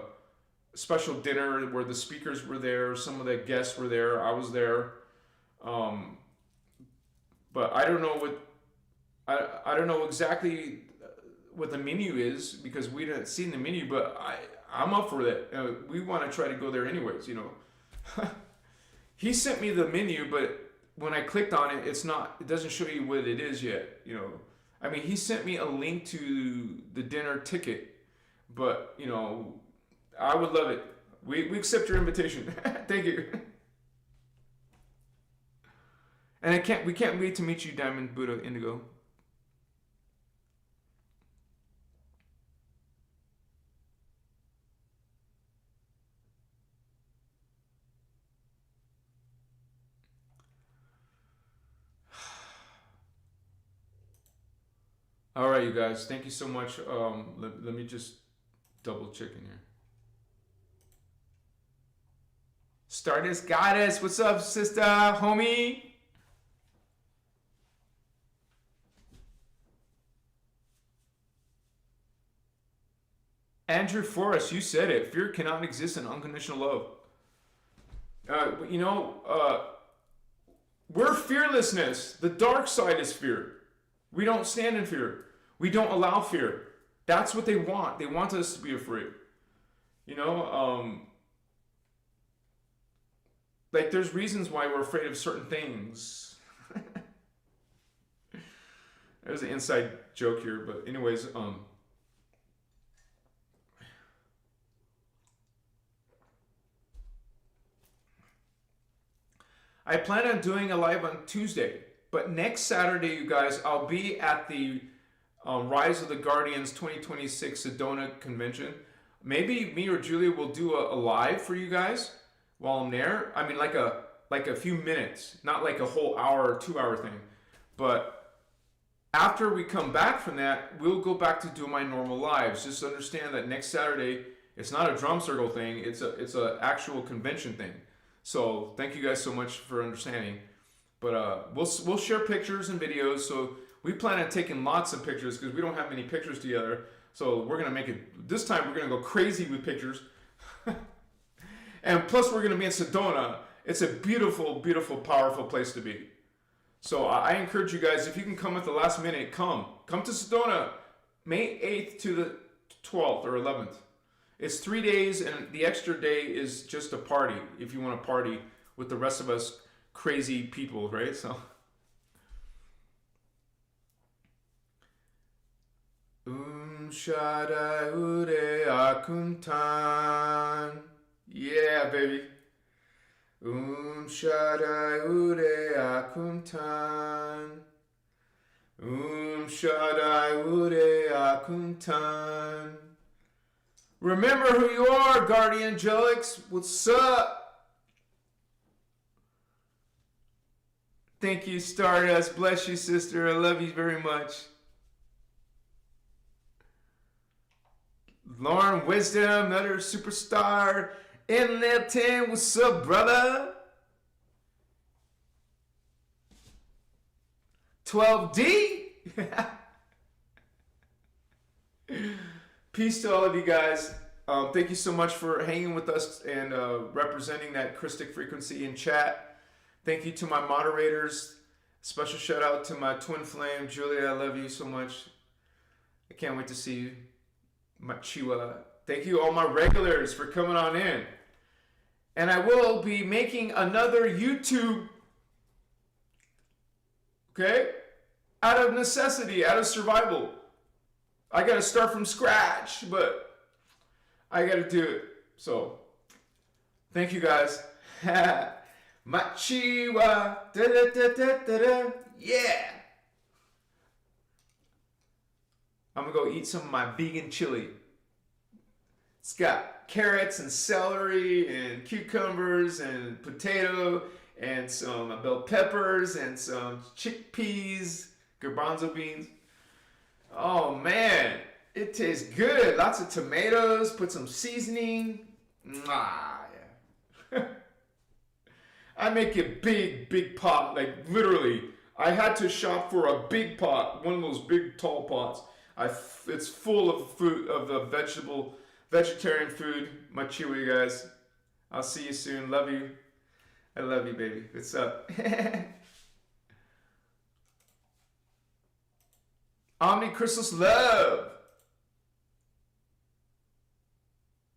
Speaker 1: special dinner where the speakers were there, some of the guests were there. I was there. But I don't know I don't know exactly what the menu is, because we didn't see the menu, but I'm up for that. We want to try to go there anyways, He sent me the menu, but when I clicked on it, it doesn't show you what it is yet, he sent me a link to the dinner ticket, but, I would love it. We accept your invitation. Thank you. And we can't wait to meet you, Diamond Buddha Indigo. All right, you guys. Thank you so much. Let me just double check in here. Stardust Goddess, what's up, sister, homie? Andrew Forrest, you said it. Fear cannot exist in unconditional love. We're fearlessness. The dark side is fear. We don't stand in fear. We don't allow fear. That's what they want. They want us to be afraid. Like there's reasons why we're afraid of certain things. There's an inside joke here, but anyways, I plan on doing a live on Tuesday, but next Saturday, you guys, I'll be at the Rise of the Guardians 2026 Sedona convention. Maybe me or Julia will do a live for you guys while I'm there. I mean, like a few minutes, not like a whole hour or 2 hour thing. But after we come back from that, we'll go back to do my normal lives. Just understand that next Saturday, it's not a drum circle thing. It's a actual convention thing. So thank you guys so much for understanding. But we'll share pictures and videos. So we plan on taking lots of pictures because we don't have many pictures together. So we're gonna make it this time. We're gonna go crazy with pictures. And plus, we're gonna be in Sedona. It's a beautiful, beautiful, powerful place to be. So I encourage you guys, if you can come at the last minute, come to Sedona, May 8th to the 12th or 11th. It's 3 days, and the extra day is just a party, if you want to party with the rest of us crazy people, right? So, Shaddai Ude Akuntan. Yeah, baby. Shaddai Ude Akuntan. Shaddai Ude Akuntan. Remember who you are, Guardian Angelics. What's up? Thank you, Stardust. Bless you, sister. I love you very much. Lauren Wisdom, another superstar. In Latin, what's up, brother? 12D? Peace to all of you guys. Thank you so much for hanging with us and representing that Christic frequency in chat. Thank you to my moderators. Special shout out to my twin flame, Julia. I love you so much. I can't wait to see you. My Chihuahua. Thank you all my regulars for coming on in. And I will be making another YouTube. Okay? Out of necessity, out of survival. I gotta start from scratch, but I gotta do it. So, thank you guys. Machiwa, yeah. I'm gonna go eat some of my vegan chili. It's got carrots and celery and cucumbers and potato and some bell peppers and some chickpeas, garbanzo beans. Oh man, it tastes good. Lots of tomatoes, put some seasoning. Yeah. I make a big pot, like literally. I had to shop for a big pot, one of those big tall pots. It's full of food, of the vegetarian food. My chewy guys. I'll see you soon. Love you. I love you, baby. What's up? Omni Christos love.